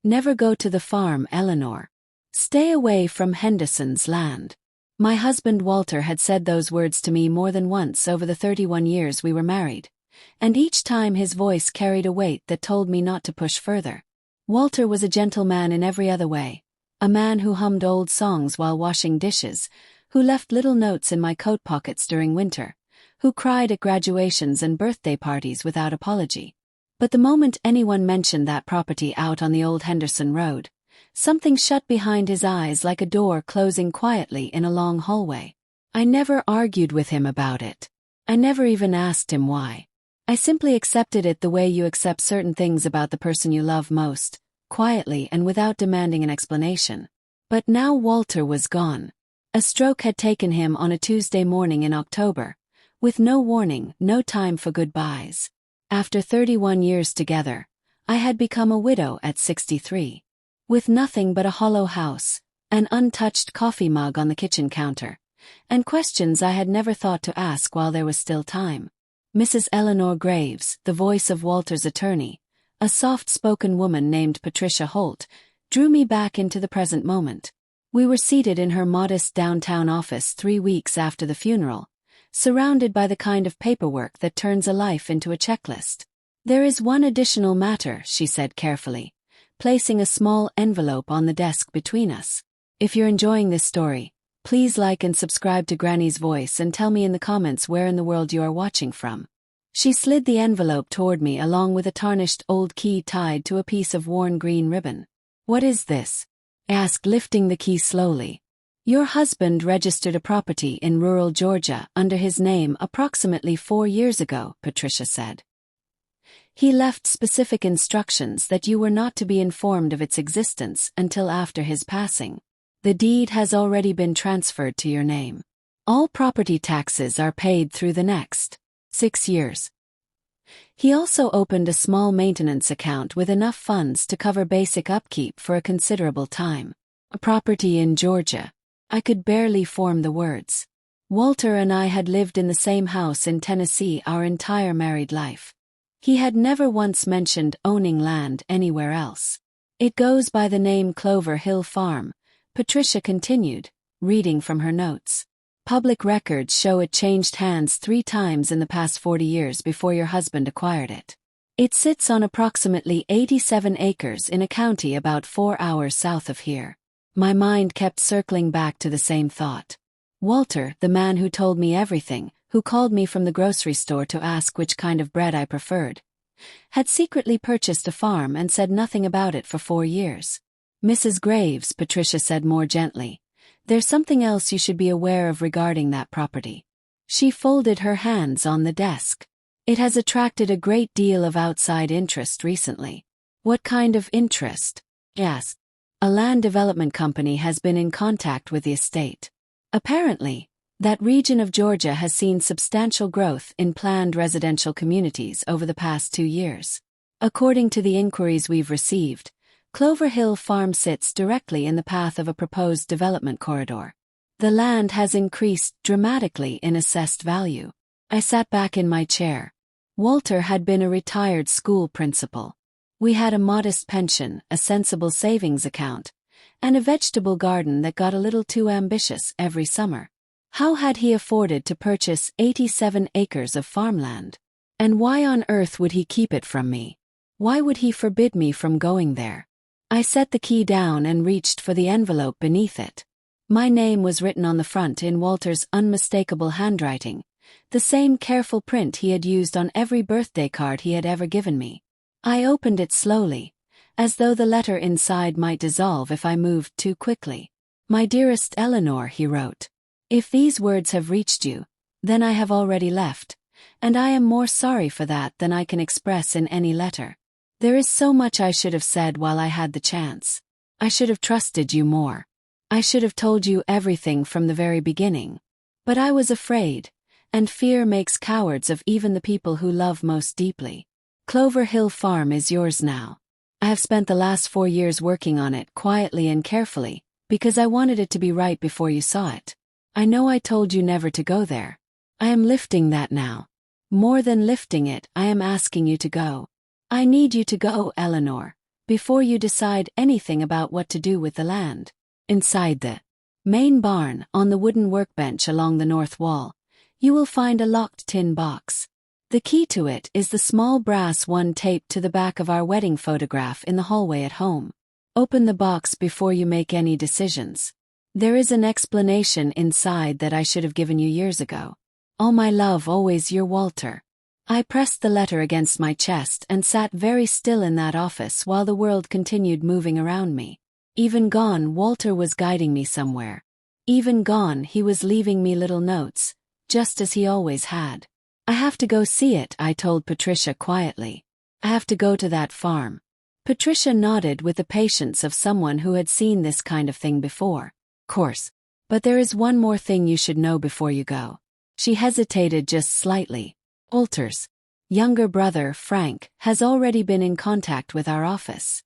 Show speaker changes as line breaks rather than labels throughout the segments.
Never go to the farm, Eleanor. Stay away from Henderson's land. My husband Walter had said those words to me more than once over the 31 years we were married, and each time his voice carried a weight that told me not to push further. Walter was a gentleman in every other way, a man who hummed old songs while washing dishes, who left little notes in my coat pockets during winter, who cried at graduations and birthday parties without apology. But the moment anyone mentioned that property out on the old Henderson Road, something shut behind his eyes like a door closing quietly in a long hallway. I never argued with him about it. I never even asked him why. I simply accepted it the way you accept certain things about the person you love most, quietly and without demanding an explanation. But now Walter was gone. A stroke had taken him on a Tuesday morning in October, with no warning, no time for goodbyes. After 31 years together, I had become a widow at 63. With nothing but a hollow house, an untouched coffee mug on the kitchen counter, and questions I had never thought to ask while there was still time. Mrs. Eleanor Graves, the voice of Walter's attorney, a soft-spoken woman named Patricia Holt, drew me back into the present moment. We were seated in her modest downtown office 3 weeks after the funeral, surrounded by the kind of paperwork that turns a life into a checklist. "There is one additional matter," she said carefully, placing a small envelope on the desk between us. "If you're enjoying this story, please like and subscribe to Granny's Voice and tell me in the comments where in the world you are watching from." She slid the envelope toward me along with a tarnished old key tied to a piece of worn green ribbon. "What is this?" I asked, lifting the key slowly. "Your husband registered a property in rural Georgia under his name approximately 4 years ago," Patricia said. "He left specific instructions that you were not to be informed of its existence until after his passing. The deed has already been transferred to your name. All property taxes are paid through the next 6 years. He also opened a small maintenance account with enough funds to cover basic upkeep for a considerable time. A property in Georgia." I could barely form the words. Walter and I had lived in the same house in Tennessee our entire married life. He had never once mentioned owning land anywhere else. "It goes by the name Clover Hill Farm," Patricia continued, reading from her notes. "Public records show it changed hands 3 times in the past 40 years before your husband acquired it. It sits on approximately 87 acres in a county about 4 hours south of here." My mind kept circling back to the same thought. Walter, the man who told me everything, who called me from the grocery store to ask which kind of bread I preferred, had secretly purchased a farm and said nothing about it for 4 years. "Mrs. Graves," Patricia said more gently, "there's something else you should be aware of regarding that property." She folded her hands on the desk. "It has attracted a great deal of outside interest recently." "What kind of interest?" I asked. "A land development company has been in contact with the estate. Apparently, that region of Georgia has seen substantial growth in planned residential communities over the past 2 years. According to the inquiries we've received, Clover Hill Farm sits directly in the path of a proposed development corridor. The land has increased dramatically in assessed value." I sat back in my chair. Walter had been a retired school principal. We had a modest pension, a sensible savings account, and a vegetable garden that got a little too ambitious every summer. How had he afforded to purchase 87 acres of farmland? And why on earth would he keep it from me? Why would he forbid me from going there? I set the key down and reached for the envelope beneath it. My name was written on the front in Walter's unmistakable handwriting, the same careful print he had used on every birthday card he had ever given me. I opened it slowly, as though the letter inside might dissolve if I moved too quickly. "My dearest Eleanor," he wrote, "if these words have reached you, then I have already left, and I am more sorry for that than I can express in any letter. There is so much I should have said while I had the chance. I should have trusted you more. I should have told you everything from the very beginning. But I was afraid, and fear makes cowards of even the people who love most deeply. Clover Hill Farm is yours now. I have spent the last 4 years working on it quietly and carefully, because I wanted it to be right before you saw it. I know I told you never to go there. I am lifting that now. More than lifting it, I am asking you to go. I need you to go, Eleanor, before you decide anything about what to do with the land. Inside the main barn, on the wooden workbench along the north wall, you will find a locked tin box. The key to it is the small brass one taped to the back of our wedding photograph in the hallway at home. Open the box before you make any decisions. There is an explanation inside that I should have given you years ago. All my love, always your Walter. I pressed the letter against my chest and sat very still in that office while the world continued moving around me. Even gone, Walter was guiding me somewhere. Even gone, he was leaving me little notes, just as he always had. I have to go see it, I told Patricia quietly. I have to go to that farm. Patricia nodded with the patience of someone who had seen this kind of thing before. Course. But there is one more thing you should know before you go. She hesitated just slightly. Walter's younger brother, Frank, has already been in contact with our office.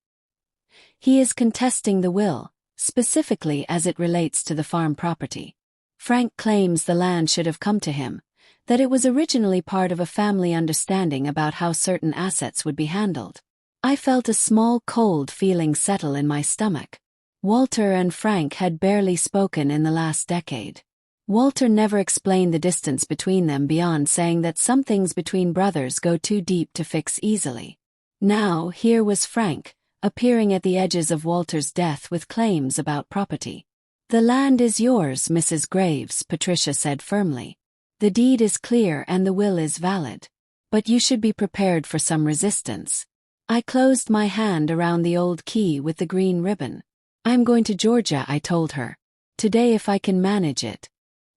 He is contesting the will, specifically as it relates to the farm property. Frank claims the land should have come to him, that it was originally part of a family understanding about how certain assets would be handled. I felt a small cold feeling settle in my stomach. Walter and Frank had barely spoken in the last decade. Walter never explained the distance between them beyond saying that some things between brothers go too deep to fix easily. Now, here was Frank, appearing at the edges of Walter's death with claims about property. The land is yours, Mrs. Graves, Patricia said firmly. The deed is clear and the will is valid. But you should be prepared for some resistance. I closed my hand around the old key with the green ribbon. I'm going to Georgia, I told her. Today if I can manage it.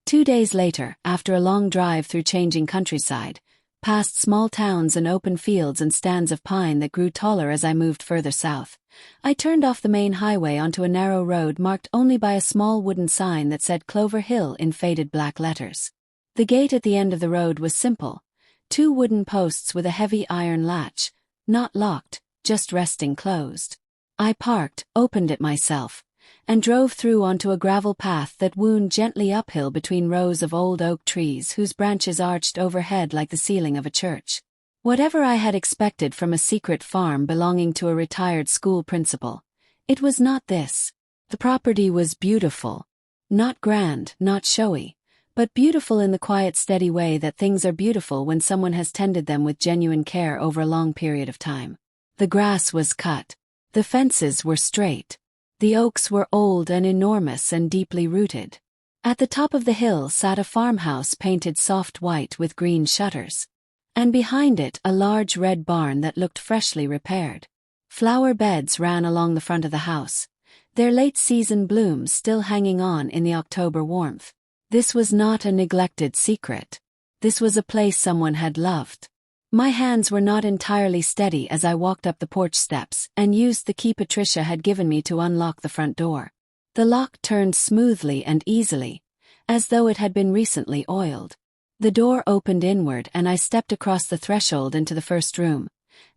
2 days later, after a long drive through changing countryside, past small towns and open fields and stands of pine that grew taller as I moved further south, I turned off the main highway onto a narrow road marked only by a small wooden sign that said Clover Hill in faded black letters. The gate at the end of the road was simple, 2 wooden posts with a heavy iron latch, not locked, just resting closed. I parked, opened it myself, and drove through onto a gravel path that wound gently uphill between rows of old oak trees whose branches arched overhead like the ceiling of a church. Whatever I had expected from a secret farm belonging to a retired school principal, it was not this. The property was beautiful. Not grand, not showy, but beautiful in the quiet, steady way that things are beautiful when someone has tended them with genuine care over a long period of time. The grass was cut. The fences were straight. The oaks were old and enormous and deeply rooted. At the top of the hill sat a farmhouse painted soft white with green shutters. And behind it a large red barn that looked freshly repaired. Flower beds ran along the front of the house, their late-season blooms still hanging on in the October warmth. This was not a neglected secret. This was a place someone had loved. My hands were not entirely steady as I walked up the porch steps and used the key Patricia had given me to unlock the front door. The lock turned smoothly and easily, as though it had been recently oiled. The door opened inward and I stepped across the threshold into the first room,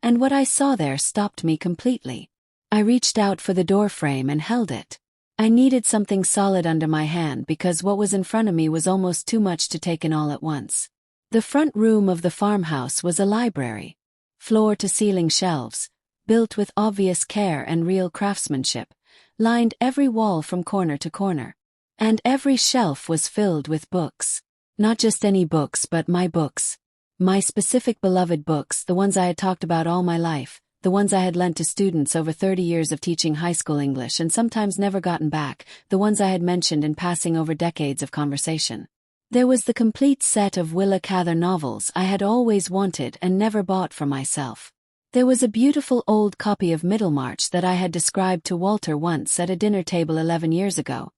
and what I saw there stopped me completely. I reached out for the door frame and held it. I needed something solid under my hand because what was in front of me was almost too much to take in all at once. The front room of the farmhouse was a library. Floor-to-ceiling shelves, built with obvious care and real craftsmanship, lined every wall from corner to corner. And every shelf was filled with books. Not just any books, but my books. My specific beloved books, the ones I had talked about all my life, the ones I had lent to students over 30 years of teaching high school English and sometimes never gotten back, the ones I had mentioned in passing over decades of conversation. There was the complete set of Willa Cather novels I had always wanted and never bought for myself. There was a beautiful old copy of Middlemarch that I had described to Walter once at a dinner table 11 years ago,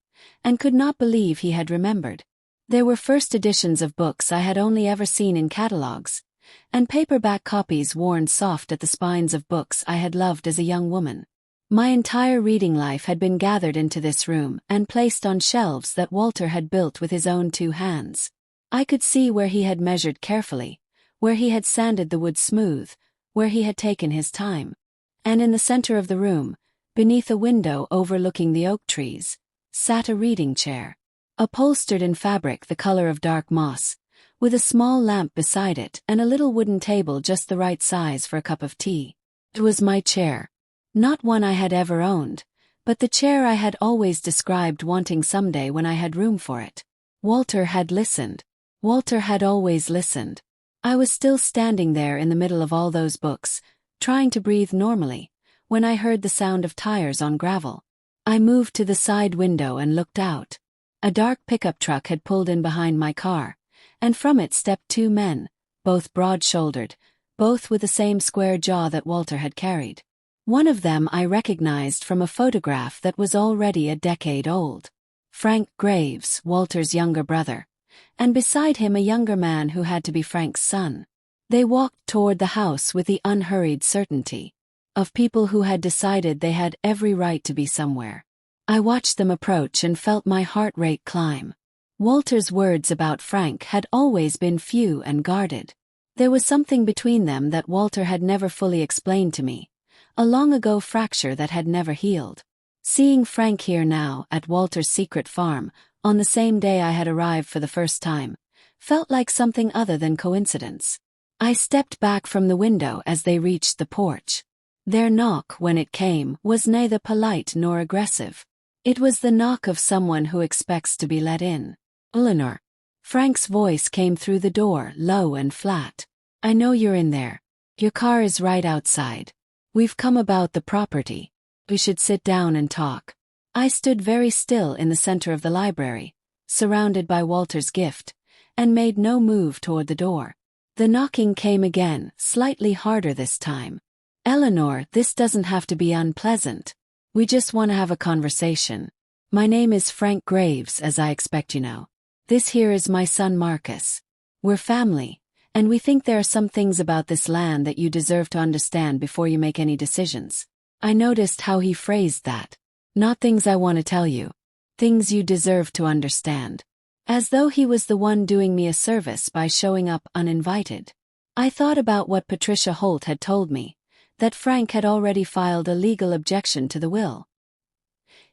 and could not believe he had remembered. There were first editions of books I had only ever seen in catalogs, and paperback copies worn soft at the spines of books I had loved as a young woman. My entire reading life had been gathered into this room and placed on shelves that Walter had built with his own 2 hands. I could see where he had measured carefully, where he had sanded the wood smooth, where he had taken his time. And in the center of the room, beneath a window overlooking the oak trees, sat a reading chair, upholstered in fabric the color of dark moss, with a small lamp beside it and a little wooden table just the right size for a cup of tea. It was my chair. Not one I had ever owned, but the chair I had always described wanting someday when I had room for it. Walter had listened. Walter had always listened. I was still standing there in the middle of all those books, trying to breathe normally, when I heard the sound of tires on gravel. I moved to the side window and looked out. A dark pickup truck had pulled in behind my car, and from it stepped two men, both broad-shouldered, both with the same square jaw that Walter had carried. One of them I recognized from a photograph that was already a decade old. Frank Graves, Walter's younger brother, and beside him a younger man who had to be Frank's son. They walked toward the house with the unhurried certainty of people who had decided they had every right to be somewhere. I watched them approach and felt my heart rate climb. Walter's words about Frank had always been few and guarded. There was something between them that Walter had never fully explained to me, a long-ago fracture that had never healed. Seeing Frank here now, at Walter's secret farm, on the same day I had arrived for the first time, felt like something other than coincidence. I stepped back from the window as they reached the porch. Their knock, when it came, was neither polite nor aggressive. It was the knock of someone who expects to be let in. "Eleanor." Frank's voice came through the door, low and flat. "I know you're in there. Your car is right outside. We've come about the property. We should sit down and talk." I stood very still in the center of the library, surrounded by Walter's gift, and made no move toward the door. The knocking came again, slightly harder this time. "Eleanor, this doesn't have to be unpleasant. We just want to have a conversation. My name is Frank Graves, as I expect you know. This here is my son Marcus. We're family, and we think there are some things about this land that you deserve to understand before you make any decisions." I noticed how he phrased that. "Not things I want to tell you. Things you deserve to understand." As though he was the one doing me a service by showing up uninvited. I thought about what Patricia Holt had told me, that Frank had already filed a legal objection to the will.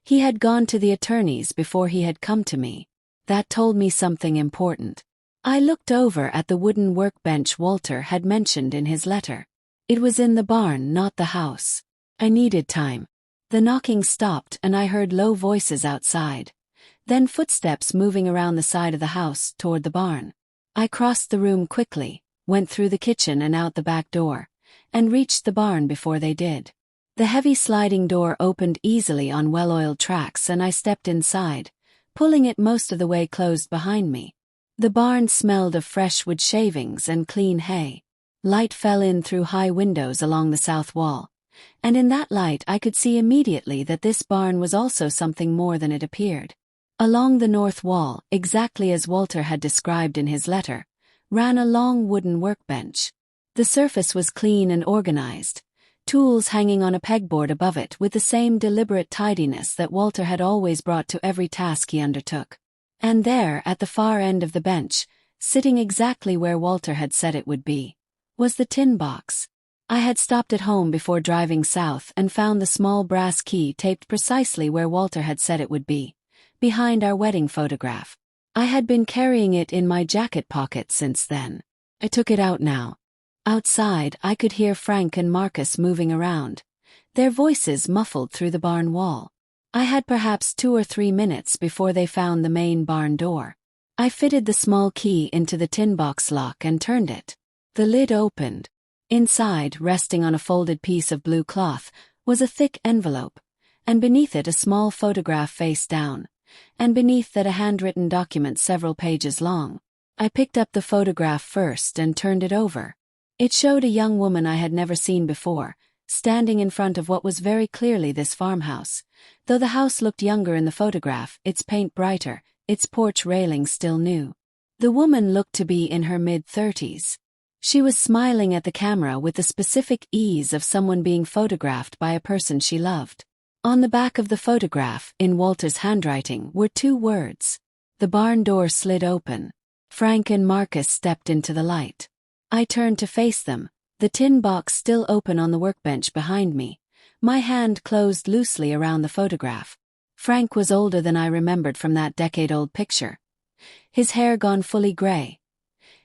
He had gone to the attorneys before he had come to me. That told me something important. I looked over at the wooden workbench Walter had mentioned in his letter. It was in the barn, not the house. I needed time. The knocking stopped and I heard low voices outside. Then footsteps moving around the side of the house toward the barn. I crossed the room quickly, went through the kitchen and out the back door, and reached the barn before they did. The heavy sliding door opened easily on well-oiled tracks and I stepped inside, pulling it most of the way closed behind me. The barn smelled of fresh wood shavings and clean hay. Light fell in through high windows along the south wall, and in that light I could see immediately that this barn was also something more than it appeared. Along the north wall, exactly as Walter had described in his letter, ran a long wooden workbench. The surface was clean and organized, tools hanging on a pegboard above it with the same deliberate tidiness that Walter had always brought to every task he undertook. And there, at the far end of the bench, sitting exactly where Walter had said it would be, was the tin box. I had stopped at home before driving south and found the small brass key taped precisely where Walter had said it would be, behind our wedding photograph. I had been carrying it in my jacket pocket since then. I took it out now. Outside, I could hear Frank and Marcus moving around, their voices muffled through the barn wall. I had perhaps 2 or 3 minutes before they found the main barn door. I fitted the small key into the tin box lock and turned it. The lid opened. Inside, resting on a folded piece of blue cloth, was a thick envelope, and beneath it a small photograph face down, and beneath that a handwritten document several pages long. I picked up the photograph first and turned it over. It showed a young woman I had never seen before, standing in front of what was very clearly this farmhouse. Though the house looked younger in the photograph, its paint brighter, its porch railing still new. The woman looked to be in her mid-30s. She was smiling at the camera with the specific ease of someone being photographed by a person she loved. On the back of the photograph, in Walter's handwriting, were 2 words. The barn door slid open. Frank and Marcus stepped into the light. I turned to face them, the tin box still open on the workbench behind me, my hand closed loosely around the photograph. Frank was older than I remembered from that decade-old picture. His hair gone fully gray.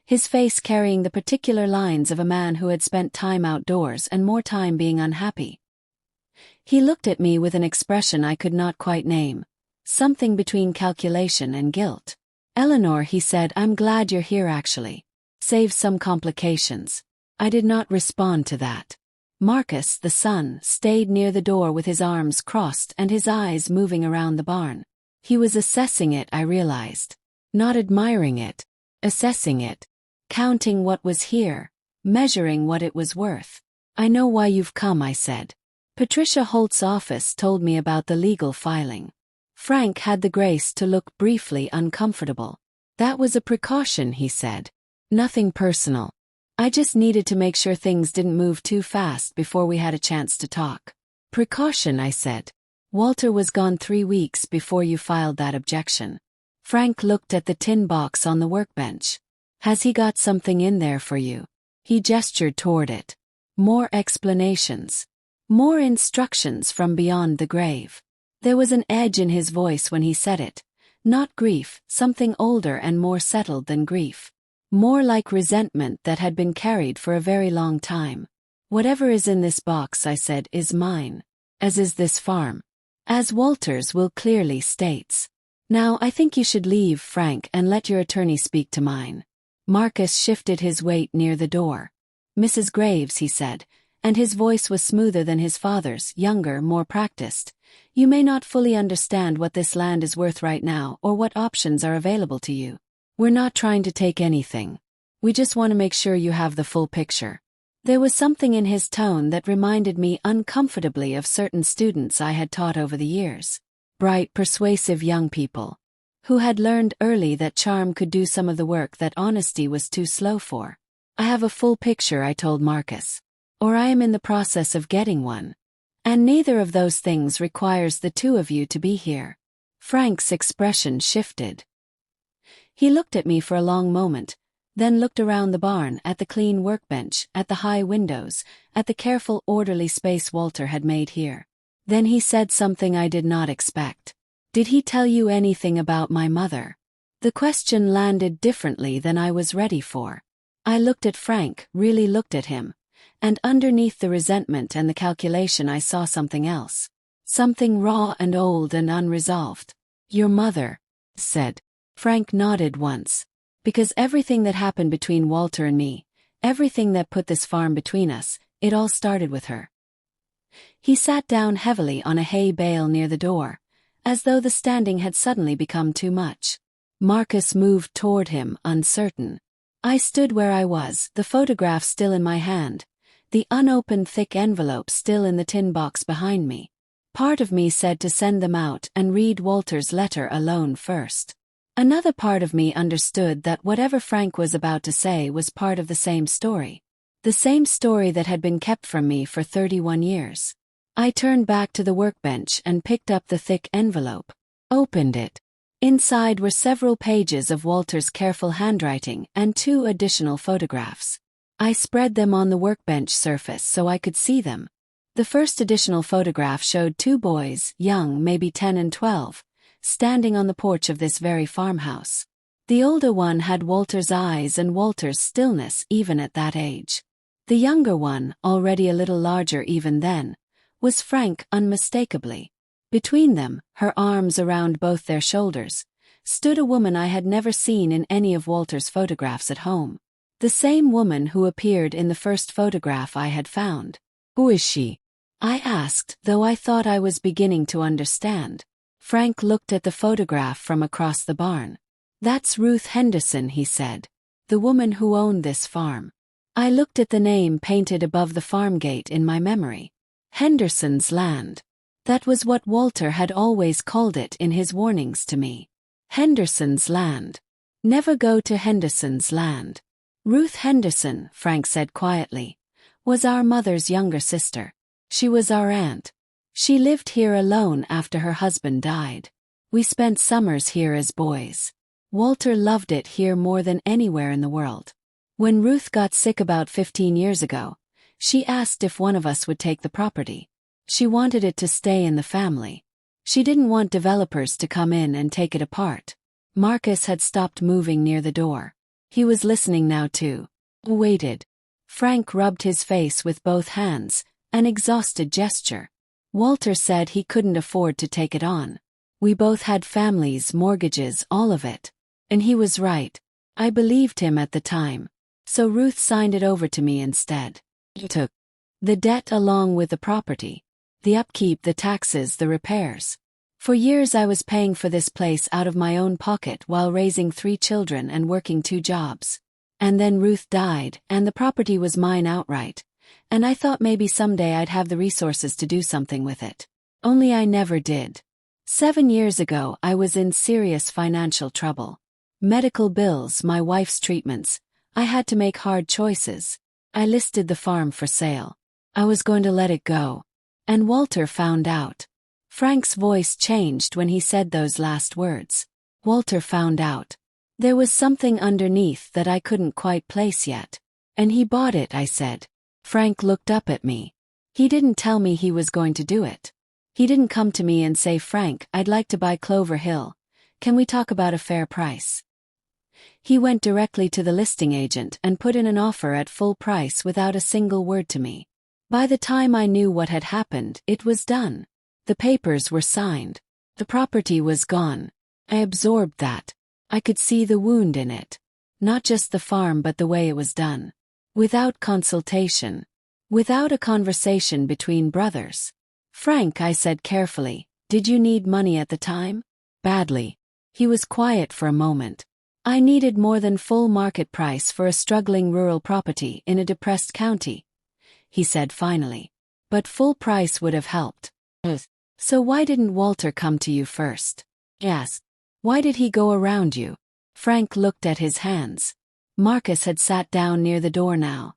His face carrying the particular lines of a man who had spent time outdoors and more time being unhappy. He looked at me with an expression I could not quite name, something between calculation and guilt. Eleanor, he said, I'm glad you're here actually. Saves some complications. I did not respond to that. Marcus, the son, stayed near the door with his arms crossed and his eyes moving around the barn. He was assessing it, I realized. Not admiring it. Assessing it. Counting what was here. Measuring what it was worth. I know why you've come, I said. Patricia Holt's office told me about the legal filing. Frank had the grace to look briefly uncomfortable. That was a precaution, he said. Nothing personal. I just needed to make sure things didn't move too fast before we had a chance to talk. Precaution, I said. Walter was gone 3 weeks before you filed that objection. Frank looked at the tin box on the workbench. Has he got something in there for you? He gestured toward it. More explanations. More instructions from beyond the grave. There was an edge in his voice when he said it. Not grief, something older and more settled than grief. More like resentment that had been carried for a very long time. Whatever is in this box, I said, is mine. As is this farm. As Walter's will clearly states. Now I think you should leave, Frank, and let your attorney speak to mine. Marcus shifted his weight near the door. Mrs. Graves, he said, and his voice was smoother than his father's, younger, more practiced. You may not fully understand what this land is worth right now or what options are available to you. We're not trying to take anything. We just want to make sure you have the full picture. There was something in his tone that reminded me uncomfortably of certain students I had taught over the years. Bright, persuasive young people. Who had learned early that charm could do some of the work that honesty was too slow for. I have a full picture, I told Marcus. Or I am in the process of getting one. And neither of those things requires the two of you to be here. Frank's expression shifted. He looked at me for a long moment, then looked around the barn, at the clean workbench, at the high windows, at the careful, orderly space Walter had made here. Then he said something I did not expect. Did he tell you anything about my mother? The question landed differently than I was ready for. I looked at Frank, really looked at him. And underneath the resentment and the calculation I saw something else. Something raw and old and unresolved. Your mother, said. Frank nodded once. Because everything that happened between Walter and me, everything that put this farm between us, it all started with her. He sat down heavily on a hay bale near the door, as though the standing had suddenly become too much. Marcus moved toward him, uncertain. I stood where I was, the photograph still in my hand. The unopened thick envelope still in the tin box behind me. Part of me said to send them out and read Walter's letter alone first. Another part of me understood that whatever Frank was about to say was part of the same story. The same story that had been kept from me for 31 years. I turned back to the workbench and picked up the thick envelope. Opened it. Inside were several pages of Walter's careful handwriting and 2 additional photographs. I spread them on the workbench surface so I could see them. The first additional photograph showed 2 boys, young, maybe 10 and 12, standing on the porch of this very farmhouse. The older one had Walter's eyes and Walter's stillness even at that age. The younger one, already a little larger even then, was Frank unmistakably. Between them, her arms around both their shoulders, stood a woman I had never seen in any of Walter's photographs at home. The same woman who appeared in the first photograph I had found. Who is she? I asked, though I thought I was beginning to understand. Frank looked at the photograph from across the barn. That's Ruth Henderson, he said. The woman who owned this farm. I looked at the name painted above the farm gate in my memory. Henderson's land. That was what Walter had always called it in his warnings to me. Henderson's land. Never go to Henderson's land. Ruth Henderson, Frank said quietly, was our mother's younger sister. She was our aunt. She lived here alone after her husband died. We spent summers here as boys. Walter loved it here more than anywhere in the world. When Ruth got sick about 15 years ago, she asked if one of us would take the property. She wanted it to stay in the family. She didn't want developers to come in and take it apart. Marcus had stopped moving near the door. He was listening now too. Waited. Frank rubbed his face with both hands, an exhausted gesture. Walter said he couldn't afford to take it on. We both had families, mortgages, all of it. And he was right. I believed him at the time. So Ruth signed it over to me instead. He took the debt along with the property. The upkeep, the taxes, the repairs. For years I was paying for this place out of my own pocket while raising 3 children and working 2 jobs. And then Ruth died, and the property was mine outright. And I thought maybe someday I'd have the resources to do something with it. Only I never did. 7 years ago I was in serious financial trouble. Medical bills, my wife's treatments. I had to make hard choices. I listed the farm for sale. I was going to let it go. And Walter found out. Frank's voice changed when he said those last words. Walter found out. There was something underneath that I couldn't quite place yet. And he bought it, I said. Frank looked up at me. He didn't tell me he was going to do it. He didn't come to me and say, Frank, I'd like to buy Clover Hill. Can we talk about a fair price? He went directly to the listing agent and put in an offer at full price without a single word to me. By the time I knew what had happened, it was done. The papers were signed. The property was gone. I absorbed that. I could see the wound in it. Not just the farm but the way it was done. Without consultation. Without a conversation between brothers. Frank, I said carefully, did you need money at the time? Badly. He was quiet for a moment. I needed more than full market price for a struggling rural property in a depressed county, he said finally. But full price would have helped. So why didn't Walter come to you first? Yes. Why did he go around you? Frank looked at his hands. Marcus had sat down near the door now.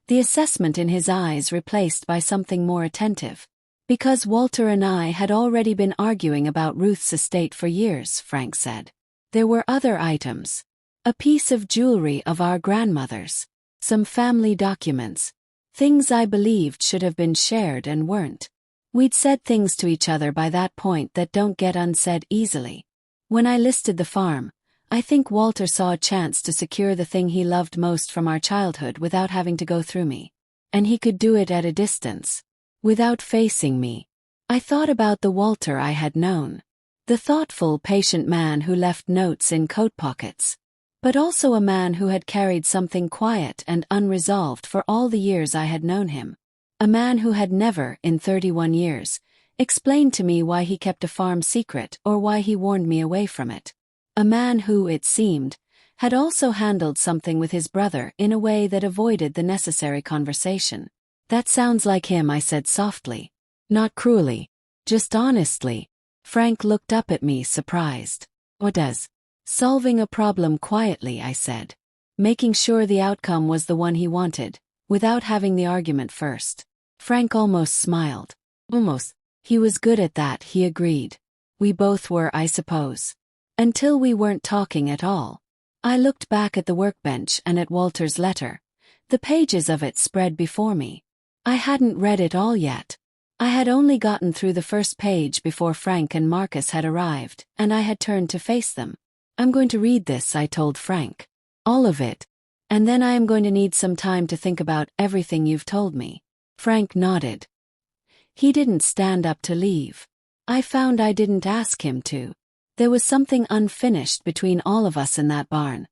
The assessment in his eyes replaced by something more attentive. Because Walter and I had already been arguing about Ruth's estate for years, Frank said. There were other items. A piece of jewelry of our grandmother's. Some family documents. Things I believed should have been shared and weren't. We'd said things to each other by that point that don't get unsaid easily. When I listed the farm, I think Walter saw a chance to secure the thing he loved most from our childhood without having to go through me. And he could do it at a distance. Without facing me. I thought about the Walter I had known. The thoughtful, patient man who left notes in coat pockets. But also a man who had carried something quiet and unresolved for all the years I had known him. A man who had never, in 31 years, explained to me why he kept a farm secret or why he warned me away from it. A man who, it seemed, had also handled something with his brother in a way that avoided the necessary conversation. That sounds like him, I said softly. Not cruelly. Just honestly. Frank looked up at me, surprised. What does? Solving a problem quietly, I said. Making sure the outcome was the one he wanted, without having the argument first. Frank almost smiled. Almost. He was good at that, he agreed. We both were, I suppose. Until we weren't talking at all. I looked back at the workbench and at Walter's letter. The pages of it spread before me. I hadn't read it all yet. I had only gotten through the first page before Frank and Marcus had arrived, and I had turned to face them. I'm going to read this, I told Frank. All of it. And then I am going to need some time to think about everything you've told me. Frank nodded. He didn't stand up to leave. I found I didn't ask him to. There was something unfinished between all of us in that barn,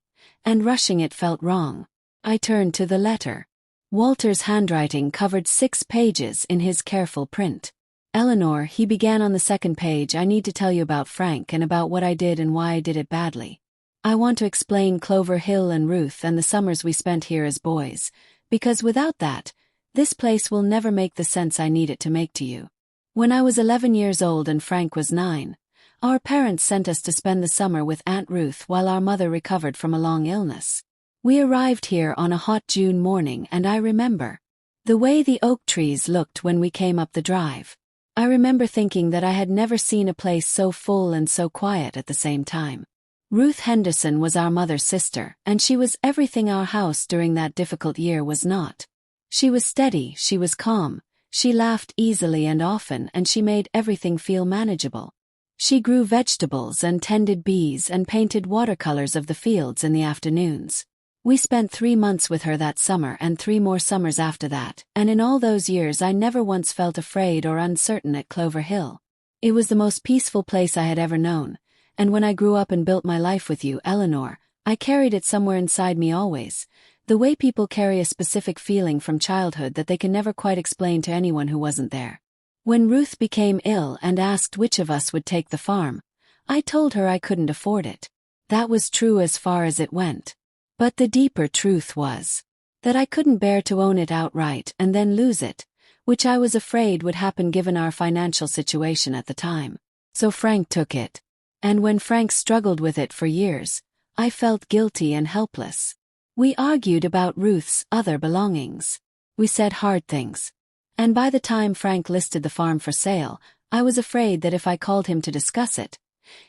and rushing it felt wrong. I turned to the letter. Walter's handwriting covered 6 pages in his careful print. Eleanor, he began on the second page, I need to tell you about Frank and about what I did and why I did it badly. I want to explain Clover Hill and Ruth and the summers we spent here as boys, because without that, this place will never make the sense I need it to make to you. When I was 11 years old and Frank was 9, our parents sent us to spend the summer with Aunt Ruth while our mother recovered from a long illness. We arrived here on a hot June morning and I remember the way the oak trees looked when we came up the drive. I remember thinking that I had never seen a place so full and so quiet at the same time. Ruth Henderson was our mother's sister, and she was everything our house during that difficult year was not. She was steady, she was calm, she laughed easily and often, and she made everything feel manageable. She grew vegetables and tended bees and painted watercolors of the fields in the afternoons. We spent 3 months with her that summer and 3 more summers after that, and in all those years I never once felt afraid or uncertain at Clover Hill. It was the most peaceful place I had ever known, and when I grew up and built my life with you, Eleanor, I carried it somewhere inside me always, the way people carry a specific feeling from childhood that they can never quite explain to anyone who wasn't there. When Ruth became ill and asked which of us would take the farm, I told her I couldn't afford it. That was true as far as it went. But the deeper truth was that I couldn't bear to own it outright and then lose it, which I was afraid would happen given our financial situation at the time. So Frank took it. And when Frank struggled with it for years, I felt guilty and helpless. We argued about Ruth's other belongings. We said hard things. And by the time Frank listed the farm for sale, I was afraid that if I called him to discuss it,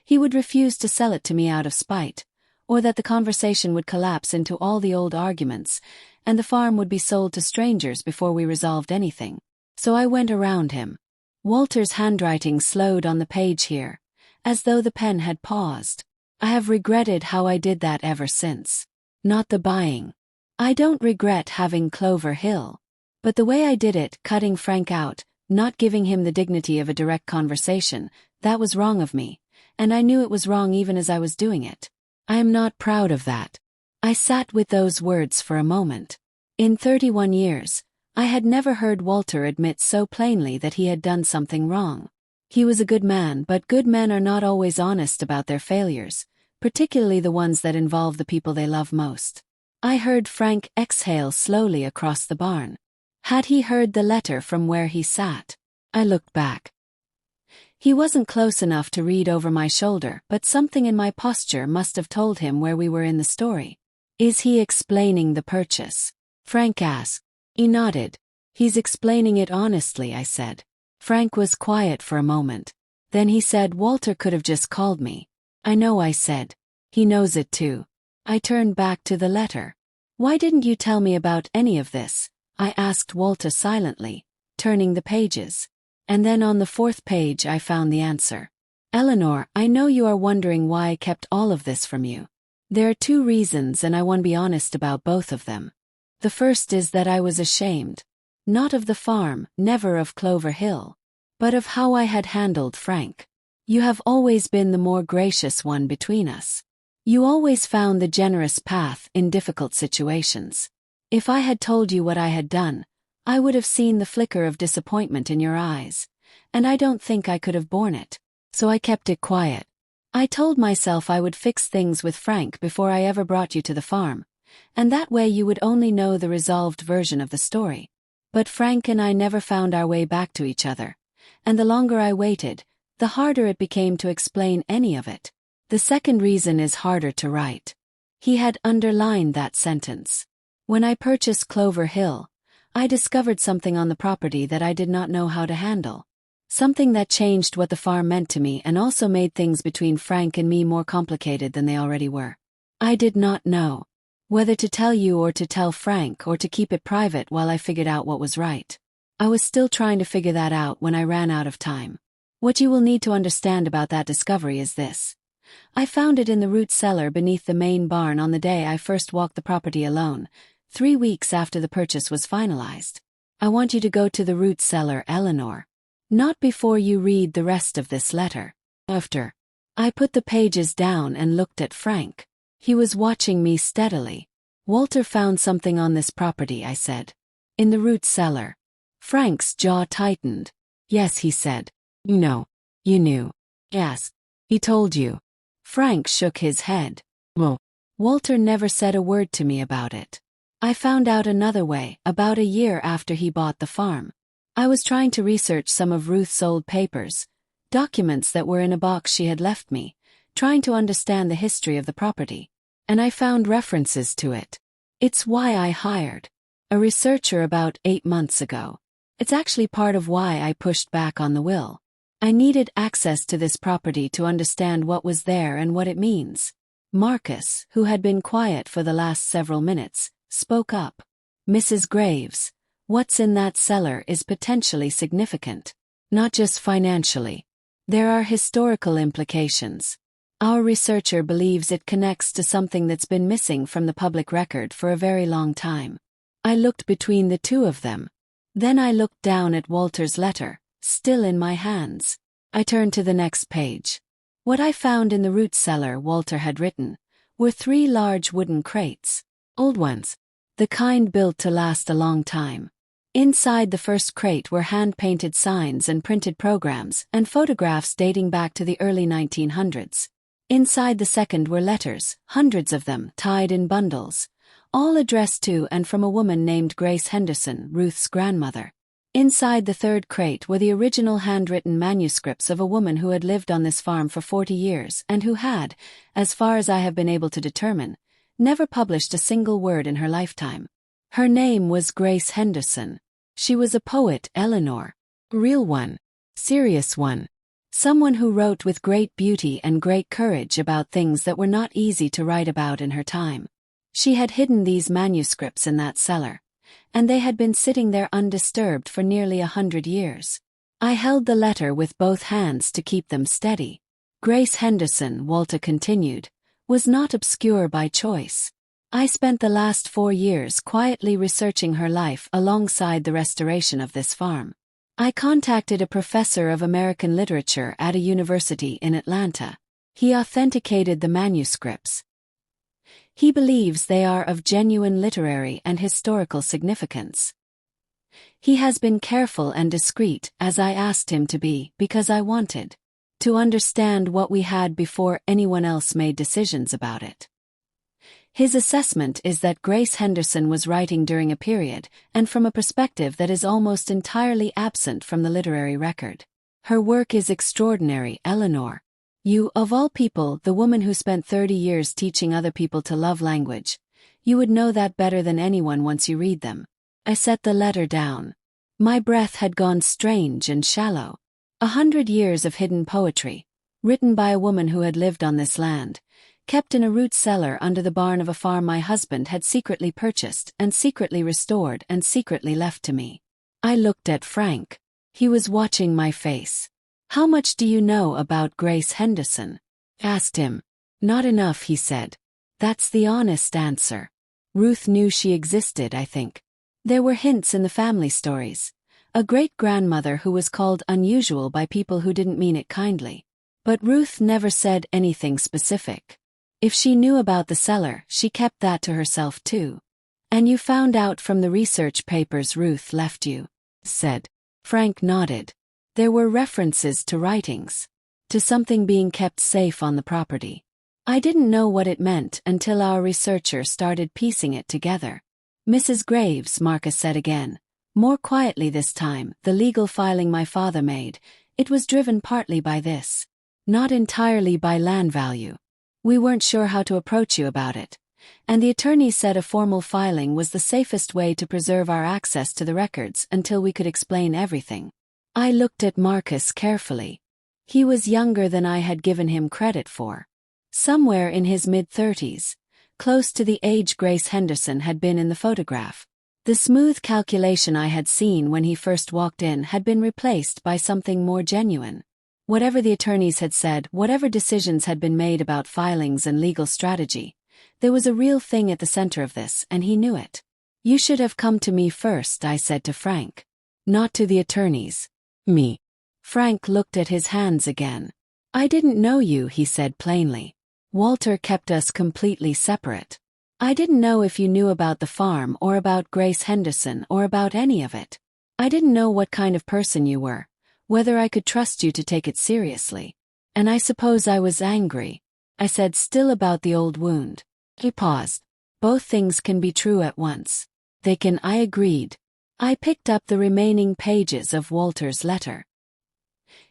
he would refuse to sell it to me out of spite, or that the conversation would collapse into all the old arguments, and the farm would be sold to strangers before we resolved anything. So I went around him. Walter's handwriting slowed on the page here, as though the pen had paused. I have regretted how I did that ever since. Not the buying. I don't regret having Clover Hill. But the way I did it, cutting Frank out, not giving him the dignity of a direct conversation, that was wrong of me, and I knew it was wrong even as I was doing it. I am not proud of that. I sat with those words for a moment. In 31 years, I had never heard Walter admit so plainly that he had done something wrong. He was a good man, but good men are not always honest about their failures, particularly the ones that involve the people they love most. I heard Frank exhale slowly across the barn. Had he heard the letter from where he sat? I looked back. He wasn't close enough to read over my shoulder, but something in my posture must have told him where we were in the story. Is he explaining the purchase? Frank asked. He nodded. He's explaining it honestly, I said. Frank was quiet for a moment. Then he said, Walter could have just called me. I know, I said. He knows it too. I turned back to the letter. Why didn't you tell me about any of this? I asked Walter silently, turning the pages. And then on the 4th page I found the answer. Eleanor, I know you are wondering why I kept all of this from you. There are 2 reasons, and I want to be honest about both of them. The first is that I was ashamed. Not of the farm, never of Clover Hill, but of how I had handled Frank. You have always been the more gracious one between us. You always found the generous path in difficult situations. If I had told you what I had done, I would have seen the flicker of disappointment in your eyes, and I don't think I could have borne it. So I kept it quiet. I told myself I would fix things with Frank before I ever brought you to the farm, and that way you would only know the resolved version of the story. But Frank and I never found our way back to each other, and the longer I waited, the harder it became to explain any of it. The second reason is harder to write. He had underlined that sentence. When I purchased Clover Hill, I discovered something on the property that I did not know how to handle. Something that changed what the farm meant to me and also made things between Frank and me more complicated than they already were. I did not know whether to tell you or to tell Frank or to keep it private while I figured out what was right. I was still trying to figure that out when I ran out of time. What you will need to understand about that discovery is this. I found it in the root cellar beneath the main barn on the day I first walked the property alone, 3 weeks after the purchase was finalized. I want you to go to the root cellar, Eleanor. Not before you read the rest of this letter. After. I put the pages down and looked at Frank. He was watching me steadily. Walter found something on this property, I said. In the root cellar. Frank's jaw tightened. Yes, he said. You know. You knew. Yes. He told you. Frank shook his head. Well, Walter never said a word to me about it. I found out another way, about a year after he bought the farm. I was trying to research some of Ruth's old papers, documents that were in a box she had left me, trying to understand the history of the property. And I found references to it. It's why I hired a researcher about 8 months ago. It's actually part of why I pushed back on the will. I needed access to this property to understand what was there and what it means. Marcus, who had been quiet for the last several minutes, spoke up. Mrs. Graves, what's in that cellar is potentially significant. Not just financially. There are historical implications. Our researcher believes it connects to something that's been missing from the public record for a very long time. I looked between the two of them. Then I looked down at Walter's letter, still in my hands. I turned to the next page. What I found in the root cellar Walter had written were 3 large wooden crates. Old ones. The kind built to last a long time. Inside the first crate were hand-painted signs and printed programs and photographs dating back to the early 1900s. Inside the second were letters, hundreds of them, tied in bundles, all addressed to and from a woman named Grace Henderson, Ruth's grandmother. Inside the third crate were the original handwritten manuscripts of a woman who had lived on this farm for 40 years and who had, as far as I have been able to determine, never published a single word in her lifetime. Her name was Grace Henderson. She was a poet, Eleanor. Real one. Serious one. Someone who wrote with great beauty and great courage about things that were not easy to write about in her time. She had hidden these manuscripts in that cellar, and they had been sitting there undisturbed for nearly 100 years. I held the letter with both hands to keep them steady. Grace Henderson, Walter continued, was not obscure by choice. I spent the last 4 years quietly researching her life alongside the restoration of this farm. I contacted a professor of American literature at a university in Atlanta. He authenticated the manuscripts. He believes they are of genuine literary and historical significance. He has been careful and discreet, as I asked him to be, because I wanted to understand what we had before anyone else made decisions about it. His assessment is that Grace Henderson was writing during a period and from a perspective that is almost entirely absent from the literary record. Her work is extraordinary, Eleanor. You, of all people, the woman who spent 30 years teaching other people to love language. You would know that better than anyone once you read them. I set the letter down. My breath had gone strange and shallow. 100 years of hidden poetry, written by a woman who had lived on this land, kept in a root cellar under the barn of a farm my husband had secretly purchased and secretly restored and secretly left to me. I looked at Frank. He was watching my face. "How much do you know about Grace Henderson?" asked him. "Not enough," he said. That's the honest answer. Ruth knew she existed, I think. There were hints in the family stories. A great-grandmother who was called unusual by people who didn't mean it kindly. But Ruth never said anything specific. If she knew about the cellar, she kept that to herself too. "And you found out from the research papers Ruth left you?" said. Frank nodded. There were references to writings. To something being kept safe on the property. I didn't know what it meant until our researcher started piecing it together. "Mrs. Graves," Marcus said again. More quietly this time, the legal filing my father made, it was driven partly by this. Not entirely by land value. We weren't sure how to approach you about it, and the attorney said a formal filing was the safest way to preserve our access to the records until we could explain everything. I looked at Marcus carefully. He was younger than I had given him credit for. Somewhere in his mid-30s, close to the age Grace Henderson had been in the photograph. The smooth calculation I had seen when he first walked in had been replaced by something more genuine. Whatever the attorneys had said, whatever decisions had been made about filings and legal strategy, there was a real thing at the center of this, and he knew it. "You should have come to me first," I said to Frank. "Not to the attorneys." "Me." Frank looked at his hands again. "I didn't know you," he said plainly. "Walter kept us completely separate. I didn't know if you knew about the farm or about Grace Henderson or about any of it. I didn't know what kind of person you were, whether I could trust you to take it seriously. And I suppose I was angry," I said, still about the old wound. He paused. "Both things can be true at once." "They can," I agreed. I picked up the remaining pages of Walter's letter.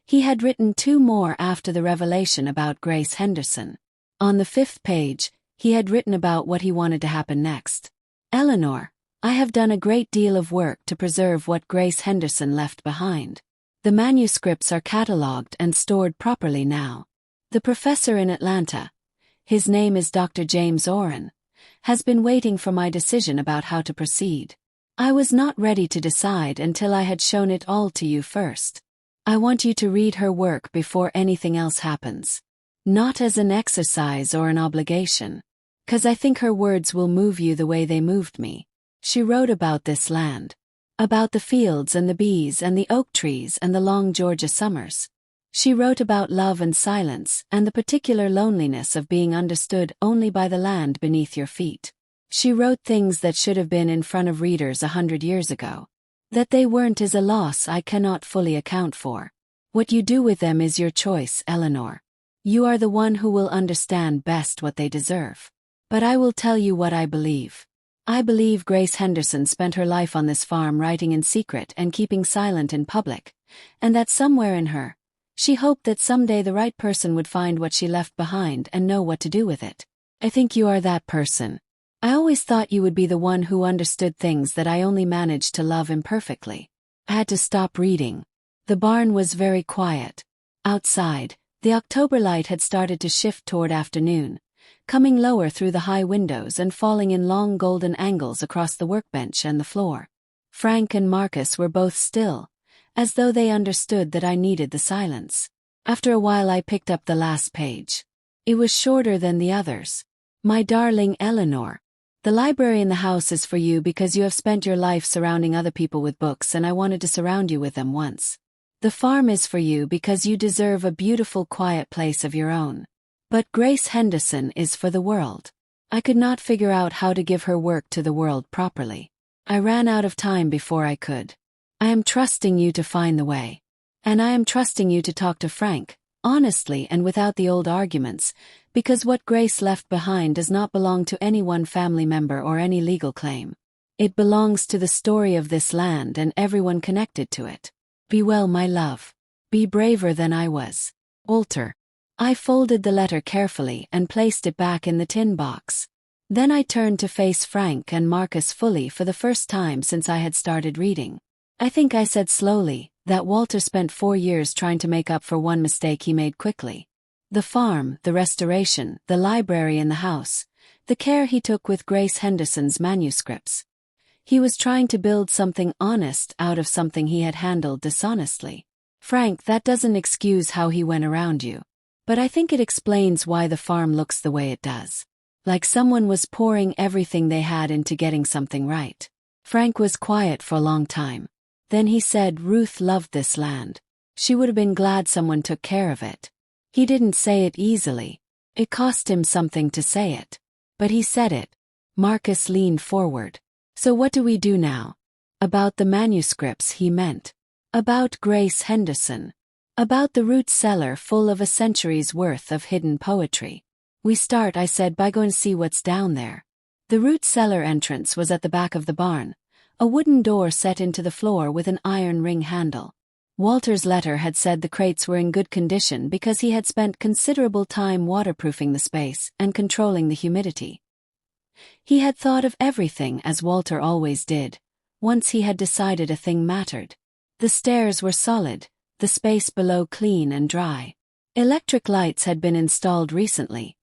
He had written 2 more after the revelation about Grace Henderson. On the 5th page, he had written about what he wanted to happen next. "Eleanor, I have done a great deal of work to preserve what Grace Henderson left behind. The manuscripts are catalogued and stored properly now. The professor in Atlanta, his name is Dr. James Oren, has been waiting for my decision about how to proceed. I was not ready to decide until I had shown it all to you first. I want you to read her work before anything else happens. Not as an exercise or an obligation. 'Cause I think her words will move you the way they moved me. She wrote about this land. About the fields and the bees and the oak trees and the long Georgia summers. She wrote about love and silence and the particular loneliness of being understood only by the land beneath your feet. She wrote things that should have been in front of readers 100 years ago. That they weren't is a loss I cannot fully account for. What you do with them is your choice, Eleanor. You are the one who will understand best what they deserve. But I will tell you what I believe. I believe Grace Henderson spent her life on this farm writing in secret and keeping silent in public, and that somewhere in her, she hoped that someday the right person would find what she left behind and know what to do with it. I think you are that person. I always thought you would be the one who understood things that I only managed to love imperfectly. I had to stop reading. The barn was very quiet. Outside, the October light had started to shift toward afternoon, coming lower through the high windows and falling in long golden angles across the workbench and the floor. Frank and Marcus were both still, as though they understood that I needed the silence. After a while I picked up the last page. It was shorter than the others. My darling Eleanor, the library in the house is for you because you have spent your life surrounding other people with books and I wanted to surround you with them once. The farm is for you because you deserve a beautiful quiet place of your own. But Grace Henderson is for the world. I could not figure out how to give her work to the world properly. I ran out of time before I could. I am trusting you to find the way. And I am trusting you to talk to Frank, honestly and without the old arguments, because what Grace left behind does not belong to any one family member or any legal claim. It belongs to the story of this land and everyone connected to it. Be well, my love. Be braver than I was. Walter. I folded the letter carefully and placed it back in the tin box. Then I turned to face Frank and Marcus fully for the first time since I had started reading. I think I said slowly that Walter spent 4 years trying to make up for one mistake he made quickly. The farm, the restoration, the library in the house, the care he took with Grace Henderson's manuscripts. He was trying to build something honest out of something he had handled dishonestly. Frank, that doesn't excuse how he went around you. But I think it explains why the farm looks the way it does. Like someone was pouring everything they had into getting something right. Frank was quiet for a long time. Then he said Ruth loved this land. She would have been glad someone took care of it. He didn't say it easily. It cost him something to say it. But he said it. Marcus leaned forward. So what do we do now? About the manuscripts, he meant. About Grace Henderson. About the root cellar full of a century's worth of hidden poetry. We start, I said, by going to see what's down there. The root cellar entrance was at the back of the barn, a wooden door set into the floor with an iron ring handle. Walter's letter had said the crates were in good condition because he had spent considerable time waterproofing the space and controlling the humidity. He had thought of everything as Walter always did, once he had decided a thing mattered. The stairs were solid, the space below clean and dry. Electric lights had been installed recently,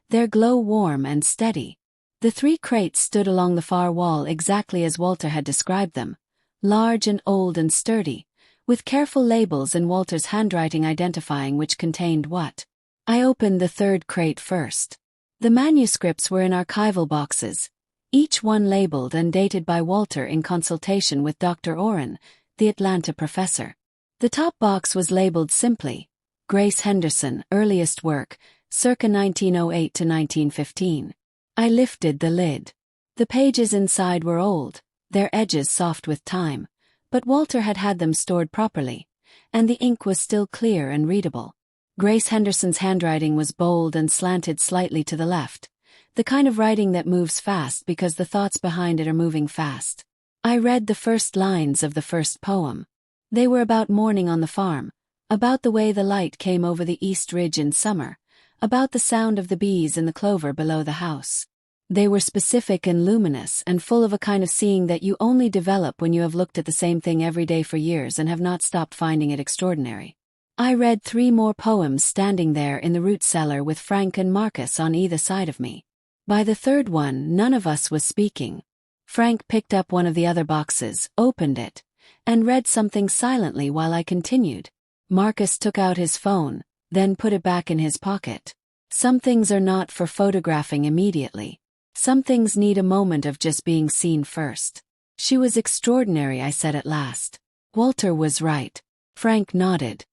their glow warm and steady. The 3 crates stood along the far wall exactly as Walter had described them, large and old and sturdy, with careful labels in Walter's handwriting identifying which contained what. I opened the 3rd crate first. The manuscripts were in archival boxes, each one labeled and dated by Walter in consultation with Dr. Oren, the Atlanta professor. The top box was labeled simply, Grace Henderson, earliest work, circa 1908 to 1915. I lifted the lid. The pages inside were old, their edges soft with time, but Walter had had them stored properly, and the ink was still clear and readable. Grace Henderson's handwriting was bold and slanted slightly to the left, the kind of writing that moves fast because the thoughts behind it are moving fast. I read the first lines of the first poem. They were about morning on the farm, about the way the light came over the east ridge in summer, about the sound of the bees in the clover below the house. They were specific and luminous and full of a kind of seeing that you only develop when you have looked at the same thing every day for years and have not stopped finding it extraordinary. I read 3 more poems standing there in the root cellar with Frank and Marcus on either side of me. By the 3rd one, none of us was speaking. Frank picked up one of the other boxes, opened it, and read something silently while I continued. Marcus took out his phone, then put it back in his pocket. Some things are not for photographing immediately. Some things need a moment of just being seen first. She was extraordinary, I said at last. Walter was right. Frank nodded.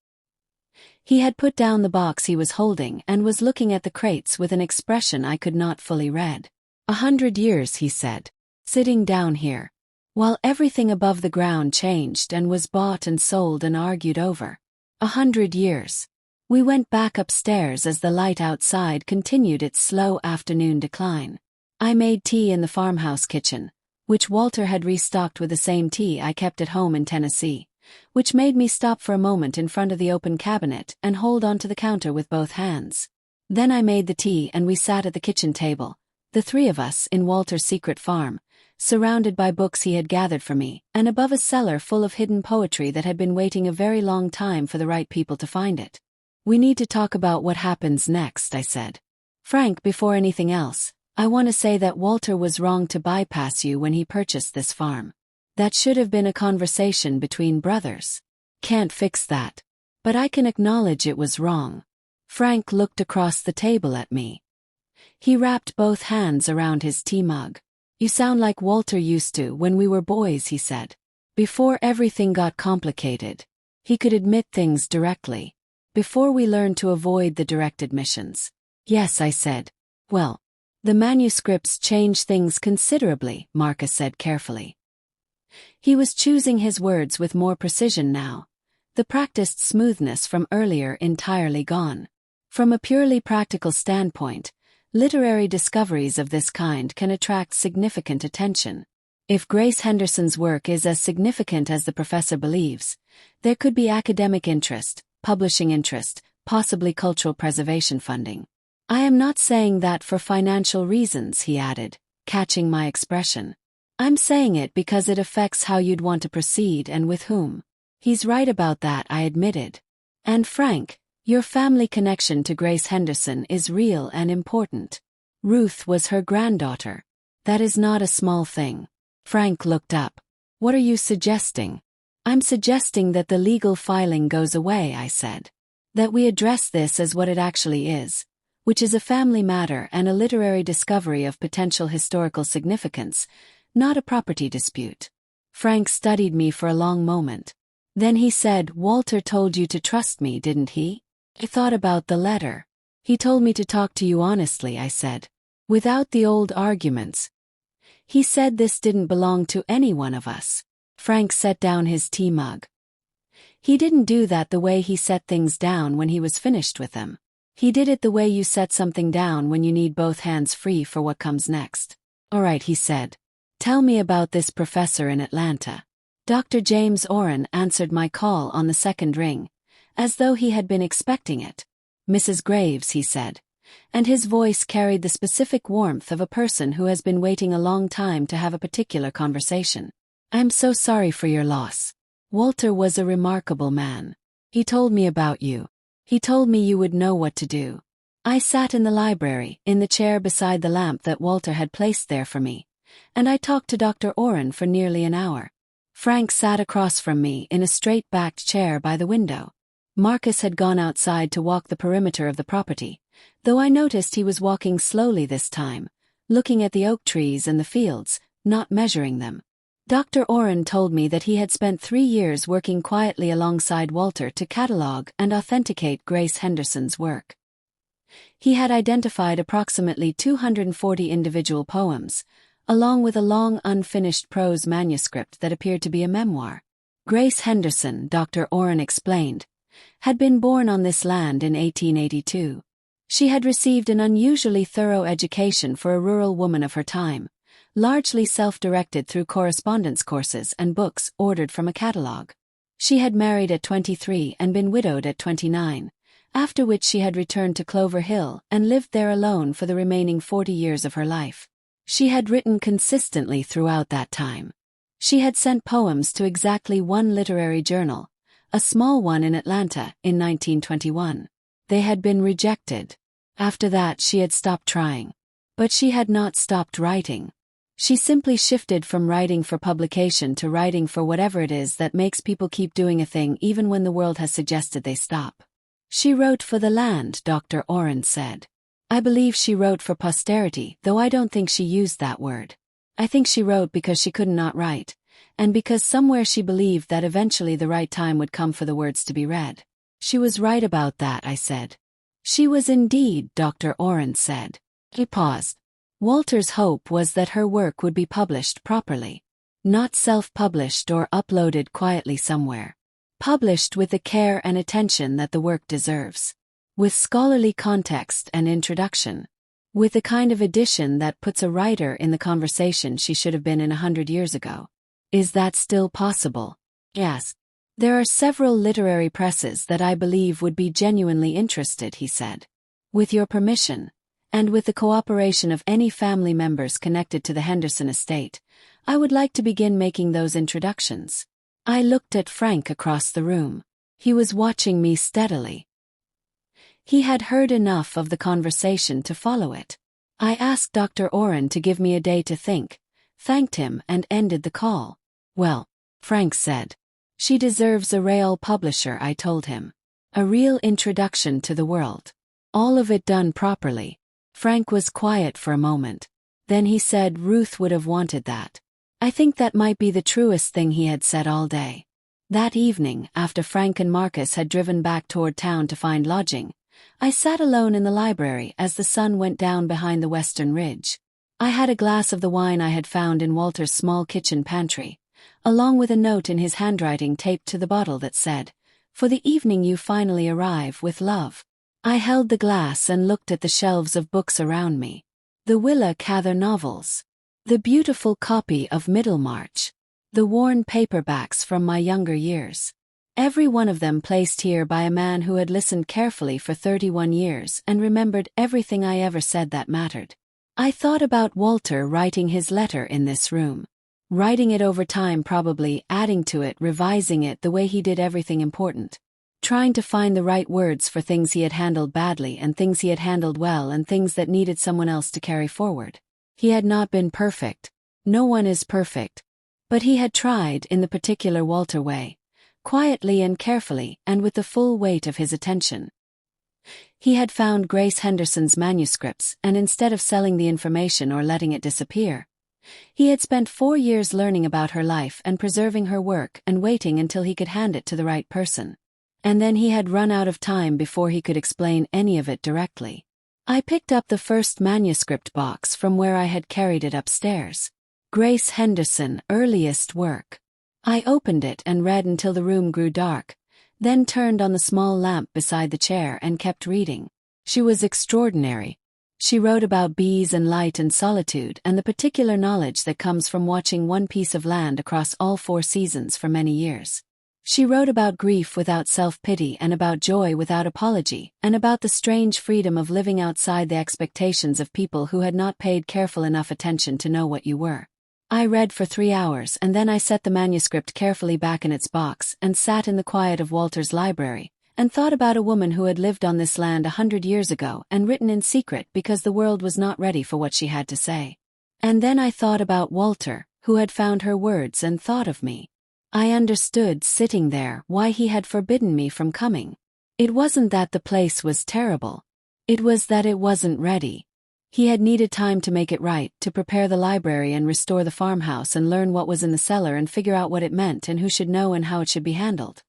He had put down the box he was holding and was looking at the crates with an expression I could not fully read. 100 years, he said. Sitting down here. While everything above the ground changed and was bought and sold and argued over. 100 years. We went back upstairs as the light outside continued its slow afternoon decline. I made tea in the farmhouse kitchen, which Walter had restocked with the same tea I kept at home in Tennessee, which made me stop for a moment in front of the open cabinet and hold onto the counter with both hands. Then I made the tea and we sat at the kitchen table, the three of us in Walter's secret farm, surrounded by books he had gathered for me, and above a cellar full of hidden poetry that had been waiting a very long time for the right people to find it. We need to talk about what happens next, I said. Frank, before anything else, I want to say that Walter was wrong to bypass you when he purchased this farm. That should have been a conversation between brothers. Can't fix that. But I can acknowledge it was wrong. Frank looked across the table at me. He wrapped both hands around his tea mug. You sound like Walter used to when we were boys, he said. Before everything got complicated. He could admit things directly. Before we learned to avoid the direct admissions. Yes, I said. Well, the manuscripts changed things considerably, Marcus said carefully. He was choosing his words with more precision now. The practiced smoothness from earlier entirely gone. From a purely practical standpoint, literary discoveries of this kind can attract significant attention. If Grace Henderson's work is as significant as the professor believes, there could be academic interest, publishing interest, possibly cultural preservation funding. I am not saying that for financial reasons, he added, catching my expression. I'm saying it because it affects how you'd want to proceed and with whom. He's right about that, I admitted. And Frank, your family connection to Grace Henderson is real and important. Ruth was her granddaughter. That is not a small thing. Frank looked up. What are you suggesting? I'm suggesting that the legal filing goes away, I said. That we address this as what it actually is, which is a family matter and a literary discovery of potential historical significance, not a property dispute. Frank studied me for a long moment. Then he said, Walter told you to trust me, didn't he? I thought about the letter. He told me to talk to you honestly, I said. Without the old arguments. He said this didn't belong to any one of us. Frank set down his tea mug. He didn't do that the way he set things down when he was finished with them. He did it the way you set something down when you need both hands free for what comes next. All right, he said. Tell me about this professor in Atlanta. Dr. James Oren answered my call on the second ring, as though he had been expecting it. Mrs. Graves, he said, and his voice carried the specific warmth of a person who has been waiting a long time to have a particular conversation. I'm so sorry for your loss. Walter was a remarkable man. He told me about you. He told me you would know what to do. I sat in the library, in the chair beside the lamp that Walter had placed there for me, and I talked to Dr. Oren for nearly an hour. Frank sat across from me in a straight-backed chair by the window. Marcus had gone outside to walk the perimeter of the property, though I noticed he was walking slowly this time, looking at the oak trees and the fields, not measuring them. Dr. Oren told me that he had spent 3 years working quietly alongside Walter to catalog and authenticate Grace Henderson's work. He had identified approximately 240 individual poems, along with a long unfinished prose manuscript that appeared to be a memoir. Grace Henderson, Dr. Oren explained, had been born on this land in 1882. She had received an unusually thorough education for a rural woman of her time, largely self-directed through correspondence courses and books ordered from a catalog. She had married at 23 and been widowed at 29, after which she had returned to Clover Hill and lived there alone for the remaining 40 years of her life. She had written consistently throughout that time. She had sent poems to exactly one literary journal, a small one in Atlanta, in 1921. They had been rejected. After that she had stopped trying. But she had not stopped writing. She simply shifted from writing for publication to writing for whatever it is that makes people keep doing a thing even when the world has suggested they stop. She wrote for the land, Dr. Oren said. I believe she wrote for posterity, though I don't think she used that word. I think she wrote because she could not write, and because somewhere she believed that eventually the right time would come for the words to be read. She was right about that, I said. She was indeed, Dr. Oren said. He paused. Walter's hope was that her work would be published properly. Not self-published or uploaded quietly somewhere. Published with the care and attention that the work deserves. With scholarly context and introduction. With the kind of edition that puts a writer in the conversation she should have been in 100 years ago. Is that still possible? Yes. There are several literary presses that I believe would be genuinely interested, he said. With your permission, and with the cooperation of any family members connected to the Henderson estate, I would like to begin making those introductions. I looked at Frank across the room. He was watching me steadily. He had heard enough of the conversation to follow it. I asked Dr. Oren to give me a day to think, thanked him and ended the call. Well, Frank said. She deserves a real publisher, I told him. A real introduction to the world. All of it done properly. Frank was quiet for a moment. Then he said Ruth would have wanted that. I think that might be the truest thing he had said all day. That evening, after Frank and Marcus had driven back toward town to find lodging, I sat alone in the library as the sun went down behind the western ridge. I had a glass of the wine I had found in Walter's small kitchen pantry, along with a note in his handwriting taped to the bottle that said, "For the evening you finally arrive, with love." I held the glass and looked at the shelves of books around me. The Willa Cather novels. The beautiful copy of Middlemarch. The worn paperbacks from my younger years. Every one of them placed here by a man who had listened carefully for 31 years and remembered everything I ever said that mattered. I thought about Walter writing his letter in this room. Writing it over time, probably adding to it, revising it the way he did everything important. Trying to find the right words for things he had handled badly and things he had handled well and things that needed someone else to carry forward. He had not been perfect. No one is perfect. But he had tried in the particular Walter way. Quietly and carefully and with the full weight of his attention. He had found Grace Henderson's manuscripts and instead of selling the information or letting it disappear, he had spent 4 years learning about her life and preserving her work and waiting until he could hand it to the right person. And then he had run out of time before he could explain any of it directly. I picked up the first manuscript box from where I had carried it upstairs. Grace Henderson, earliest work. I opened it and read until the room grew dark, then turned on the small lamp beside the chair and kept reading. She was extraordinary. She wrote about bees and light and solitude and the particular knowledge that comes from watching one piece of land across all 4 seasons for many years. She wrote about grief without self-pity and about joy without apology, and about the strange freedom of living outside the expectations of people who had not paid careful enough attention to know what you were. I read for 3 hours and then I set the manuscript carefully back in its box and sat in the quiet of Walter's library, and thought about a woman who had lived on this land 100 years ago and written in secret because the world was not ready for what she had to say. And then I thought about Walter, who had found her words and thought of me. I understood, sitting there, why he had forbidden me from coming. It wasn't that the place was terrible. It was that it wasn't ready. He had needed time to make it right, to prepare the library and restore the farmhouse and learn what was in the cellar and figure out what it meant and who should know and how it should be handled.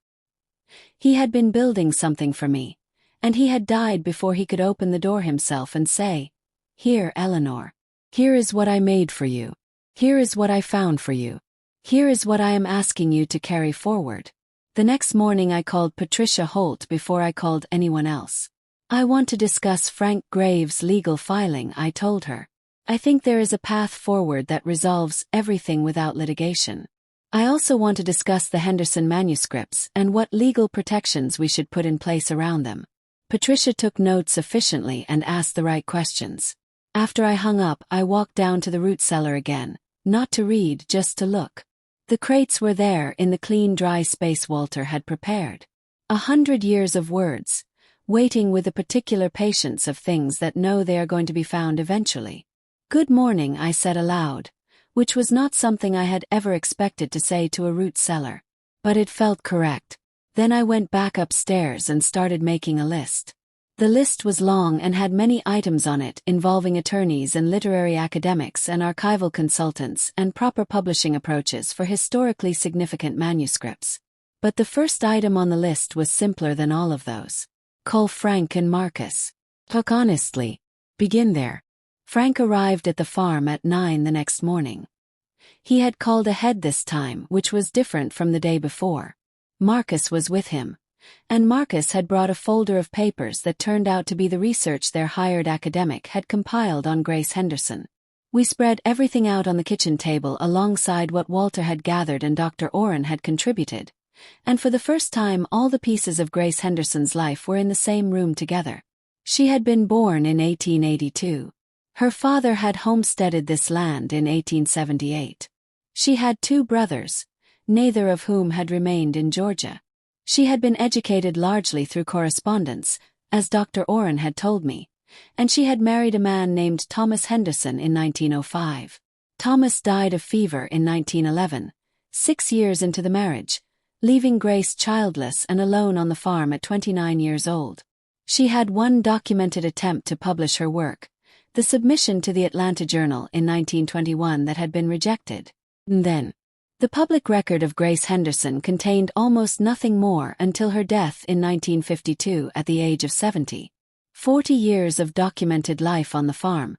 He had been building something for me, and he had died before he could open the door himself and say, "Here, Eleanor. Here is what I made for you. Here is what I found for you. Here is what I am asking you to carry forward." The next morning I called Patricia Holt before I called anyone else. "I want to discuss Frank Graves' legal filing," I told her. "I think there is a path forward that resolves everything without litigation. I also want to discuss the Henderson manuscripts and what legal protections we should put in place around them." Patricia took notes efficiently and asked the right questions. After I hung up, I walked down to the root cellar again, not to read, just to look. The crates were there in the clean, dry space Walter had prepared. 100 years of words, waiting with the particular patience of things that know they are going to be found eventually. "Good morning," I said aloud, which was not something I had ever expected to say to a root cellar. But it felt correct. Then I went back upstairs and started making a list. The list was long and had many items on it involving attorneys and literary academics and archival consultants and proper publishing approaches for historically significant manuscripts. But the first item on the list was simpler than all of those. Call Frank and Marcus. Look, honestly. Begin there. Frank arrived at the farm at 9 the next morning. He had called ahead this time, which was different from the day before. Marcus was with him, and Marcus had brought a folder of papers that turned out to be the research their hired academic had compiled on Grace Henderson. We spread everything out on the kitchen table alongside what Walter had gathered and Dr. Oren had contributed, and for the first time all the pieces of Grace Henderson's life were in the same room together. She had been born in 1882. Her father had homesteaded this land in 1878. She had 2 brothers, neither of whom had remained in Georgia. She had been educated largely through correspondence, as Dr. Oren had told me, and she had married a man named Thomas Henderson in 1905. Thomas died of fever in 1911, 6 years into the marriage, leaving Grace childless and alone on the farm at 29 years old. She had one documented attempt to publish her work, the submission to the Atlanta Journal in 1921 that had been rejected. And then, the public record of Grace Henderson contained almost nothing more until her death in 1952 at the age of 70. 40 years of documented life on the farm,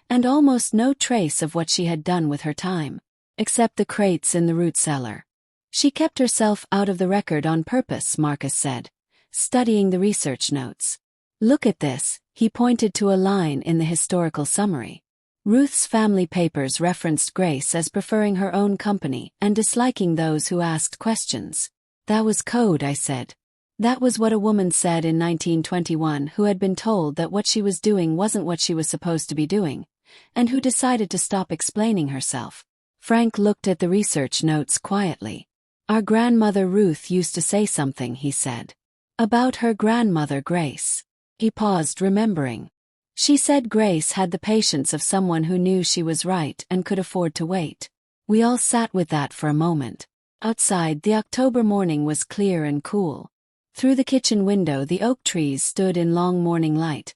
and almost no trace of what she had done with her time, except the crates in the root cellar. She kept herself out of the record on purpose, Marcus said, studying the research notes. Look at this, he pointed to a line in the historical summary. Ruth's family papers referenced Grace as preferring her own company and disliking those who asked questions. That was code, I said. That was what a woman said in 1921 who had been told that what she was doing wasn't what she was supposed to be doing, and who decided to stop explaining herself. Frank looked at the research notes quietly. Our grandmother Ruth used to say something, he said. About her grandmother Grace. He paused, remembering. She said Grace had the patience of someone who knew she was right and could afford to wait. We all sat with that for a moment. Outside, the October morning was clear and cool. Through the kitchen window the oak trees stood in long morning light.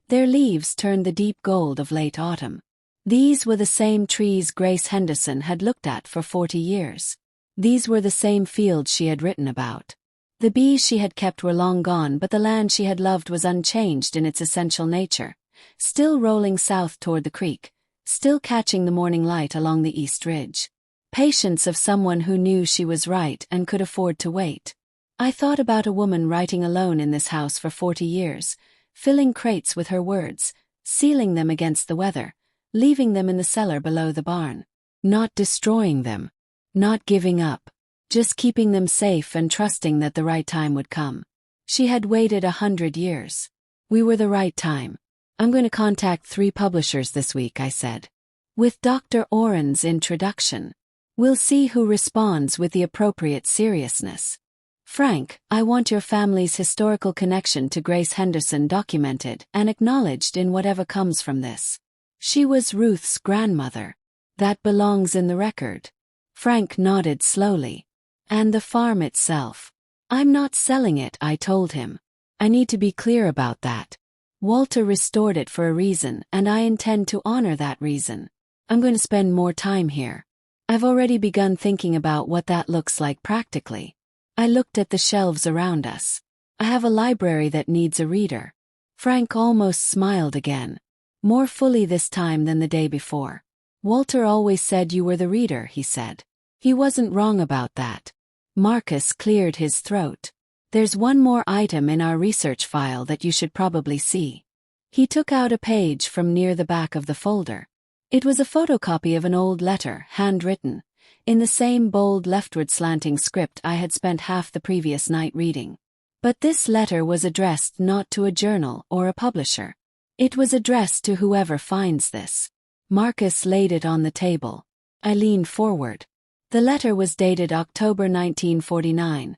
Their leaves turned the deep gold of late autumn. These were the same trees Grace Henderson had looked at for 40 years. These were the same fields she had written about. The bees she had kept were long gone, but the land she had loved was unchanged in its essential nature, still rolling south toward the creek, still catching the morning light along the east ridge. Patience of someone who knew she was right and could afford to wait. I thought about a woman writing alone in this house for 40 years, filling crates with her words, sealing them against the weather, leaving them in the cellar below the barn. Not destroying them. Not giving up. Just keeping them safe and trusting that the right time would come. She had waited 100 years. We were the right time. I'm going to contact 3 publishers this week, I said. With Dr. Oren's introduction. We'll see who responds with the appropriate seriousness. Frank, I want your family's historical connection to Grace Henderson documented and acknowledged in whatever comes from this. She was Ruth's grandmother. That belongs in the record. Frank nodded slowly. And the farm itself. I'm not selling it, I told him. I need to be clear about that. Walter restored it for a reason, and I intend to honor that reason. I'm going to spend more time here. I've already begun thinking about what that looks like practically. I looked at the shelves around us. I have a library that needs a reader. Frank almost smiled again. More fully this time than the day before. Walter always said you were the reader, he said. He wasn't wrong about that. Marcus cleared his throat. There's one more item in our research file that you should probably see. He took out a page from near the back of the folder. It was a photocopy of an old letter, handwritten, in the same bold leftward slanting script I had spent half the previous night reading. But this letter was addressed not to a journal or a publisher. It was addressed to whoever finds this. Marcus laid it on the table. I leaned forward. The letter was dated October 1949,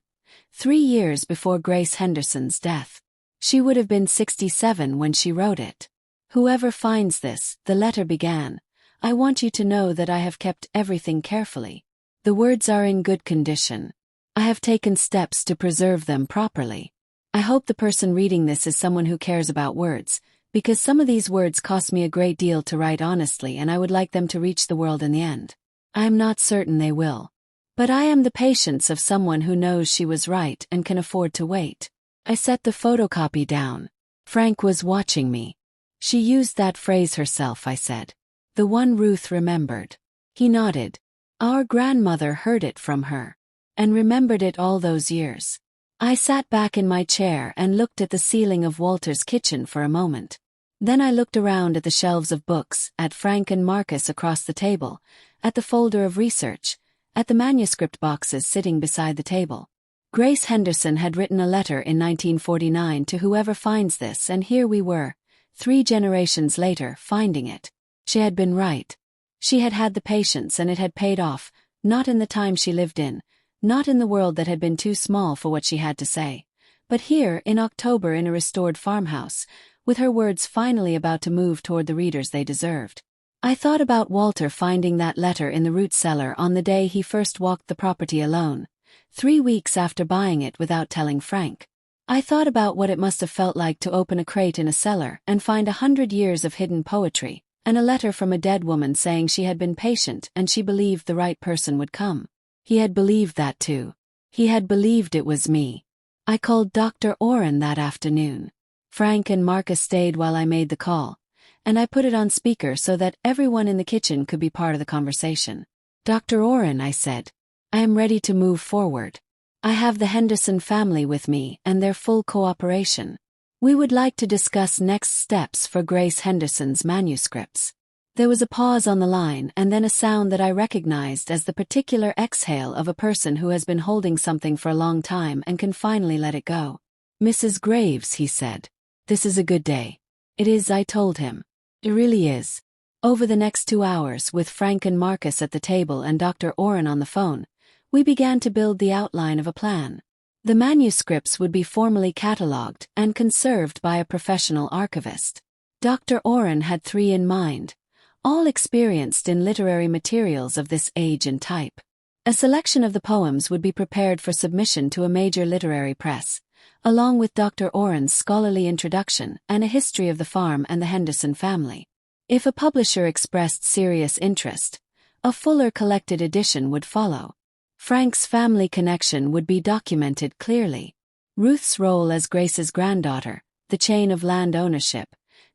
3 years before Grace Henderson's death. She would have been 67 when she wrote it. Whoever finds this, the letter began, I want you to know that I have kept everything carefully. The words are in good condition. I have taken steps to preserve them properly. I hope the person reading this is someone who cares about words, because some of these words cost me a great deal to write honestly, and I would like them to reach the world in the end. I am not certain they will. But I am the patience of someone who knows she was right and can afford to wait. I set the photocopy down. Frank was watching me. She used that phrase herself, I said. The one Ruth remembered. He nodded. Our grandmother heard it from her. And remembered it all those years. I sat back in my chair and looked at the ceiling of Walter's kitchen for a moment. Then I looked around at the shelves of books, at Frank and Marcus across the table, at the folder of research, at the manuscript boxes sitting beside the table. Grace Henderson had written a letter in 1949 to whoever finds this, and here we were, 3 generations later, finding it. She had been right. She had had the patience, and it had paid off, not in the time she lived in, not in the world that had been too small for what she had to say, but here in October in a restored farmhouse, with her words finally about to move toward the readers they deserved. I thought about Walter finding that letter in the root cellar on the day he first walked the property alone, 3 weeks after buying it without telling Frank. I thought about what it must have felt like to open a crate in a cellar and find 100 years of hidden poetry, and a letter from a dead woman saying she had been patient and she believed the right person would come. He had believed that too. He had believed it was me. I called Dr. Oren that afternoon. Frank and Marcus stayed while I made the call, and I put it on speaker so that everyone in the kitchen could be part of the conversation. Dr. Oren, I said, I am ready to move forward. I have the Henderson family with me and their full cooperation. We would like to discuss next steps for Grace Henderson's manuscripts. There was a pause on the line and then a sound that I recognized as the particular exhale of a person who has been holding something for a long time and can finally let it go. Mrs. Graves, he said, this is a good day. It is, I told him. It really is. Over the next 2 hours, with Frank and Marcus at the table and Dr. Oren on the phone, we began to build the outline of a plan. The manuscripts would be formally catalogued and conserved by a professional archivist. Dr. Oren had 3 in mind, all experienced in literary materials of this age and type. A selection of the poems would be prepared for submission to a major literary press, along with Dr. Oren's scholarly introduction and a history of the farm and the Henderson family. If a publisher expressed serious interest, a fuller collected edition would follow. Frank's family connection would be documented clearly. Ruth's role as Grace's granddaughter, the chain of land ownership,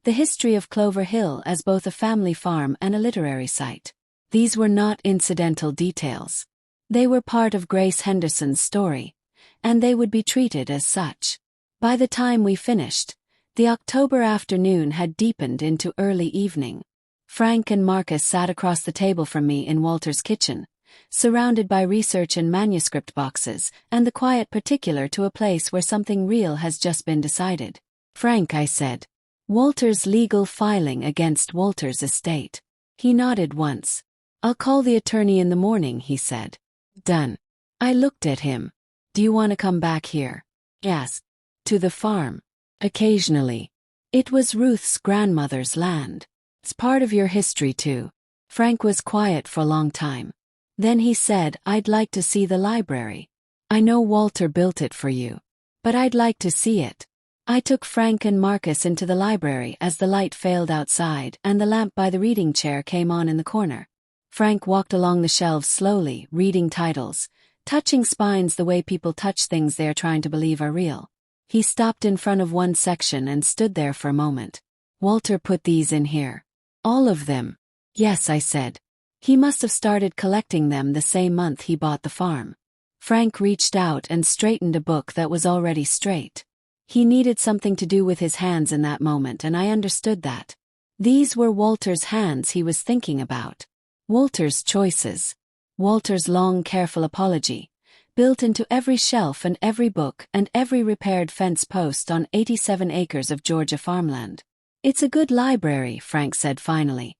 the history of Clover Hill as both a family farm and a literary site. These were not incidental details. They were part of Grace Henderson's story, and they would be treated as such. By the time we finished, the October afternoon had deepened into early evening. Frank and Marcus sat across the table from me in Walter's kitchen, surrounded by research and manuscript boxes, and the quiet particular to a place where something real has just been decided. Frank, I said, Walter's legal filing against Walter's estate. He nodded once. I'll call the attorney in the morning, he said. Done. I looked at him. Do you want to come back here? Yes. To the farm. Occasionally. It was Ruth's grandmother's land. It's part of your history too. Frank was quiet for a long time. Then he said, I'd like to see the library. I know Walter built it for you, but I'd like to see it. I took Frank and Marcus into the library as the light failed outside and the lamp by the reading chair came on in the corner. Frank walked along the shelves slowly, reading titles, touching spines the way people touch things they are trying to believe are real. He stopped in front of one section and stood there for a moment. Walter put these in here. All of them? Yes, I said. He must have started collecting them the same month he bought the farm. Frank reached out and straightened a book that was already straight. He needed something to do with his hands in that moment, and I understood that. These were Walter's hands he was thinking about. Walter's choices. Walter's long, careful apology, built into every shelf and every book and every repaired fence post on 87 acres of Georgia farmland. It's a good library, Frank said finally,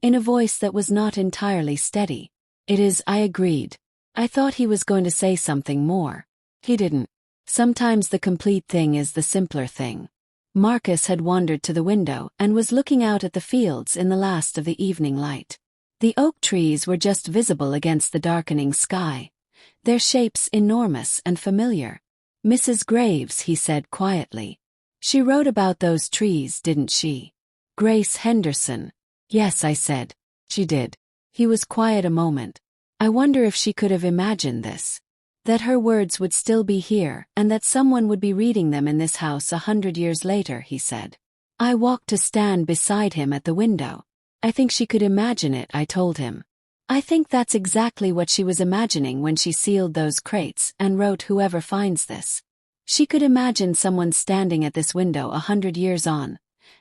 in a voice that was not entirely steady. It is, I agreed. I thought he was going to say something more. He didn't. Sometimes the complete thing is the simpler thing. Marcus had wandered to the window and was looking out at the fields in the last of the evening light. The oak trees were just visible against the darkening sky, their shapes enormous and familiar. Mrs. Graves, he said quietly. She wrote about those trees, didn't she? Grace Henderson. Yes, I said. She did. He was quiet a moment. I wonder if she could have imagined this. That her words would still be here, and that someone would be reading them in this house 100 years later, he said. I walked to stand beside him at the window. I think she could imagine it, I told him. I think that's exactly what she was imagining when she sealed those crates and wrote "Whoever finds this." She could imagine someone standing at this window 100 years on,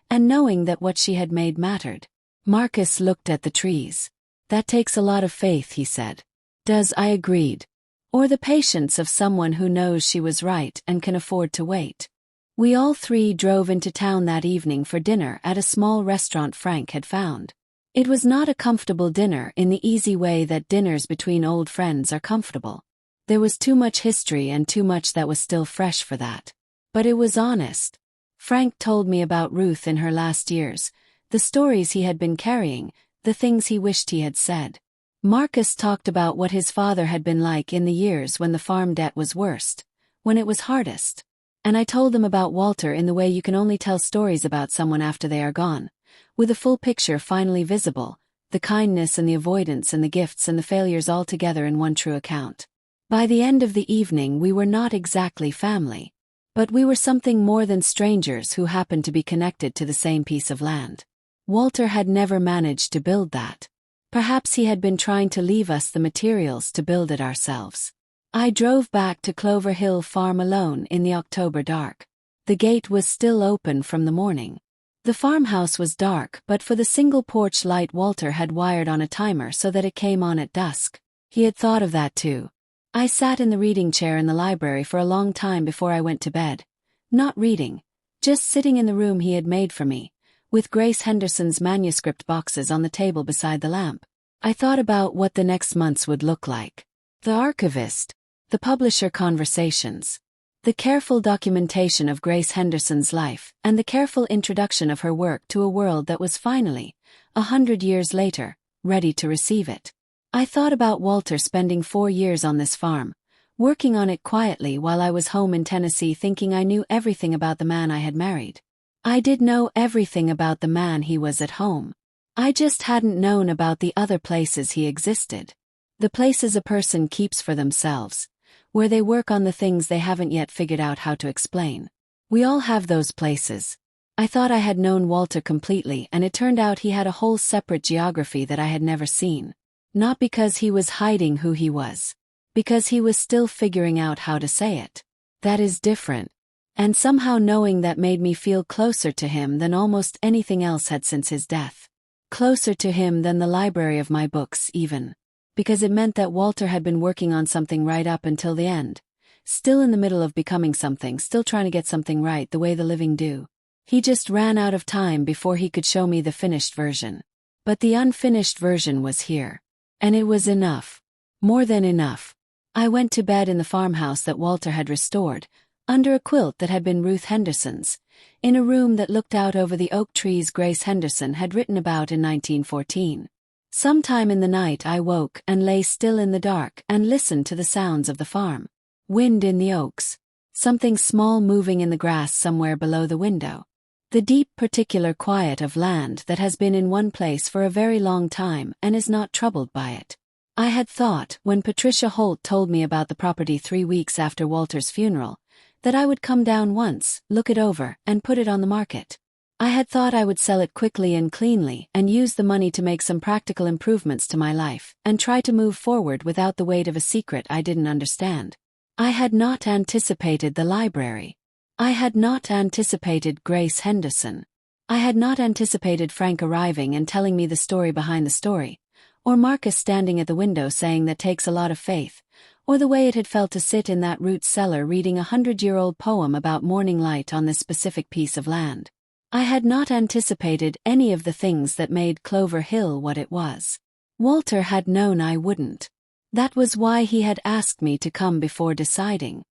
and knowing that what she had made mattered. Marcus looked at the trees. That takes a lot of faith, he said. Does, I agreed. Or the patience of someone who knows she was right and can afford to wait. We all three drove into town that evening for dinner at a small restaurant Frank had found. It was not a comfortable dinner in the easy way that dinners between old friends are comfortable. There was too much history and too much that was still fresh for that. But it was honest. Frank told me about Ruth in her last years, the stories he had been carrying, the things he wished he had said. Marcus talked about what his father had been like in the years when the farm debt was worst, when it was hardest. And I told him about Walter in the way you can only tell stories about someone after they are gone, with the full picture finally visible, the kindness and the avoidance and the gifts and the failures all together in one true account. By the end of the evening we were not exactly family, but we were something more than strangers who happened to be connected to the same piece of land. Walter had never managed to build that. Perhaps he had been trying to leave us the materials to build it ourselves. I drove back to Clover Hill Farm alone in the October dark. The gate was still open from the morning. The farmhouse was dark, but for the single porch light Walter had wired on a timer so that it came on at dusk. He had thought of that too. I sat in the reading chair in the library for a long time before I went to bed. Not reading, just sitting in the room he had made for me, with Grace Henderson's manuscript boxes on the table beside the lamp. I thought about what the next months would look like. The archivist, the publisher conversations, the careful documentation of Grace Henderson's life, and the careful introduction of her work to a world that was finally, 100 years later, ready to receive it. I thought about Walter spending 4 years on this farm, working on it quietly while I was home in Tennessee, thinking I knew everything about the man I had married. I did know everything about the man he was at home. I just hadn't known about the other places he existed. The places a person keeps for themselves, where they work on the things they haven't yet figured out how to explain. We all have those places. I thought I had known Walter completely, and it turned out he had a whole separate geography that I had never seen. Not because he was hiding who he was. Because he was still figuring out how to say it. That is different. And somehow knowing that made me feel closer to him than almost anything else had since his death. Closer to him than the library of my books, even. Because it meant that Walter had been working on something right up until the end. Still in the middle of becoming something, still trying to get something right the way the living do. He just ran out of time before he could show me the finished version. But the unfinished version was here. And it was enough. More than enough. I went to bed in the farmhouse that Walter had restored, under a quilt that had been Ruth Henderson's, in a room that looked out over the oak trees Grace Henderson had written about in 1914. Sometime in the night I woke and lay still in the dark and listened to the sounds of the farm. Wind in the oaks. Something small moving in the grass somewhere below the window. The deep particular quiet of land that has been in one place for a very long time and is not troubled by it. I had thought, when Patricia Holt told me about the property 3 weeks after Walter's funeral, that I would come down once, look it over, and put it on the market. I had thought I would sell it quickly and cleanly and use the money to make some practical improvements to my life and try to move forward without the weight of a secret I didn't understand. I had not anticipated the library. I had not anticipated Grace Henderson. I had not anticipated Frank arriving and telling me the story behind the story, or Marcus standing at the window saying that takes a lot of faith, or the way it had felt to sit in that root cellar reading a 100-year-old poem about morning light on this specific piece of land. I had not anticipated any of the things that made Clover Hill what it was. Walter had known I wouldn't. That was why he had asked me to come before deciding.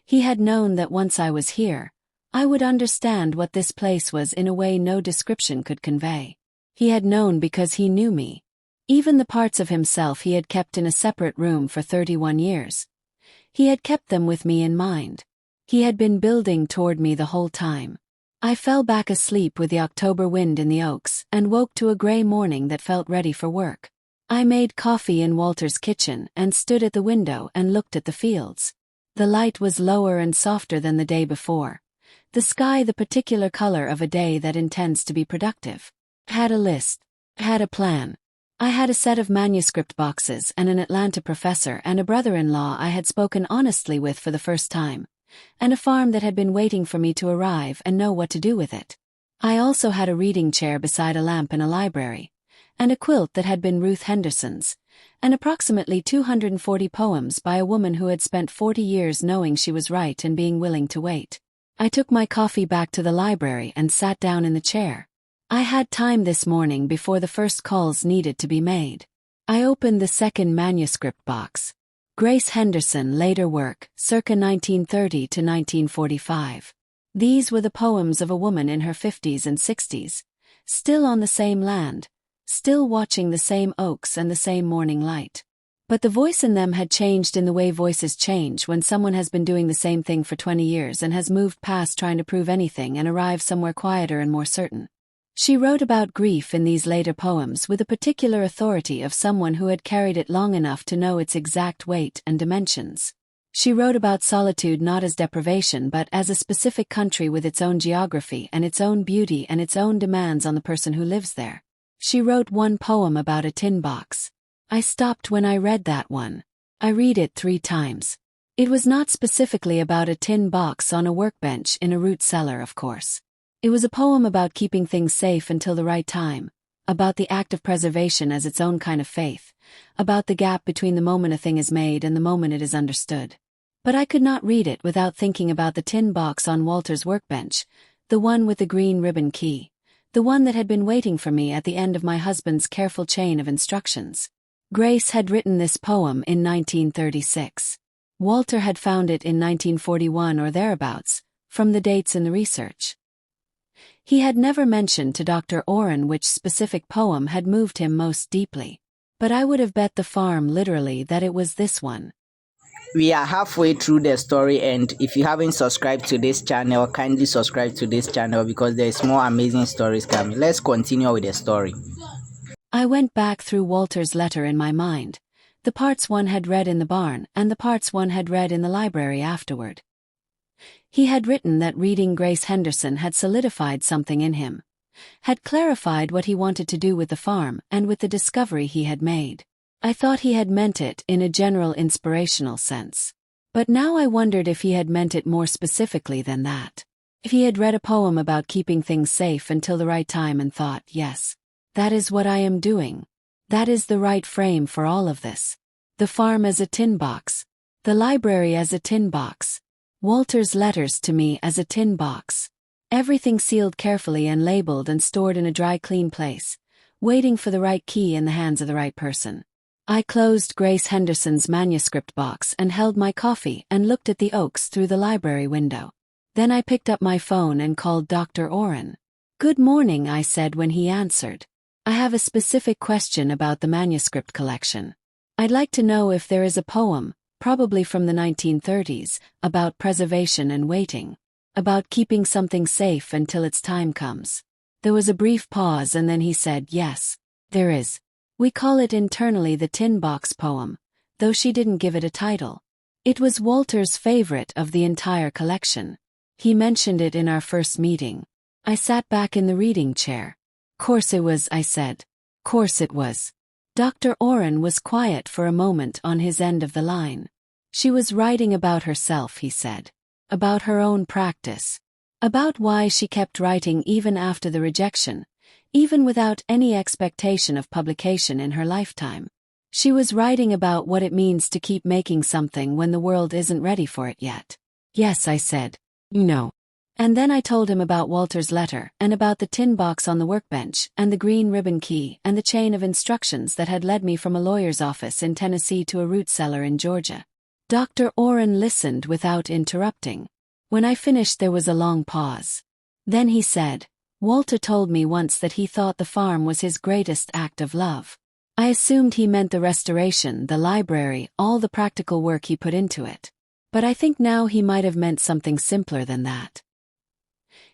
He had known that once I was here, I would understand what this place was in a way no description could convey. He had known because he knew me. Even the parts of himself he had kept in a separate room for 31 years. He had kept them with me in mind. He had been building toward me the whole time. I fell back asleep with the October wind in the oaks and woke to a gray morning that felt ready for work. I made coffee in Walter's kitchen and stood at the window and looked at the fields. The light was lower and softer than the day before. The sky the particular color of a day that intends to be productive. Had a list. Had a plan. I had a set of manuscript boxes and an Atlanta professor and a brother-in-law I had spoken honestly with for the first time, and a farm that had been waiting for me to arrive and know what to do with it. I also had a reading chair beside a lamp in a library, and a quilt that had been Ruth Henderson's, and approximately 240 poems by a woman who had spent 40 years knowing she was right and being willing to wait. I took my coffee back to the library and sat down in the chair. I had time this morning before the first calls needed to be made. I opened the second manuscript box. Grace Henderson, later work, circa 1930 to 1945. These were the poems of a woman in her 50s and 60s, still on the same land, still watching the same oaks and the same morning light. But the voice in them had changed in the way voices change when someone has been doing the same thing for 20 years and has moved past trying to prove anything and arrived somewhere quieter and more certain. She wrote about grief in these later poems with a particular authority of someone who had carried it long enough to know its exact weight and dimensions. She wrote about solitude not as deprivation but as a specific country with its own geography and its own beauty and its own demands on the person who lives there. She wrote one poem about a tin box. I stopped when I read that one. I read it 3 times. It was not specifically about a tin box on a workbench in a root cellar, of course. It was a poem about keeping things safe until the right time, about the act of preservation as its own kind of faith, about the gap between the moment a thing is made and the moment it is understood. But I could not read it without thinking about the tin box on Walter's workbench, the one with the green ribbon key, the one that had been waiting for me at the end of my husband's careful chain of instructions. Grace had written this poem in 1936. Walter had found it in 1941 or thereabouts, from the dates in the research. He had never mentioned to Dr. Oren which specific poem had moved him most deeply. But I would have bet the farm literally that it was this one.
We are halfway through the story, and if you haven't subscribed to this channel, kindly subscribe to this channel because there's more amazing stories coming. Let's continue with the story.
I went back through Walter's letter in my mind, the parts one had read in the barn and the parts one had read in the library afterward. He had written that reading Grace Henderson had solidified something in him, had clarified what he wanted to do with the farm and with the discovery he had made. I thought he had meant it in a general inspirational sense. But now I wondered if he had meant it more specifically than that. If he had read a poem about keeping things safe until the right time and thought, yes, that is what I am doing. That is the right frame for all of this. The farm as a tin box. The library as a tin box. Walter's letters to me as a tin box. Everything sealed carefully and labeled and stored in a dry, clean place, waiting for the right key in the hands of the right person. I closed Grace Henderson's manuscript box and held my coffee and looked at the oaks through the library window. Then I picked up my phone and called Dr. Oren. "Good morning," I said when he answered. "I have a specific question about the manuscript collection. I'd like to know if there is a poem, probably from the 1930s, about preservation and waiting, about keeping something safe until its time comes." There was a brief pause and then he said, "Yes, there is. We call it internally the Tin Box poem, though she didn't give it a title. It was Walter's favorite of the entire collection. He mentioned it in our first meeting." I sat back in the reading chair. "Course it was," I said. "Course it was." Dr. Oren was quiet for a moment on his end of the line. "She was writing about herself," he said. "About her own practice. About why she kept writing even after the rejection, even without any expectation of publication in her lifetime. She was writing about what it means to keep making something when the world isn't ready for it yet." "Yes," I said. "You know." And then I told him about Walter's letter and about the tin box on the workbench and the green ribbon key and the chain of instructions that had led me from a lawyer's office in Tennessee to a root cellar in Georgia. Dr. Oren listened without interrupting. When I finished there was a long pause. Then he said, "Walter told me once that he thought the farm was his greatest act of love. I assumed he meant the restoration, the library, all the practical work he put into it. But I think now he might have meant something simpler than that.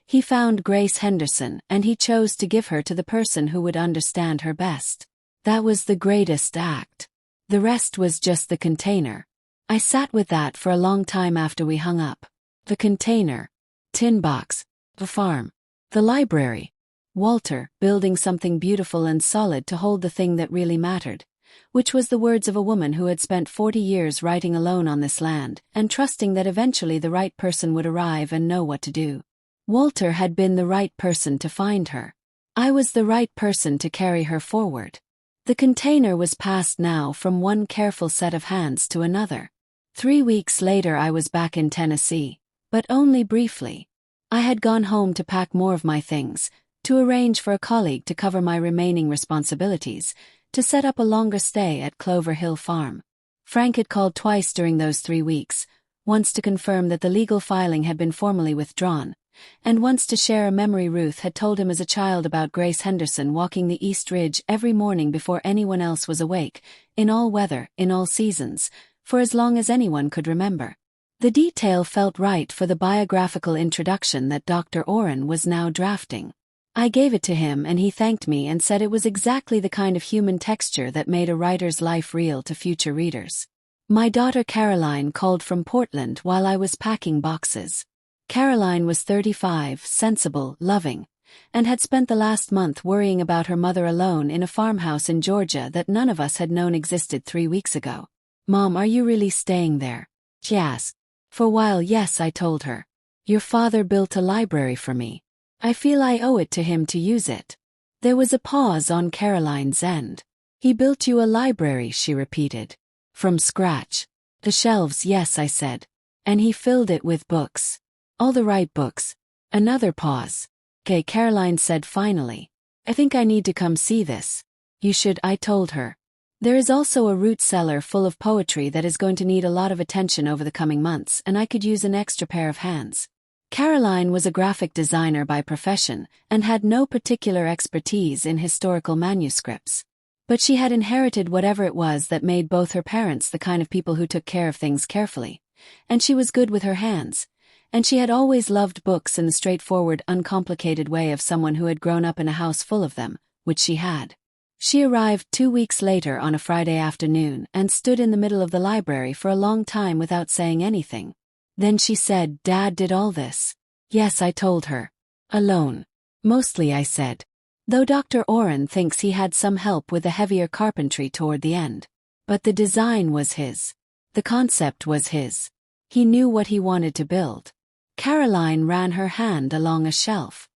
He found Grace Henderson, and he chose to give her to the person who would understand her best. That was the greatest act. The rest was just the container. I sat with that for a long time after we hung up. The container. Tin box. The farm. The library. Walter, building something beautiful and solid to hold the thing that really mattered. Which was the words of a woman who had spent 40 years writing alone on this land, and trusting that eventually the right person would arrive and know what to do. Walter had been the right person to find her. I was the right person to carry her forward. The container was passed now from one careful set of hands to another. 3 weeks later I was back in Tennessee, but only briefly. I had gone home to pack more of my things, to arrange for a colleague to cover my remaining responsibilities, to set up a longer stay at Clover Hill Farm. Frank had called twice during those 3 weeks, once to confirm that the legal filing had been formally withdrawn, and once to share a memory Ruth had told him as a child about Grace Henderson walking the East Ridge every morning before anyone else was awake, in all weather, in all seasons, for as long as anyone could remember. The detail felt right for the biographical introduction that Dr. Oren was now drafting. I gave it to him and he thanked me and said it was exactly the kind of human texture that made a writer's life real to future readers. My daughter Caroline called from Portland while I was packing boxes. Caroline was 35, sensible, loving, and had spent the last month worrying about her mother alone in a farmhouse in Georgia that none of us had known existed 3 weeks ago. "Mom, are you really staying there?" she asked. "For a while, yes," I told her. "Your father built a library for me. I feel I owe it to him to use it." There was a pause on Caroline's end. "He built you a library," she repeated. "From scratch." "The shelves, yes," I said. "And he filled it with books. All the right books." Another pause. "Okay," Caroline said finally. "I think I need to come see this." "You should," I told her. "There is also a root cellar full of poetry that is going to need a lot of attention over the coming months, and I could use an extra pair of hands." Caroline was a graphic designer by profession, and had no particular expertise in historical manuscripts. But she had inherited whatever it was that made both her parents the kind of people who took care of things carefully. And she was good with her hands. And she had always loved books in the straightforward, uncomplicated way of someone who had grown up in a house full of them, which she had. She arrived 2 weeks later on a Friday afternoon and stood in the middle of the library for a long time without saying anything. Then she said, "Dad did all this?" "Yes," I told her. "Alone." "Mostly," I said. "Though Dr. Oren thinks he had some help with the heavier carpentry toward the end. But the design was his. The concept was his. He knew what he wanted to build." Caroline ran her hand along a shelf.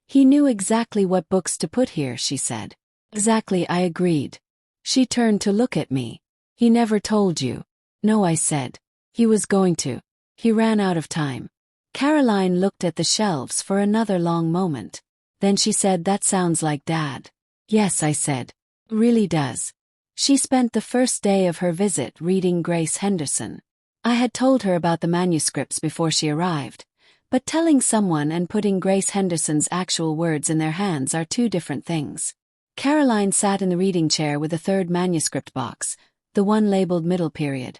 "He knew exactly what books to put here," she said. "Exactly," I agreed. She turned to look at me. "He never told you?" "No," I said. "He was going to. He ran out of time." Caroline looked at the shelves for another long moment. Then she said, "That sounds like Dad." "Yes," I said. "Really does." She spent the first day of her visit reading Grace Henderson. I had told her about the manuscripts before she arrived, but telling someone and putting Grace Henderson's actual words in their hands are two different things. Caroline sat in the reading chair with the third manuscript box, the one labeled Middle Period,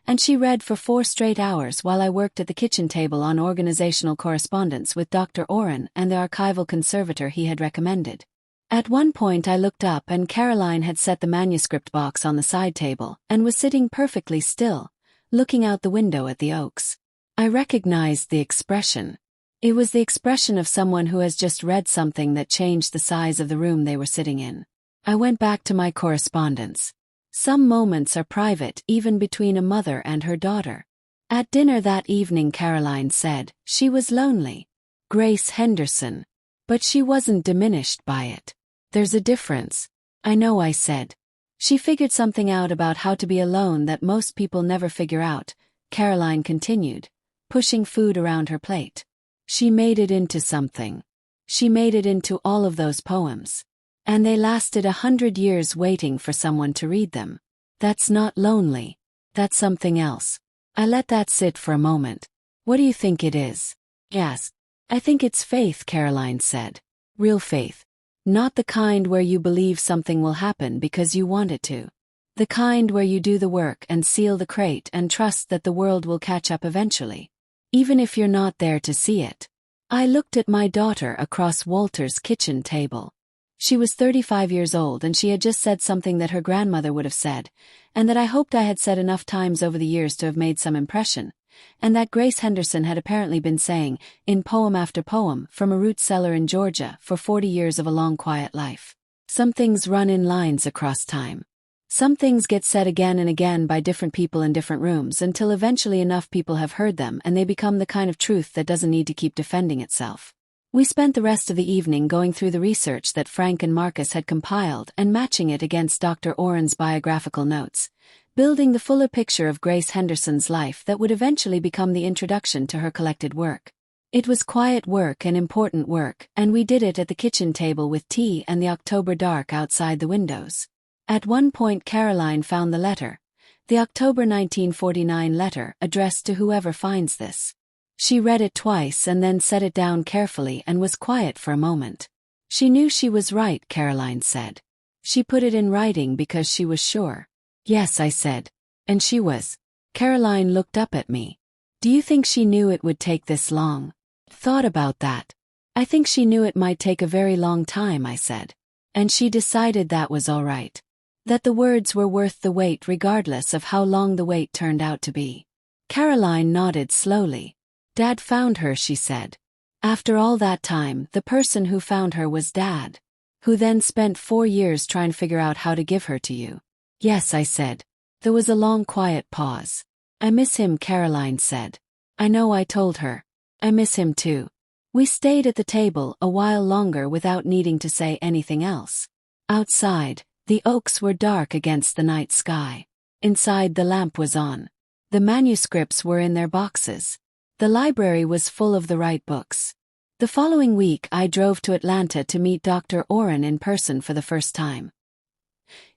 and she read for 4 straight hours while I worked at the kitchen table on organizational correspondence with Dr. Oren and the archival conservator he had recommended. At one point I looked up and Caroline had set the manuscript box on the side table and was sitting perfectly still, looking out the window at the oaks. I recognized the expression. It was the expression of someone who has just read something that changed the size of the room they were sitting in. I went back to my correspondence. Some moments are private even between a mother and her daughter. At dinner that evening Caroline said she was lonely. Grace Henderson. But she wasn't diminished by it. "There's a difference." "I know," I said. "She figured something out about how to be alone that most people never figure out," Caroline continued, pushing food around her plate. "She made it into something. She made it into all of those poems. And they lasted 100 years waiting for someone to read them. That's not lonely. That's something else." I let that sit for a moment. "What do you think it is?" "Yes. I think it's faith," Caroline said. "Real faith. Not the kind where you believe something will happen because you want it to. The kind where you do the work and seal the crate and trust that the world will catch up eventually, even if you're not there to see it. I looked at my daughter across Walter's kitchen table. She was 35 years old and she had just said something that her grandmother would have said, and that I hoped I had said enough times over the years to have made some impression, and that Grace Henderson had apparently been saying, in poem after poem, from a root cellar in Georgia for 40 years of a long quiet life. Some things run in lines across time. Some things get said again and again by different people in different rooms until eventually enough people have heard them and they become the kind of truth that doesn't need to keep defending itself. We spent the rest of the evening going through the research that Frank and Marcus had compiled and matching it against Dr. Oren's biographical notes, building the fuller picture of Grace Henderson's life that would eventually become the introduction to her collected work. It was quiet work and important work, and we did it at the kitchen table with tea and the October dark outside the windows. At one point Caroline found the letter, the October 1949 letter addressed to whoever finds this. She read it twice and then set it down carefully and was quiet for a moment. She knew she was right, Caroline said. She put it in writing because she was sure. Yes, I said. And she was. Caroline looked up at me. Do you think she knew it would take this long? Thought about that. I think she knew it might take a very long time, I said. And she decided that was all right. That the words were worth the wait regardless of how long the wait turned out to be. Caroline nodded slowly. Dad found her, she said. After all that time, the person who found her was Dad, who then spent 4 years trying to figure out how to give her to you. Yes, I said. There was a long quiet pause. I miss him, Caroline said. I know, I told her. I miss him too. We stayed at the table a while longer without needing to say anything else. Outside, the oaks were dark against the night sky. Inside, the lamp was on. The manuscripts were in their boxes. The library was full of the right books. The following week I drove to Atlanta to meet Dr. Oren in person for the first time.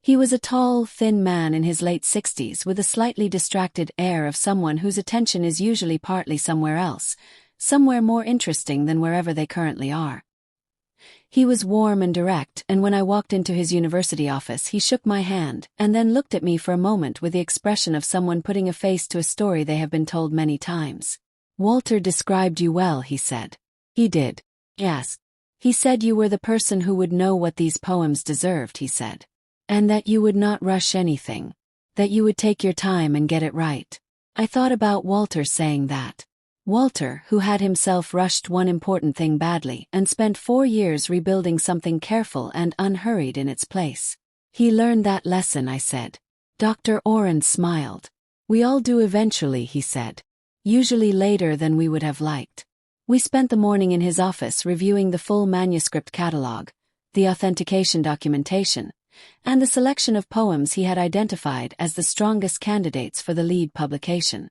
He was a tall, thin man in his late 60s with a slightly distracted air of someone whose attention is usually partly somewhere else, somewhere more interesting than wherever they currently are. He was warm and direct, and when I walked into his university office he shook my hand and then looked at me for a moment with the expression of someone putting a face to a story they have been told many times. Walter described you well, he said. He did. Yes. He said you were the person who would know what these poems deserved, he said. And that you would not rush anything. That you would take your time and get it right. I thought about Walter saying that. Walter, who had himself rushed one important thing badly and spent 4 years rebuilding something careful and unhurried in its place. He learned that lesson, I said. Dr. Oren smiled. We all do eventually, he said. Usually later than we would have liked. We spent the morning in his office reviewing the full manuscript catalog, the authentication documentation, and the selection of poems he had identified as the strongest candidates for the lead publication.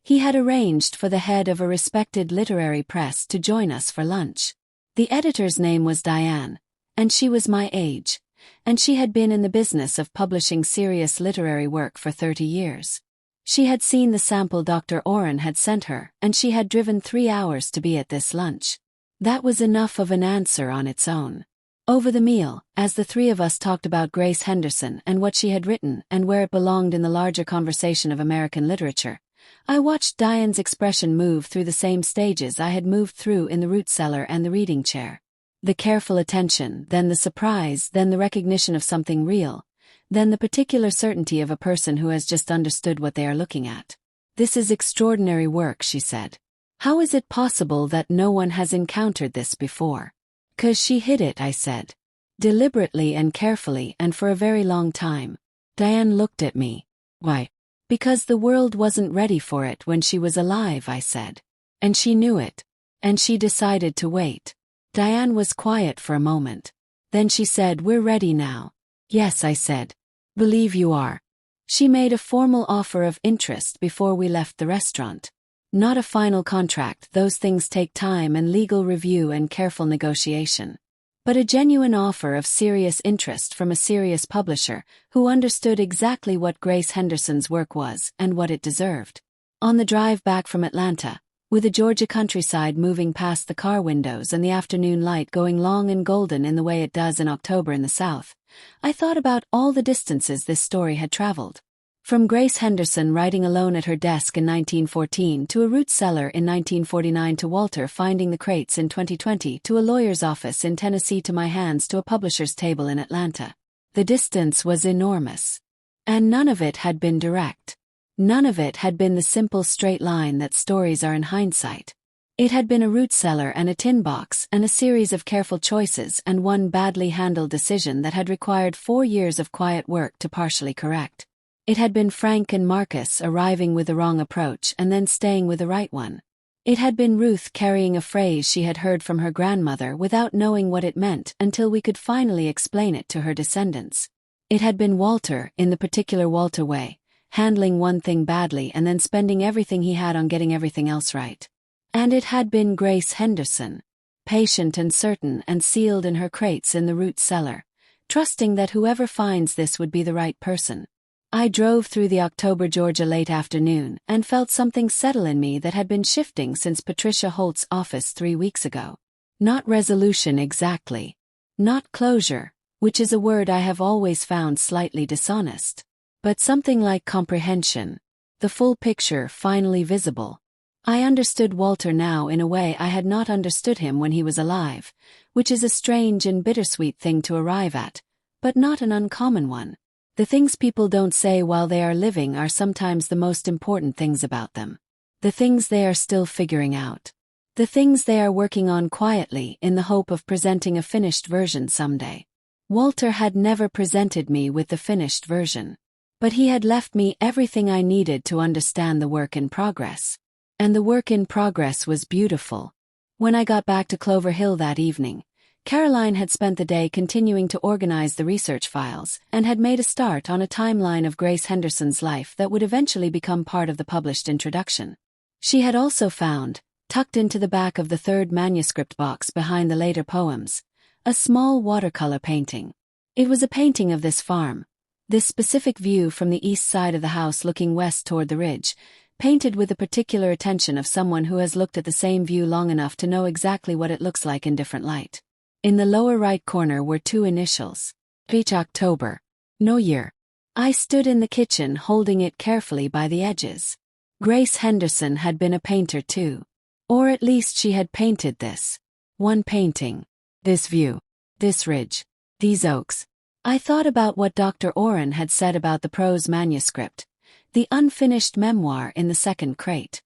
He had arranged for the head of a respected literary press to join us for lunch. The editor's name was Diane, and she was my age, and she had been in the business of publishing serious literary work for 30 years. She had seen the sample Dr. Oren had sent her, and she had driven 3 hours to be at this lunch. That was enough of an answer on its own. Over the meal, as the three of us talked about Grace Henderson and what she had written and where it belonged in the larger conversation of American literature, I watched Diane's expression move through the same stages I had moved through in the root cellar and the reading chair. The careful attention, then the surprise, then the recognition of something real, then the particular certainty of a person who has just understood what they are looking at. This is extraordinary work, she said. How is it possible that no one has encountered this before? 'Cause she hid it, I said. Deliberately and carefully and for a very long time. Diane looked at me. Why? Because the world wasn't ready for it when she was alive, I said. And she knew it. And she decided to wait. Diane was quiet for a moment. Then she said, "We're ready now." "Yes," I said. "Believe you are." She made a formal offer of interest before we left the restaurant. Not a final contract, those things take time and legal review and careful negotiation. But a genuine offer of serious interest from a serious publisher who understood exactly what Grace Henderson's work was and what it deserved. On the drive back from Atlanta, with the Georgia countryside moving past the car windows and the afternoon light going long and golden in the way it does in October in the South, I thought about all the distances this story had traveled. From Grace Henderson writing alone at her desk in 1914 to a root cellar in 1949 to Walter finding the crates in 2020 to a lawyer's office in Tennessee to my hands to a publisher's table in Atlanta. The distance was enormous. And none of it had been direct. None of it had been the simple straight line that stories are in hindsight. It had been a root cellar and a tin box and a series of careful choices and one badly handled decision that had required 4 years of quiet work to partially correct. It had been Frank and Marcus arriving with the wrong approach and then staying with the right one. It had been Ruth carrying a phrase she had heard from her grandmother without knowing what it meant until we could finally explain it to her descendants. It had been Walter, in the particular Walter way, handling one thing badly and then spending everything he had on getting everything else right. And it had been Grace Henderson, patient and certain and sealed in her crates in the root cellar, trusting that whoever finds this would be the right person. I drove through the October, Georgia late afternoon and felt something settle in me that had been shifting since Patricia Holt's office 3 weeks ago. Not resolution exactly. Not closure, which is a word I have always found slightly dishonest. But something like comprehension. The full picture finally visible. I understood Walter now in a way I had not understood him when he was alive, which is a strange and bittersweet thing to arrive at, but not an uncommon one. The things people don't say while they are living are sometimes the most important things about them. The things they are still figuring out. The things they are working on quietly in the hope of presenting a finished version someday. Walter had never presented me with the finished version. But he had left me everything I needed to understand the work in progress. And the work in progress was beautiful. When I got back to Clover Hill that evening, Caroline had spent the day continuing to organize the research files and had made a start on a timeline of Grace Henderson's life that would eventually become part of the published introduction. She had also found, tucked into the back of the third manuscript box behind the later poems, a small watercolor painting. It was a painting of this farm, this specific view from the east side of the house looking west toward the ridge, painted with the particular attention of someone who has looked at the same view long enough to know exactly what it looks like in different light. In the lower right corner were 2 initials. Each October. No year. I stood in the kitchen holding it carefully by the edges. Grace Henderson had been a painter too. Or at least she had painted this. One painting. This view. This ridge. These oaks. I thought about what Dr. Oren had said about the prose manuscript, the unfinished memoir in the second crate.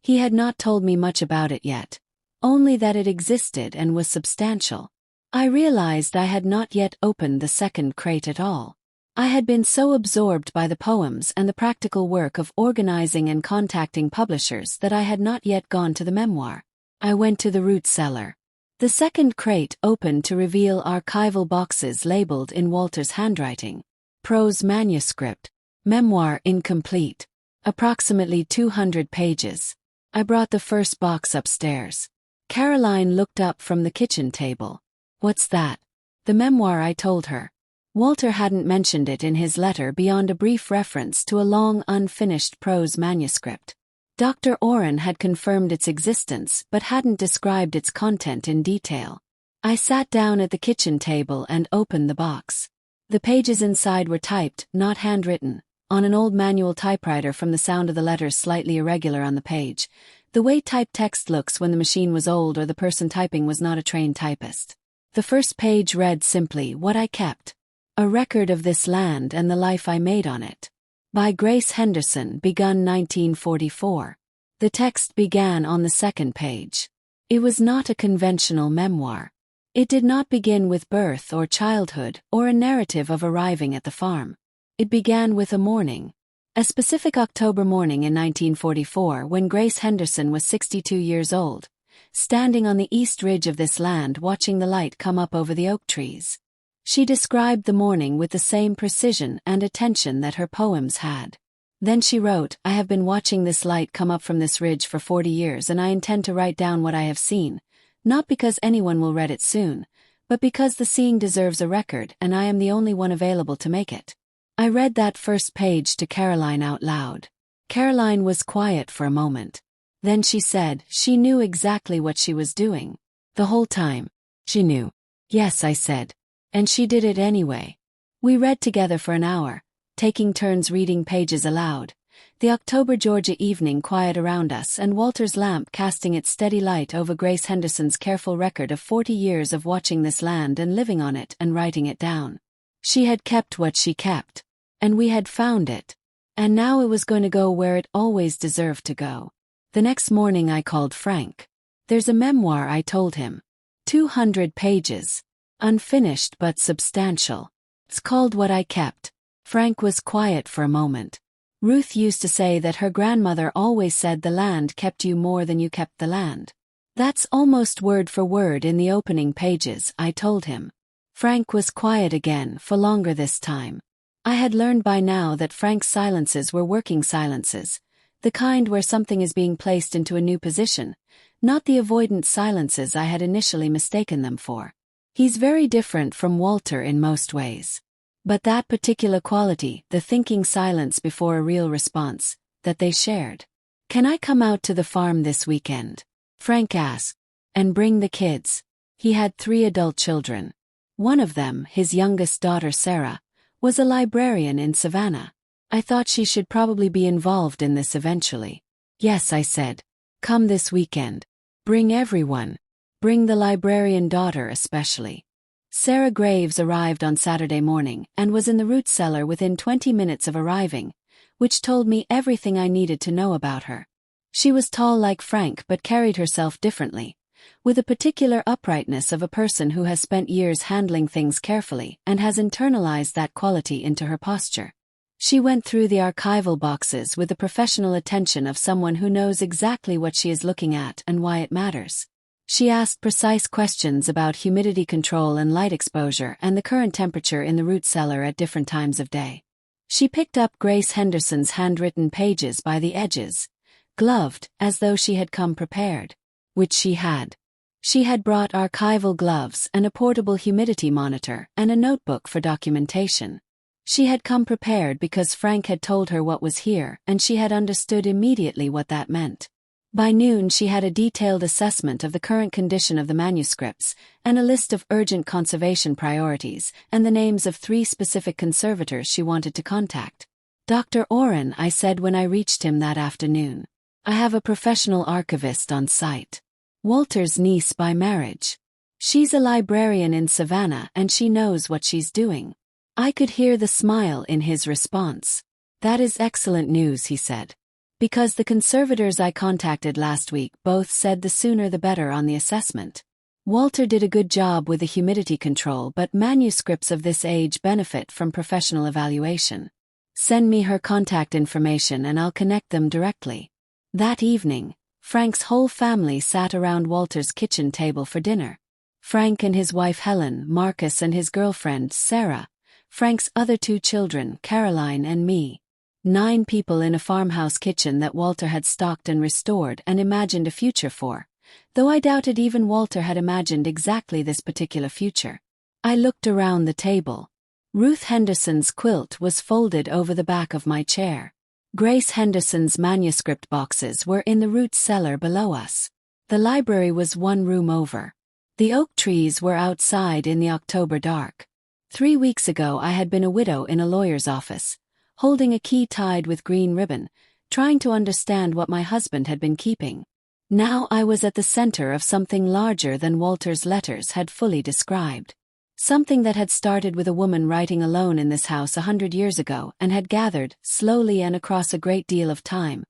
He had not told me much about it yet, only that it existed and was substantial. I realized I had not yet opened the second crate at all. I had been so absorbed by the poems and the practical work of organizing and contacting publishers that I had not yet gone to the memoir. I went to the root cellar. The second crate opened to reveal archival boxes labeled in Walter's handwriting. Prose manuscript. Memoir incomplete. Approximately 200 pages. I brought the first box upstairs. Caroline looked up from the kitchen table. What's that? The memoir, I told her. Walter hadn't mentioned it in his letter beyond a brief reference to a long unfinished prose manuscript. Dr. Oren had confirmed its existence but hadn't described its content in detail. I sat down at the kitchen table and opened the box. The pages inside were typed, not handwritten, on an old manual typewriter from the sound of the letters slightly irregular on the page, the way typed text looks when the machine was old or the person typing was not a trained typist. The first page read simply, "What I kept. A record of this land and the life I made on it. By Grace Henderson, begun 1944. The text began on the second page. It was not a conventional memoir. It did not begin with birth or childhood or a narrative of arriving at the farm. It began with a morning. A specific October morning in 1944 when Grace Henderson was 62 years old, standing on the east ridge of this land watching the light come up over the oak trees. She described the morning with the same precision and attention that her poems had. Then she wrote, "I have been watching this light come up from this ridge for 40 years and I intend to write down what I have seen, not because anyone will read it soon, but because the seeing deserves a record and I am the only one available to make it." I read that first page to Caroline out loud. Caroline was quiet for a moment. Then she said she knew exactly what she was doing. The whole time. She knew. "Yes," I said. And she did it anyway. We read together for an hour, taking turns reading pages aloud, the October Georgia evening quiet around us and Walter's lamp casting its steady light over Grace Henderson's careful record of 40 years of watching this land and living on it and writing it down. She had kept what she kept. And we had found it. And now it was going to go where it always deserved to go. The next morning I called Frank. There's a memoir, I told him. 200 pages. Unfinished but substantial. It's called What I Kept. Frank was quiet for a moment. Ruth used to say that her grandmother always said the land kept you more than you kept the land. That's almost word for word in the opening pages, I told him. Frank was quiet again for longer this time. I had learned by now that Frank's silences were working silences, the kind where something is being placed into a new position, not the avoidant silences I had initially mistaken them for. He's very different from Walter in most ways. But that particular quality, the thinking silence before a real response, that they shared. Can I come out to the farm this weekend? Frank asked. And bring the kids. He had 3 adult children. One of them, his youngest daughter Sarah, was a librarian in Savannah. I thought she should probably be involved in this eventually. Yes, I said. Come this weekend. Bring everyone. Bring the librarian daughter especially. Sarah Graves arrived on Saturday morning and was in the root cellar within 20 minutes of arriving, which told me everything I needed to know about her. She was tall like Frank but carried herself differently, with a particular uprightness of a person who has spent years handling things carefully and has internalized that quality into her posture. She went through the archival boxes with the professional attention of someone who knows exactly what she is looking at and why it matters. She asked precise questions about humidity control and light exposure and the current temperature in the root cellar at different times of day. She picked up Grace Henderson's handwritten pages by the edges, gloved, as though she had come prepared. Which she had. She had brought archival gloves and a portable humidity monitor and a notebook for documentation. She had come prepared because Frank had told her what was here and she had understood immediately what that meant. By noon she had a detailed assessment of the current condition of the manuscripts and a list of urgent conservation priorities and the names of 3 specific conservators she wanted to contact. Dr. Oren, I said when I reached him that afternoon. I have a professional archivist on site. Walter's niece by marriage. She's a librarian in Savannah and she knows what she's doing. I could hear the smile in his response. That is excellent news, he said. Because the conservators I contacted last week both said the sooner the better on the assessment. Walter did a good job with the humidity control, but manuscripts of this age benefit from professional evaluation. Send me her contact information and I'll connect them directly. That evening, Frank's whole family sat around Walter's kitchen table for dinner. Frank and his wife Helen, Marcus and his girlfriend Sarah, Frank's other 2 children, Caroline and me. 9 people in a farmhouse kitchen that Walter had stocked and restored and imagined a future for, though I doubted even Walter had imagined exactly this particular future. I looked around the table. Ruth Henderson's quilt was folded over the back of my chair. Grace Henderson's manuscript boxes were in the root cellar below us. The library was 1 room over. The oak trees were outside in the October dark. 3 weeks ago I had been a widow in a lawyer's office, holding a key tied with green ribbon, trying to understand what my husband had been keeping. Now I was at the center of something larger than Walter's letters had fully described. Something that had started with a woman writing alone in this house 100 years ago and had gathered, slowly and across a great deal of time,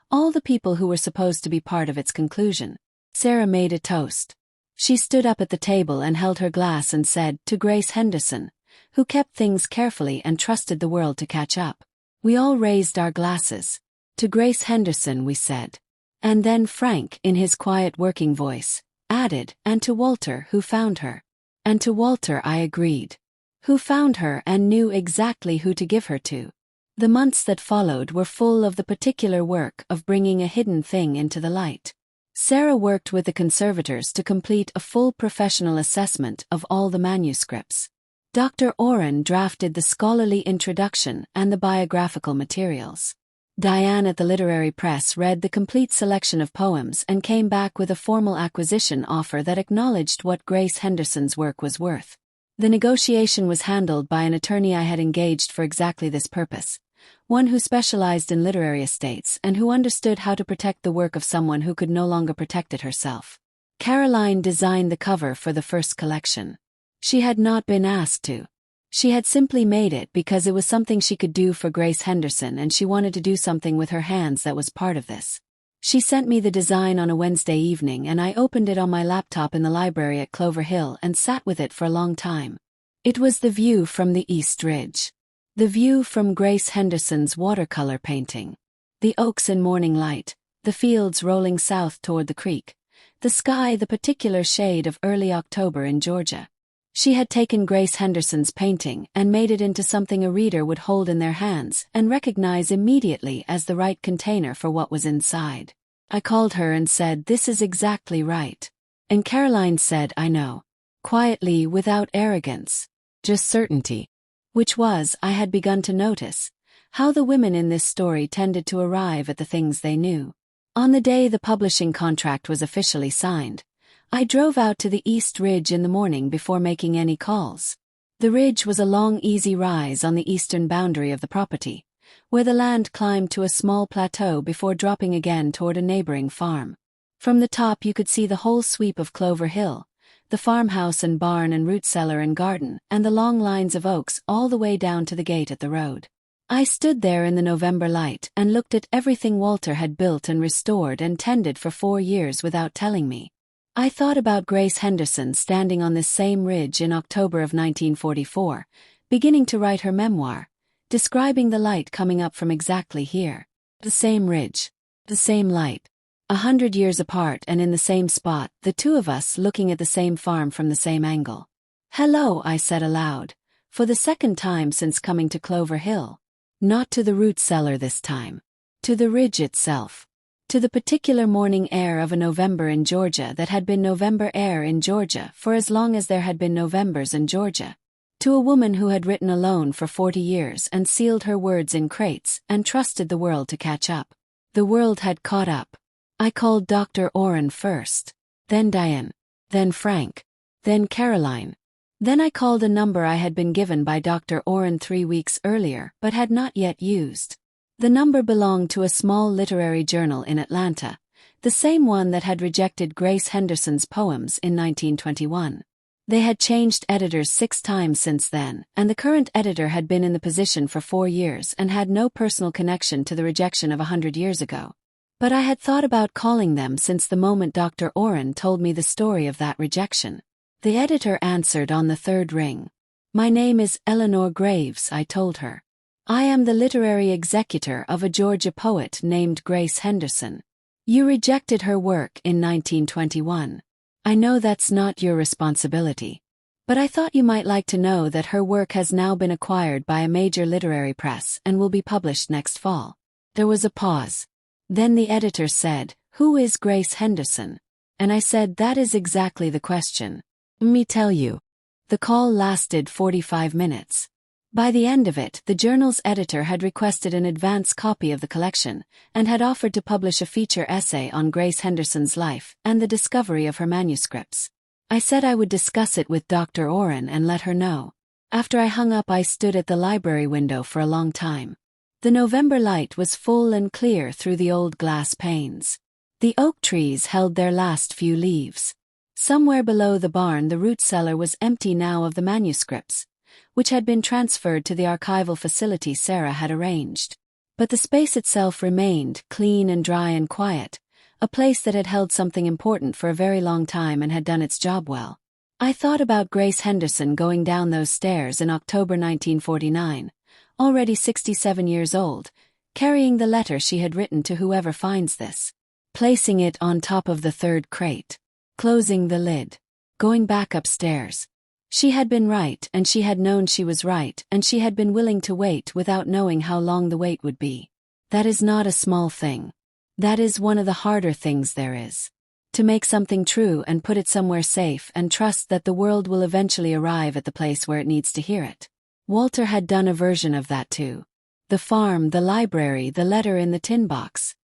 all the people who were supposed to be part of its conclusion. Sarah made a toast. She stood up at the table and held her glass and said, to Grace Henderson, who kept things carefully and trusted the world to catch up. We all raised our glasses. To Grace Henderson, we said. And then Frank, in his quiet working voice, added, and to Walter, who found her. And to Walter, I agreed. Who found her and knew exactly who to give her to. The months that followed were full of the particular work of bringing a hidden thing into the light. Sarah worked with the conservators to complete a full professional assessment of all the manuscripts. Dr. Oren drafted the scholarly introduction and the biographical materials. Diane at the literary press read the complete selection of poems and came back with a formal acquisition offer that acknowledged what Grace Henderson's work was worth. The negotiation was handled by an attorney I had engaged for exactly this purpose, one who specialized in literary estates and who understood how to protect the work of someone who could no longer protect it herself. Caroline designed the cover for the first collection. She had not been asked to. She had simply made it because it was something she could do for Grace Henderson, and she wanted to do something with her hands that was part of this. She sent me the design on a Wednesday evening, and I opened it on my laptop in the library at Clover Hill and sat with it for a long time. It was the view from the East Ridge. The view from Grace Henderson's watercolor painting. The oaks in morning light, the fields rolling south toward the creek, the sky the particular shade of early October in Georgia. She had taken Grace Henderson's painting and made it into something a reader would hold in their hands and recognize immediately as the right container for what was inside. I called her and said, "This is exactly right." And Caroline said, "I know." Quietly, without arrogance. Just certainty. Which was, I had begun to notice, how the women in this story tended to arrive at the things they knew. On the day the publishing contract was officially signed, I drove out to the East Ridge in the morning before making any calls. The ridge was a long, easy rise on the eastern boundary of the property, where the land climbed to a small plateau before dropping again toward a neighboring farm. From the top you could see the whole sweep of Clover Hill, the farmhouse and barn and root cellar and garden, and the long lines of oaks all the way down to the gate at the road. I stood there in the November light and looked at everything Walter had built and restored and tended for 4 years without telling me. I thought about Grace Henderson standing on this same ridge in October of 1944, beginning to write her memoir, describing the light coming up from exactly here. The same ridge. The same light. 100 years apart and in the same spot, the two of us looking at the same farm from the same angle. "Hello," I said aloud, for the second time since coming to Clover Hill. Not to the root cellar this time. To the ridge itself. To the particular morning air of a November in Georgia that had been November air in Georgia for as long as there had been Novembers in Georgia. To a woman who had written alone for 40 years and sealed her words in crates and trusted the world to catch up. The world had caught up. I called Dr. Oren first, then Diane, then Frank, then Caroline. Then I called a number I had been given by Dr. Oren 3 weeks earlier but had not yet used. The number belonged to a small literary journal in Atlanta, the same one that had rejected Grace Henderson's poems in 1921. They had changed editors 6 times since then, and the current editor had been in the position for 4 years and had no personal connection to the rejection of 100 years ago. But I had thought about calling them since the moment Dr. Oren told me the story of that rejection. The editor answered on the 3rd ring. "My name is Eleanor Graves," I told her. "I am the literary executor of a Georgia poet named Grace Henderson. You rejected her work in 1921. I know that's not your responsibility. But I thought you might like to know that her work has now been acquired by a major literary press and will be published next fall." There was a pause. Then the editor said, "Who is Grace Henderson?" And I said, "That is exactly the question. Me tell you." The call lasted 45 minutes. By the end of it, the journal's editor had requested an advance copy of the collection, and had offered to publish a feature essay on Grace Henderson's life and the discovery of her manuscripts. I said I would discuss it with Dr. Oren and let her know. After I hung up, I stood at the library window for a long time. The November light was full and clear through the old glass panes. The oak trees held their last few leaves. Somewhere below the barn, the root cellar was empty now of the manuscripts, which had been transferred to the archival facility Sarah had arranged. But the space itself remained clean and dry and quiet, a place that had held something important for a very long time and had done its job well. I thought about Grace Henderson going down those stairs in October 1949, already 67 years old, carrying the letter she had written to whoever finds this, placing it on top of the 3rd crate, closing the lid, going back upstairs. She had been right, and she had known she was right, and she had been willing to wait without knowing how long the wait would be. That is not a small thing. That is one of the harder things there is. To make something true and put it somewhere safe and trust that the world will eventually arrive at the place where it needs to hear it. Walter had done a version of that too. The farm, the library, the letter in the tin box.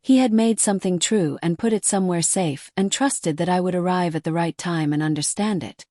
He had made something true and put it somewhere safe and trusted that I would arrive at the right time and understand it.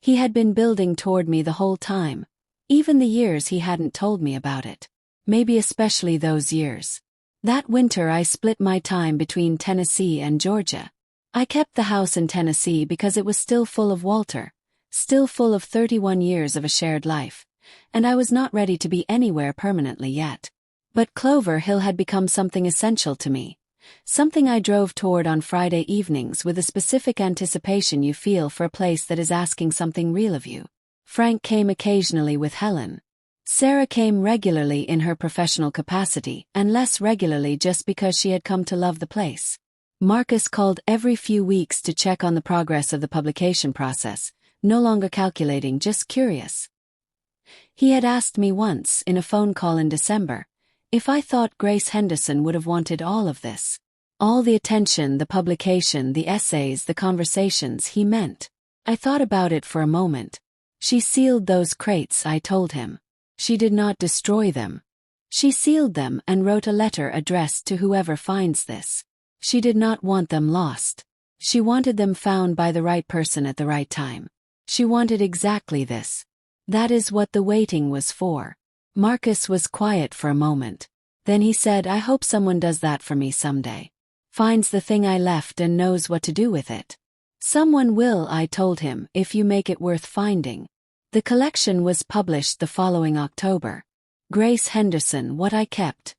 He had been building toward me the whole time, even the years he hadn't told me about it. Maybe especially those years. That winter I split my time between Tennessee and Georgia. I kept the house in Tennessee because it was still full of Walter, still full of 31 years of a shared life, and I was not ready to be anywhere permanently yet. But Clover Hill had become something essential to me, something I drove toward on Friday evenings with a specific anticipation you feel for a place that is asking something real of you. Frank came occasionally with Helen. Sarah came regularly in her professional capacity and less regularly just because she had come to love the place. Marcus called every few weeks to check on the progress of the publication process, no longer calculating, just curious. He had asked me once, in a phone call in December, if I thought Grace Henderson would have wanted all of this. All the attention, the publication, the essays, the conversations, he meant. I thought about it for a moment. She sealed those crates, I told him. She did not destroy them. She sealed them and wrote a letter addressed to whoever finds this. She did not want them lost. She wanted them found by the right person at the right time. She wanted exactly this. That is what the waiting was for. Marcus was quiet for a moment. Then he said, I hope someone does that for me someday. Finds the thing I left and knows what to do with it. Someone will, I told him, if you make it worth finding. The collection was published the following October. Grace Henderson, What I Kept.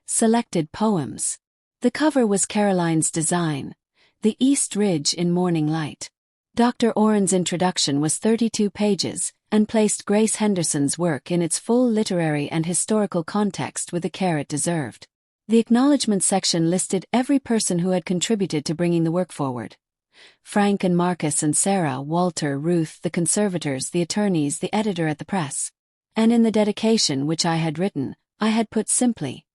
Selected poems. The cover was Caroline's design, the East Ridge in morning light. Dr. Oren's introduction was 32 pages, and placed Grace Henderson's work in its full literary and historical context with the care it deserved. The acknowledgement section listed every person who had contributed to bringing the work forward. Frank and Marcus and Sarah, Walter, Ruth, the conservators, the attorneys, the editor at the press. And in the dedication which I had written, I had put simply,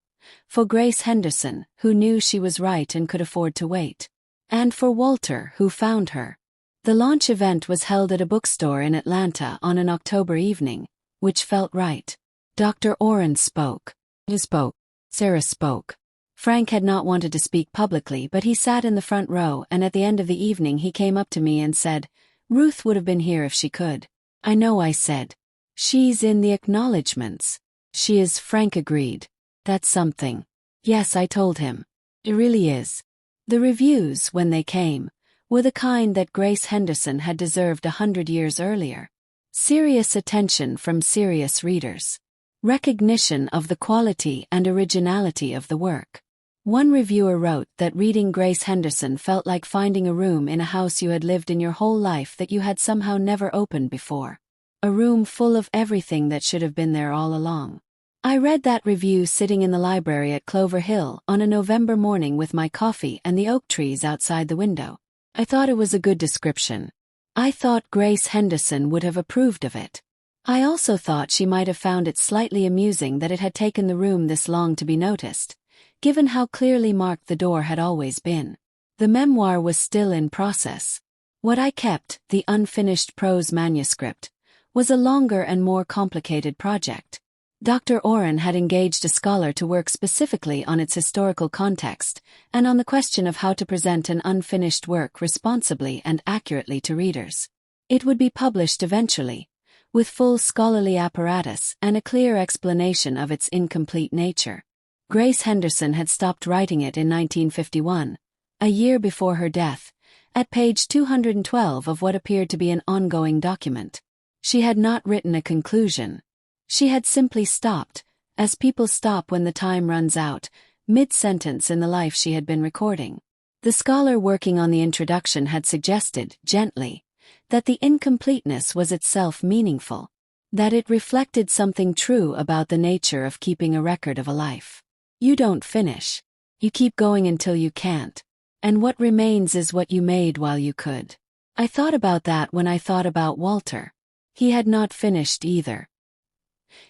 for Grace Henderson, who knew she was right and could afford to wait. And for Walter, who found her. The launch event was held at a bookstore in Atlanta on an October evening, which felt right. Dr. Oren spoke. He spoke. Sarah spoke. Frank had not wanted to speak publicly, but he sat in the front row, and at the end of the evening he came up to me and said, Ruth would have been here if she could. I know, I said. She's in the acknowledgements. She is, Frank agreed. That's something. Yes, I told him. It really is. The reviews, when they came, were the kind that Grace Henderson had deserved 100 years earlier. Serious attention from serious readers. Recognition of the quality and originality of the work. One reviewer wrote that reading Grace Henderson felt like finding a room in a house you had lived in your whole life that you had somehow never opened before. A room full of everything that should have been there all along. I read that review sitting in the library at Clover Hill on a November morning with my coffee and the oak trees outside the window. I thought it was a good description. I thought Grace Henderson would have approved of it. I also thought she might have found it slightly amusing that it had taken the room this long to be noticed, given how clearly marked the door had always been. The memoir was still in process. What I kept, the unfinished prose manuscript, was a longer and more complicated project. Dr. Oren had engaged a scholar to work specifically on its historical context and on the question of how to present an unfinished work responsibly and accurately to readers. It would be published eventually, with full scholarly apparatus and a clear explanation of its incomplete nature. Grace Henderson had stopped writing it in 1951, a year before her death, at page 212 of what appeared to be an ongoing document. She had not written a conclusion. She had simply stopped, as people stop when the time runs out, mid-sentence in the life she had been recording. The scholar working on the introduction had suggested, gently, that the incompleteness was itself meaningful, that it reflected something true about the nature of keeping a record of a life. You don't finish. You keep going until you can't. And what remains is what you made while you could. I thought about that when I thought about Walter. He had not finished either.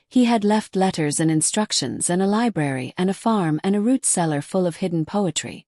He had left letters and instructions and a library and a farm and a root cellar full of hidden poetry.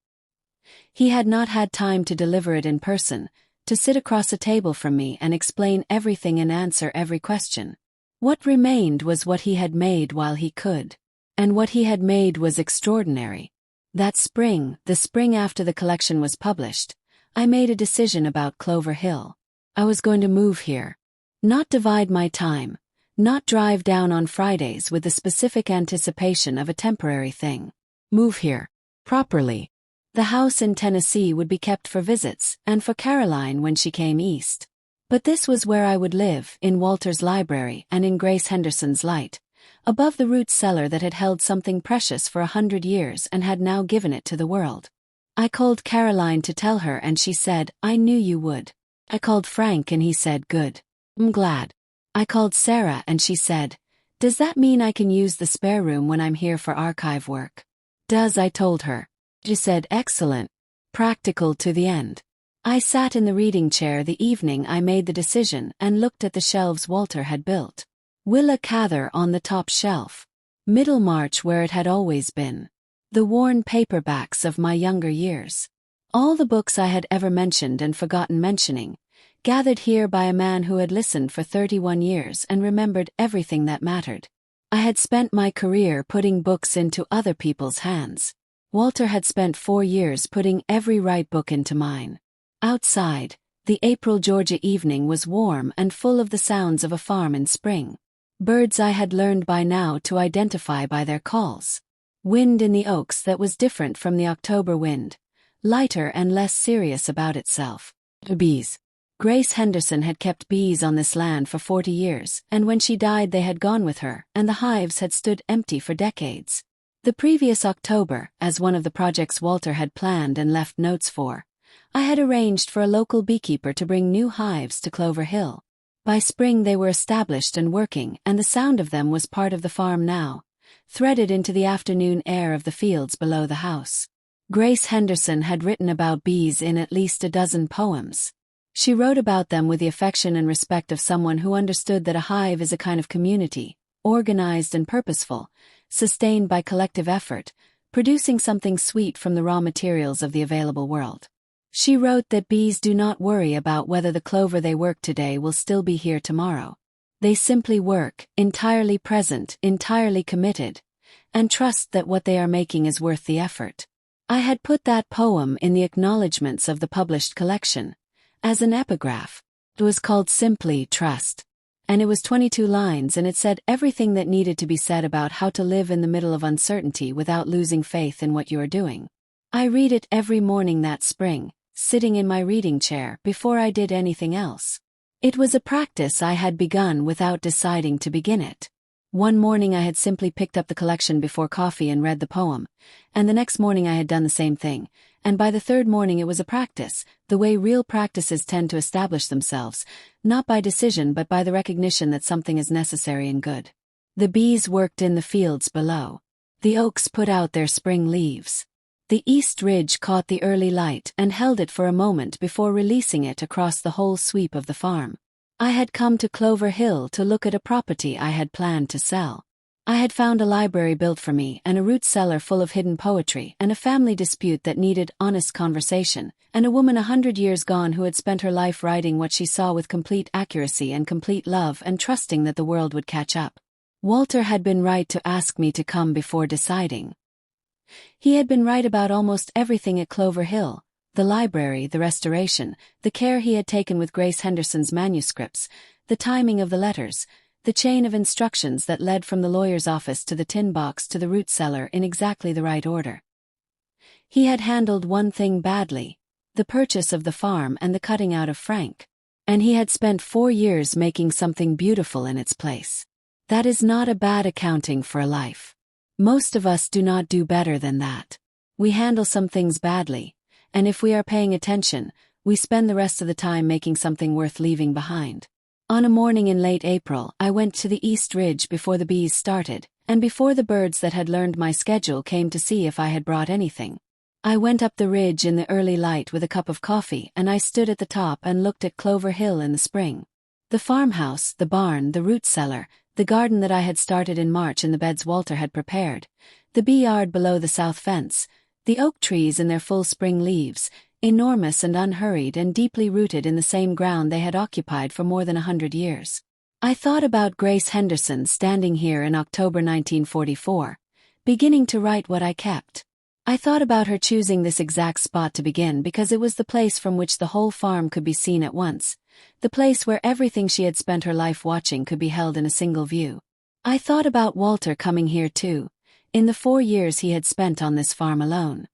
He had not had time to deliver it in person, to sit across a table from me and explain everything and answer every question. What remained was what he had made while he could. And what he had made was extraordinary. That spring, the spring after the collection was published, I made a decision about Clover Hill. I was going to move here. Not divide my time. Not drive down on Fridays with the specific anticipation of a temporary thing. Move here. Properly. The house in Tennessee would be kept for visits, and for Caroline when she came east. But this was where I would live, in Walter's library and in Grace Henderson's light, above the root cellar that had held something precious for 100 years and had now given it to the world. I called Caroline to tell her and she said, "I knew you would." I called Frank and he said, "Good. I'm glad." I called Sarah and she said, "Does that mean I can use the spare room when I'm here for archive work?" "Does," I told her. She said, "Excellent. Practical to the end." I sat in the reading chair the evening I made the decision and looked at the shelves Walter had built. Willa Cather on the top shelf. Middlemarch where it had always been. The worn paperbacks of my younger years. All the books I had ever mentioned and forgotten mentioning, gathered here by a man who had listened for 31 years and remembered everything that mattered. I had spent my career putting books into other people's hands. Walter had spent 4 years putting every right book into mine. Outside, the April Georgia evening was warm and full of the sounds of a farm in spring. Birds I had learned by now to identify by their calls. Wind in the oaks that was different from the October wind, lighter and less serious about itself. Bees. Grace Henderson had kept bees on this land for 40 years, and when she died they had gone with her, and the hives had stood empty for decades. The previous October, as one of the projects Walter had planned and left notes for, I had arranged for a local beekeeper to bring new hives to Clover Hill. By spring they were established and working, and the sound of them was part of the farm now, threaded into the afternoon air of the fields below the house. Grace Henderson had written about bees in at least a dozen poems. She wrote about them with the affection and respect of someone who understood that a hive is a kind of community, organized and purposeful, sustained by collective effort, producing something sweet from the raw materials of the available world. She wrote that bees do not worry about whether the clover they work today will still be here tomorrow. They simply work, entirely present, entirely committed, and trust that what they are making is worth the effort. I had put that poem in the acknowledgments of the published collection, as an epigraph. It was called Simply Trust, and it was 22 lines and it said everything that needed to be said about how to live in the middle of uncertainty without losing faith in what you are doing. I read it every morning that spring, sitting in my reading chair before I did anything else. It was a practice I had begun without deciding to begin it. One morning I had simply picked up the collection before coffee and read the poem, and the next morning I had done the same thing, and by the third morning it was a practice, the way real practices tend to establish themselves, not by decision but by the recognition that something is necessary and good. The bees worked in the fields below. The oaks put out their spring leaves. The east ridge caught the early light and held it for a moment before releasing it across the whole sweep of the farm. I had come to Clover Hill to look at a property I had planned to sell. I had found a library built for me and a root cellar full of hidden poetry and a family dispute that needed honest conversation, and a woman 100 years gone who had spent her life writing what she saw with complete accuracy and complete love and trusting that the world would catch up. Walter had been right to ask me to come before deciding. He had been right about almost everything at Clover Hill, the library, the restoration, the care he had taken with Grace Henderson's manuscripts, the timing of the letters, the chain of instructions that led from the lawyer's office to the tin box to the root cellar in exactly the right order. He had handled one thing badly, the purchase of the farm and the cutting out of Frank. And he had spent 4 years making something beautiful in its place. That is not a bad accounting for a life. Most of us do not do better than that. We handle some things badly, and if we are paying attention, we spend the rest of the time making something worth leaving behind. On a morning in late April, I went to the East Ridge before the bees started, and before the birds that had learned my schedule came to see if I had brought anything. I went up the ridge in the early light with a cup of coffee and I stood at the top and looked at Clover Hill in the spring. The farmhouse, the barn, the root cellar, the garden that I had started in March and the beds Walter had prepared, the bee yard below the south fence, the oak trees in their full spring leaves, enormous and unhurried and deeply rooted in the same ground they had occupied for more than 100 years. I thought about Grace Henderson standing here in October 1944, beginning to write what I kept. I thought about her choosing this exact spot to begin because it was the place from which the whole farm could be seen at once, the place where everything she had spent her life watching could be held in a single view. I thought about Walter coming here too, in the 4 years he had spent on this farm alone.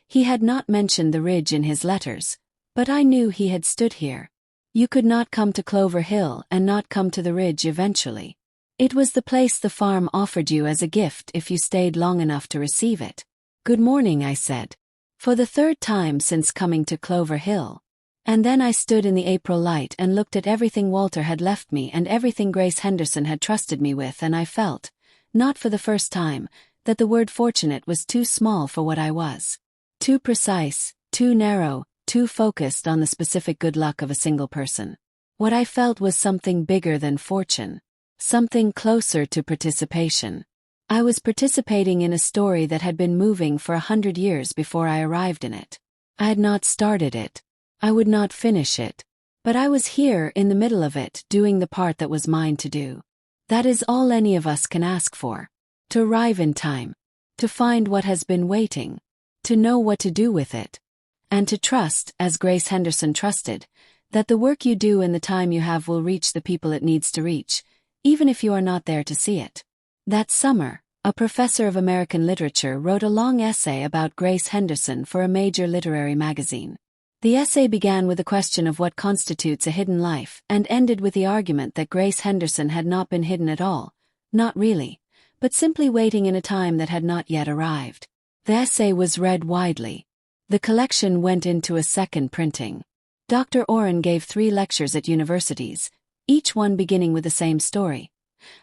He had not mentioned the ridge in his letters, but I knew he had stood here. You could not come to Clover Hill and not come to the ridge eventually. It was the place the farm offered you as a gift if you stayed long enough to receive it. "Good morning," I said, for the 3rd time since coming to Clover Hill. And then I stood in the April light and looked at everything Walter had left me and everything Grace Henderson had trusted me with, and I felt, not for the first time, that the word fortunate was too small for what I was. Too precise, too narrow, too focused on the specific good luck of a single person. What I felt was something bigger than fortune. Something closer to participation. I was participating in a story that had been moving for 100 years before I arrived in it. I had not started it. I would not finish it. But I was here in the middle of it, doing the part that was mine to do. That is all any of us can ask for. To arrive in time. To find what has been waiting. To know what to do with it. And to trust, as Grace Henderson trusted, that the work you do in the time you have will reach the people it needs to reach, even if you are not there to see it. That summer, a professor of American literature wrote a long essay about Grace Henderson for a major literary magazine. The essay began with the question of what constitutes a hidden life and ended with the argument that Grace Henderson had not been hidden at all, not really, but simply waiting in a time that had not yet arrived. The essay was read widely. The collection went into a second printing. Dr. Oren gave 3 lectures at universities, each one beginning with the same story.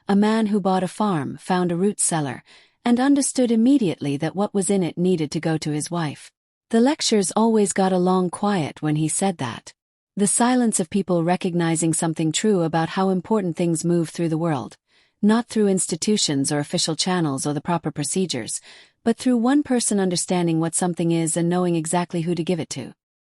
A man who bought a farm found a root cellar, and understood immediately that what was in it needed to go to his wife. The lectures always got a long quiet when he said that. The silence of people recognizing something true about how important things move through the world, not through institutions or official channels or the proper procedures, but through one person understanding what something is and knowing exactly who to give it to.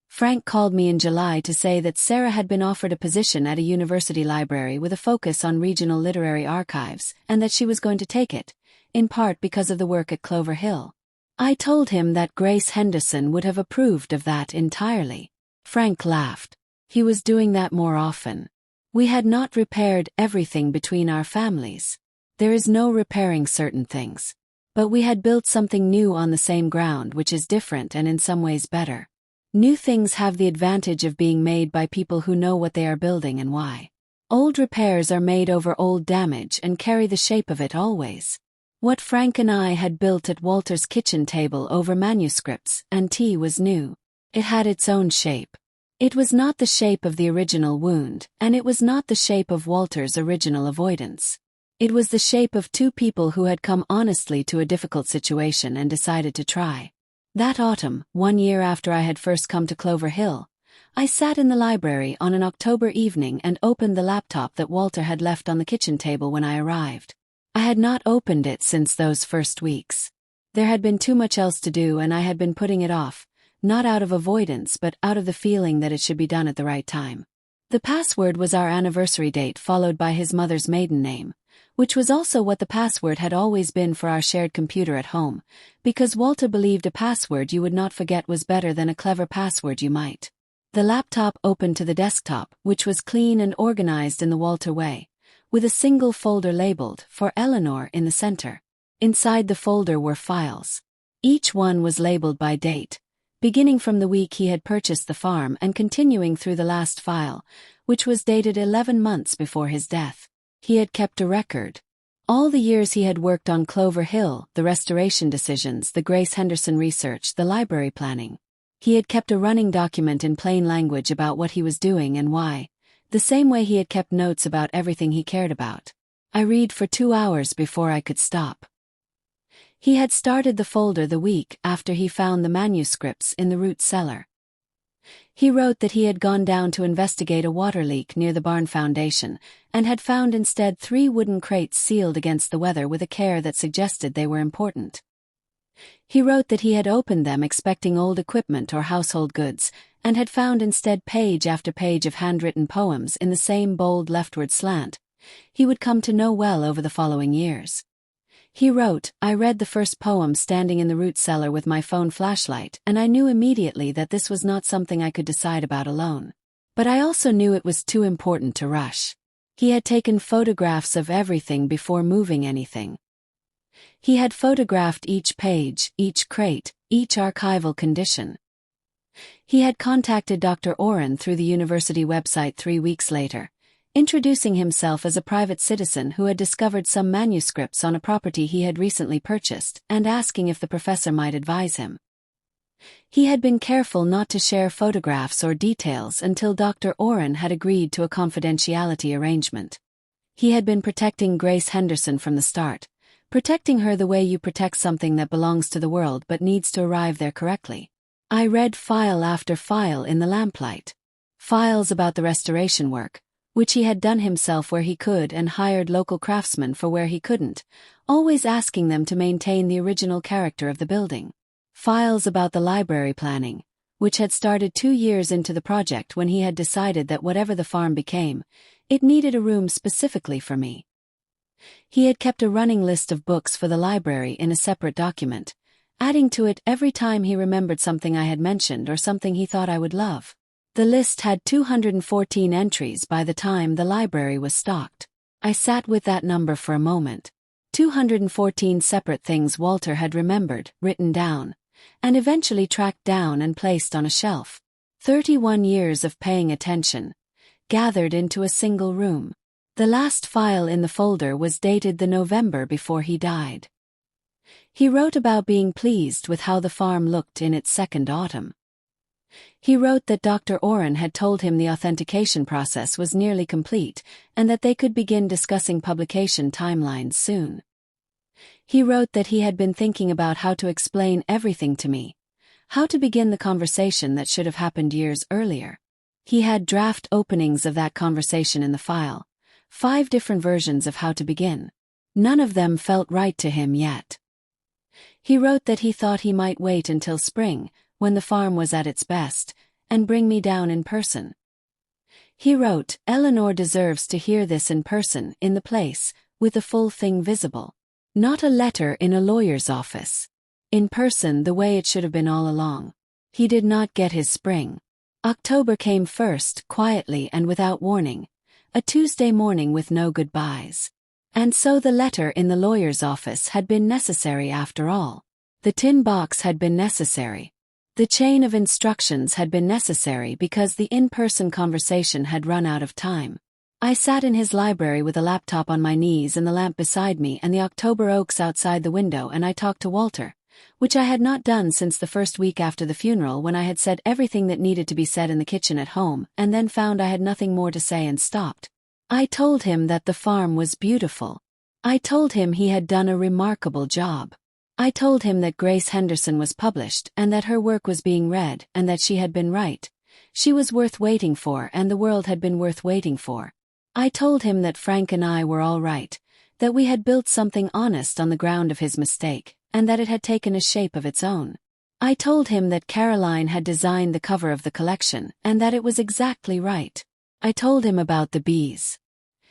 Frank called me in July to say that Sarah had been offered a position at a university library with a focus on regional literary archives, and that she was going to take it, in part because of the work at Clover Hill. I told him that Grace Henderson would have approved of that entirely. Frank laughed. He was doing that more often. We had not repaired everything between our families. There is no repairing certain things. But we had built something new on the same ground, which is different and in some ways better. New things have the advantage of being made by people who know what they are building and why. Old repairs are made over old damage and carry the shape of it always. What Frank and I had built at Walter's kitchen table over manuscripts and tea was new. It had its own shape. It was not the shape of the original wound, and it was not the shape of Walter's original avoidance. It was the shape of 2 people who had come honestly to a difficult situation and decided to try. That autumn, 1 year after I had first come to Clover Hill, I sat in the library on an October evening and opened the laptop that Walter had left on the kitchen table when I arrived. I had not opened it since those first weeks. There had been too much else to do and I had been putting it off, not out of avoidance but out of the feeling that it should be done at the right time. The password was our anniversary date followed by his mother's maiden name, which was also what the password had always been for our shared computer at home, because Walter believed a password you would not forget was better than a clever password you might. The laptop opened to the desktop, which was clean and organized in the Walter way, with a single folder labeled, "For Eleanor," in the center. Inside the folder were files. Each one was labeled by date, beginning from the week he had purchased the farm and continuing through the last file, which was dated 11 months before his death. He had kept a record. All the years he had worked on Clover Hill, the restoration decisions, the Grace Henderson research, the library planning. He had kept a running document in plain language about what he was doing and why, the same way he had kept notes about everything he cared about. I read for 2 hours before I could stop. He had started the folder the week after he found the manuscripts in the root cellar. He wrote that he had gone down to investigate a water leak near the barn foundation, and had found instead 3 wooden crates sealed against the weather with a care that suggested they were important. He wrote that he had opened them expecting old equipment or household goods, and had found instead page after page of handwritten poems in the same bold leftward slant he would come to know well over the following years. He wrote, "I read the first poem standing in the root cellar with my phone flashlight, and I knew immediately that this was not something I could decide about alone. But I also knew it was too important to rush. He had taken photographs of everything before moving anything. He had photographed each page, each crate, each archival condition. He had contacted Dr. Oren through the university website 3 weeks later, introducing himself as a private citizen who had discovered some manuscripts on a property he had recently purchased and asking if the professor might advise him. He had been careful not to share photographs or details until Dr. Oren had agreed to a confidentiality arrangement. He had been protecting Grace Henderson from the start, protecting her the way you protect something that belongs to the world but needs to arrive there correctly. I read file after file in the lamplight. Files about the restoration work, which he had done himself where he could and hired local craftsmen for where he couldn't, always asking them to maintain the original character of the building. Files about the library planning, which had started 2 years into the project when he had decided that whatever the farm became, it needed a room specifically for me. He had kept a running list of books for the library in a separate document, adding to it every time he remembered something I had mentioned or something he thought I would love. The list had 214 entries by the time the library was stocked. I sat with that number for a moment. 214 separate things Walter had remembered, written down, and eventually tracked down and placed on a shelf. 31 years of paying attention, gathered into a single room. The last file in the folder was dated the November before he died. He wrote about being pleased with how the farm looked in its second autumn. He wrote that Dr. Oren had told him the authentication process was nearly complete and that they could begin discussing publication timelines soon. He wrote that he had been thinking about how to explain everything to me, how to begin the conversation that should have happened years earlier. He had draft openings of that conversation in the file, 5 different versions of how to begin. None of them felt right to him yet. He wrote that he thought he might wait until spring, when the farm was at its best, and bring me down in person. He wrote, Eleanor deserves to hear this in person, in the place, with the full thing visible. Not a letter in a lawyer's office. In person the way it should have been all along. He did not get his spring. October came first, quietly and without warning, a Tuesday morning with no goodbyes. And so the letter in the lawyer's office had been necessary after all. The tin box had been necessary. The chain of instructions had been necessary because the in-person conversation had run out of time. I sat in his library with a laptop on my knees and the lamp beside me and the October oaks outside the window, and I talked to Walter, which I had not done since the first week after the funeral, when I had said everything that needed to be said in the kitchen at home and then found I had nothing more to say and stopped. I told him that the farm was beautiful. I told him he had done a remarkable job. I told him that Grace Henderson was published and that her work was being read and that she had been right. She was worth waiting for and the world had been worth waiting for. I told him that Frank and I were all right, that we had built something honest on the ground of his mistake, and that it had taken a shape of its own. I told him that Caroline had designed the cover of the collection and that it was exactly right. I told him about the bees.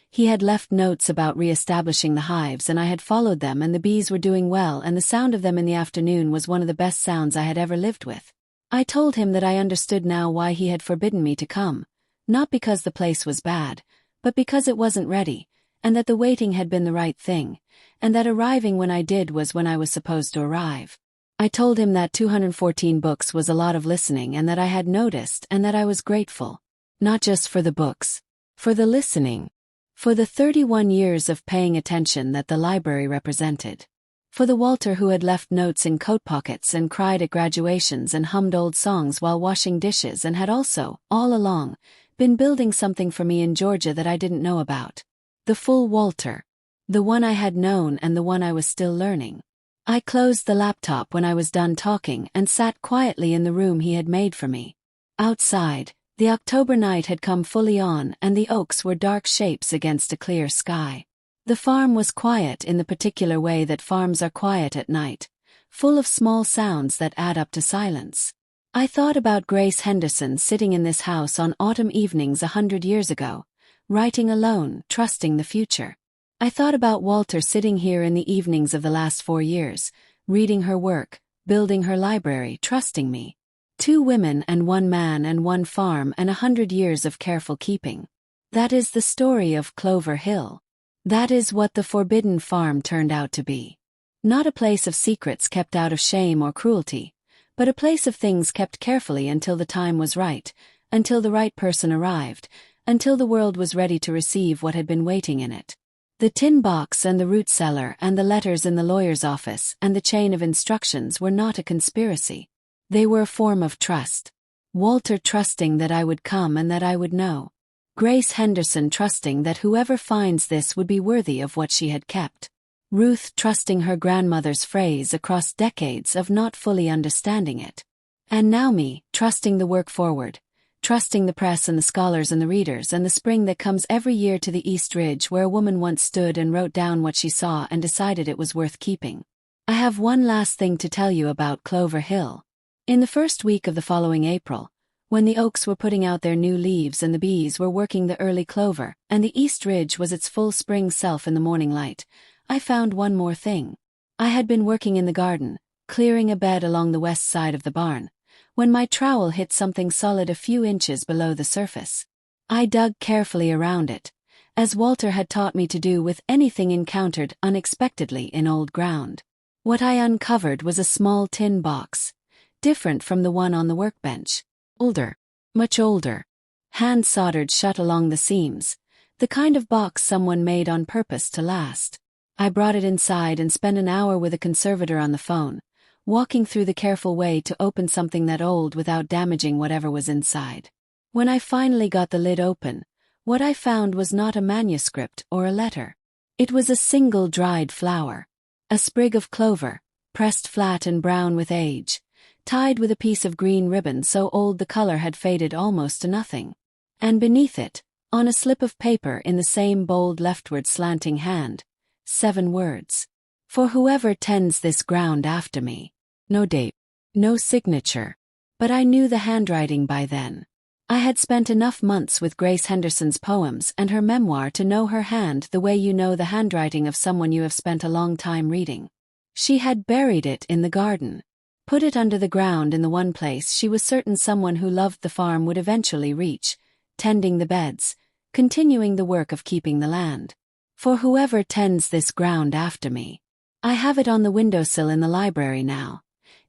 He had left notes about re-establishing the hives and I had followed them and the bees were doing well and the sound of them in the afternoon was one of the best sounds I had ever lived with. I told him that I understood now why he had forbidden me to come, not because the place was bad, but because it wasn't ready, and that the waiting had been the right thing, and that arriving when I did was when I was supposed to arrive. I told him that 214 books was a lot of listening and that I had noticed and that I was grateful. Not just for the books, for the listening, for the 31 years of paying attention that the library represented, for the Walter who had left notes in coat pockets and cried at graduations and hummed old songs while washing dishes and had also, all along, been building something for me in Georgia that I didn't know about. The full Walter. The one I had known and the one I was still learning. I closed the laptop when I was done talking and sat quietly in the room he had made for me. Outside, the October night had come fully on and the oaks were dark shapes against a clear sky. The farm was quiet in the particular way that farms are quiet at night, full of small sounds that add up to silence. I thought about Grace Henderson sitting in this house on autumn evenings 100 years ago, writing alone, trusting the future. I thought about Walter sitting here in the evenings of the last 4 years, reading her work, building her library, trusting me. 2 women and 1 man and 1 farm and 100 years of careful keeping. That is the story of Clover Hill. That is what the Forbidden Farm turned out to be. Not a place of secrets kept out of shame or cruelty, but a place of things kept carefully until the time was right, until the right person arrived, until the world was ready to receive what had been waiting in it. The tin box and the root cellar and the letters in the lawyer's office and the chain of instructions were not a conspiracy. They were a form of trust. Walter trusting that I would come and that I would know. Grace Henderson trusting that whoever finds this would be worthy of what she had kept. Ruth trusting her grandmother's phrase across decades of not fully understanding it. And now me, trusting the work forward, trusting the press and the scholars and the readers and the spring that comes every year to the East Ridge where a woman once stood and wrote down what she saw and decided it was worth keeping. I have one last thing to tell you about Clover Hill. In the first week of the following April, when the oaks were putting out their new leaves and the bees were working the early clover, and the East Ridge was its full spring self in the morning light, I found one more thing. I had been working in the garden, clearing a bed along the west side of the barn, when my trowel hit something solid a few inches below the surface. I dug carefully around it, as Walter had taught me to do with anything encountered unexpectedly in old ground. What I uncovered was a small tin box, different from the one on the workbench. Older, much older, hand soldered shut along the seams, the kind of box someone made on purpose to last. I brought it inside and spent an hour with a conservator on the phone, walking through the careful way to open something that old without damaging whatever was inside. When I finally got the lid open, what I found was not a manuscript or a letter. It was a single dried flower, a sprig of clover, pressed flat and brown with age, tied with a piece of green ribbon so old the color had faded almost to nothing. And beneath it, on a slip of paper in the same bold leftward slanting hand, 7 words. For whoever tends this ground after me. No date, no signature. But I knew the handwriting by then. I had spent enough months with Grace Henderson's poems and her memoir to know her hand the way you know the handwriting of someone you have spent a long time reading. She had buried it in the garden. Put it under the ground in the one place she was certain someone who loved the farm would eventually reach, tending the beds, continuing the work of keeping the land. For whoever tends this ground after me. I have it on the windowsill in the library now,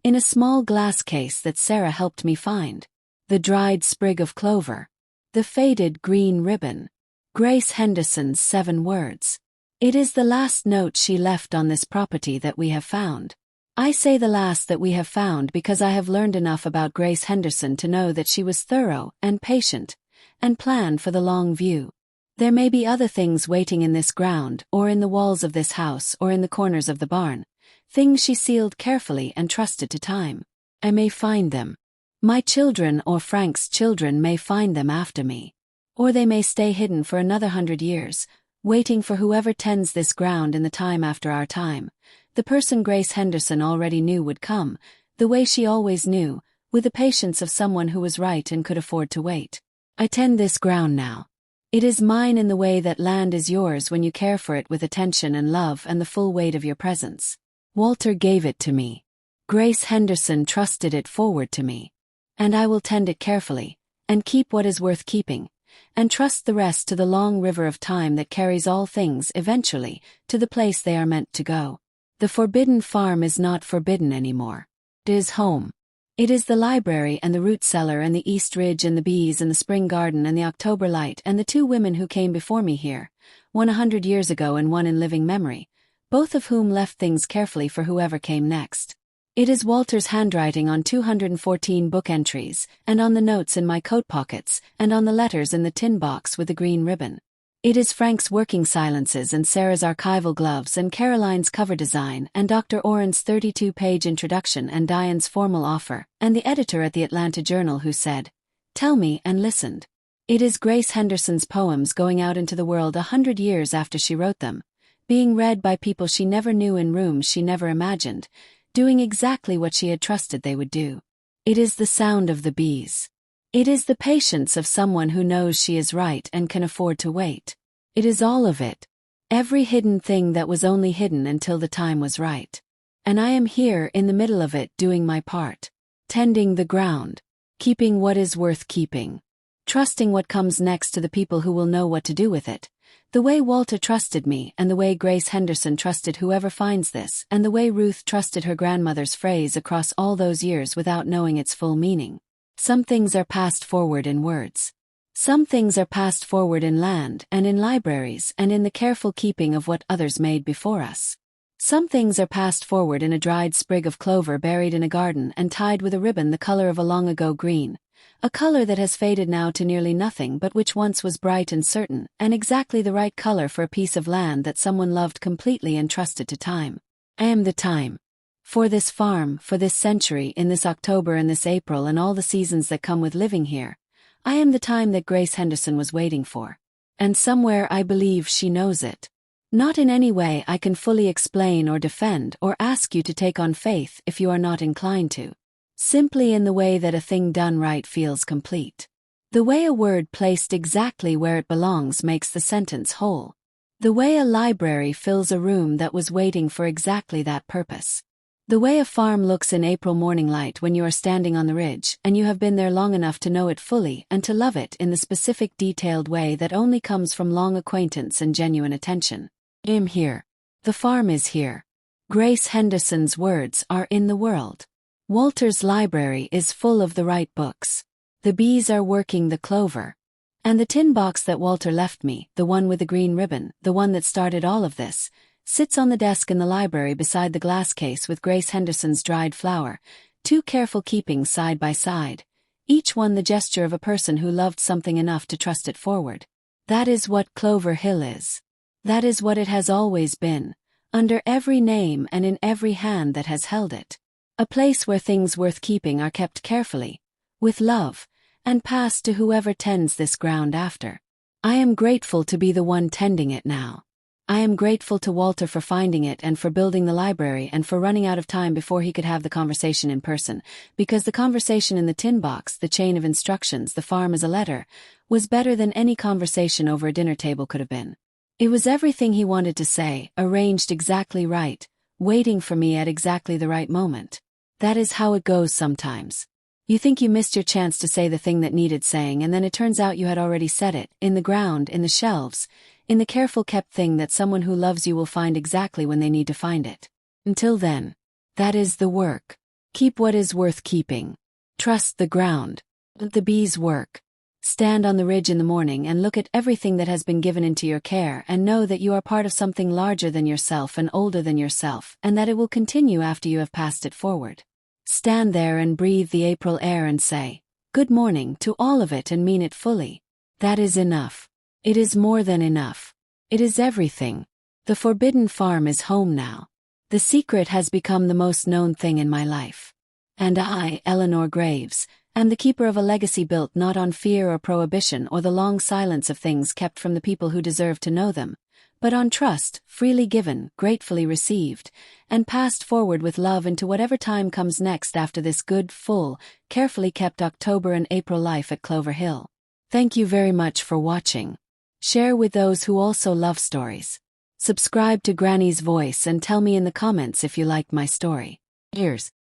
in a small glass case that Sarah helped me find. The dried sprig of clover. The faded green ribbon. Grace Henderson's 7 words. It is the last note she left on this property that we have found. I say the last that we have found because I have learned enough about Grace Henderson to know that she was thorough and patient, and planned for the long view. There may be other things waiting in this ground, or in the walls of this house, or in the corners of the barn, things she sealed carefully and trusted to time. I may find them. My children or Frank's children may find them after me. Or they may stay hidden for another 100 years, waiting for whoever tends this ground in the time after our time. The person Grace Henderson already knew would come, the way she always knew, with the patience of someone who was right and could afford to wait. I tend this ground now. It is mine in the way that land is yours when you care for it with attention and love and the full weight of your presence. Walter gave it to me. Grace Henderson trusted it forward to me. And I will tend it carefully, and keep what is worth keeping, and trust the rest to the long river of time that carries all things eventually to the place they are meant to go. The Forbidden Farm is not forbidden anymore. It is home. It is the library and the root cellar and the East Ridge and the bees and the spring garden and the October light and the 2 women who came before me here, one 100 years ago and one in living memory, both of whom left things carefully for whoever came next. It is Walter's handwriting on 214 book entries, and on the notes in my coat pockets, and on the letters in the tin box with the green ribbon. It is Frank's working silences and Sarah's archival gloves and Caroline's cover design and Dr. Oren's 32-page introduction and Diane's formal offer, and the editor at the Atlanta Journal who said, "Tell me," and listened. It is Grace Henderson's poems going out into the world 100 years after she wrote them, being read by people she never knew in rooms she never imagined, doing exactly what she had trusted they would do. It is the sound of the bees. It is the patience of someone who knows she is right and can afford to wait. It is all of it. Every hidden thing that was only hidden until the time was right. And I am here in the middle of it doing my part. Tending the ground. Keeping what is worth keeping. Trusting what comes next to the people who will know what to do with it. The way Walter trusted me, and the way Grace Henderson trusted whoever finds this, and the way Ruth trusted her grandmother's phrase across all those years without knowing its full meaning. Some things are passed forward in words. Some things are passed forward in land, and in libraries, and in the careful keeping of what others made before us. Some things are passed forward in a dried sprig of clover buried in a garden and tied with a ribbon the color of a long ago green. A color that has faded now to nearly nothing but which once was bright and certain, and exactly the right color for a piece of land that someone loved completely and trusted to time. I am the time. For this farm, for this century, in this October and this April and all the seasons that come with living here, I am the time that Grace Henderson was waiting for. And somewhere I believe she knows it. Not in any way I can fully explain or defend or ask you to take on faith if you are not inclined to. Simply in the way that a thing done right feels complete. The way a word placed exactly where it belongs makes the sentence whole. The way a library fills a room that was waiting for exactly that purpose. The way a farm looks in April morning light when you are standing on the ridge and you have been there long enough to know it fully and to love it in the specific detailed way that only comes from long acquaintance and genuine attention. I am here. The farm is here. Grace Henderson's words are in the world. Walter's library is full of the right books. The bees are working the clover. And the tin box that Walter left me, the one with the green ribbon, the one that started all of this, sits on the desk in the library beside the glass case with Grace Henderson's dried flower, two careful keepings side by side, each one the gesture of a person who loved something enough to trust it forward. That is what Clover Hill is. That is what it has always been, under every name and in every hand that has held it. A place where things worth keeping are kept carefully, with love, and passed to whoever tends this ground after. I am grateful to be the one tending it now. I am grateful to Walter for finding it and for building the library and for running out of time before he could have the conversation in person, because the conversation in the tin box, the chain of instructions, the farm as a letter, was better than any conversation over a dinner table could have been. It was everything he wanted to say, arranged exactly right, waiting for me at exactly the right moment. That is how it goes sometimes. You think you missed your chance to say the thing that needed saying, and then it turns out you had already said it, in the ground, in the shelves, in the careful kept thing that someone who loves you will find exactly when they need to find it. Until then, that is the work. Keep what is worth keeping. Trust the ground. Let the bees work. Stand on the ridge in the morning and look at everything that has been given into your care and know that you are part of something larger than yourself and older than yourself, and that it will continue after you have passed it forward. Stand there and breathe the April air and say, "Good morning" to all of it and mean it fully. That is enough. It is more than enough. It is everything. The forbidden farm is home now. The secret has become the most known thing in my life. And I, Eleanor Graves, am the keeper of a legacy built not on fear or prohibition or the long silence of things kept from the people who deserve to know them, but on trust, freely given, gratefully received, and passed forward with love into whatever time comes next after this good, full, carefully kept October and April life at Clover Hill. Thank you very much for watching. Share with those who also love stories. Subscribe to Granny's Voice and tell me in the comments if you liked my story. Cheers.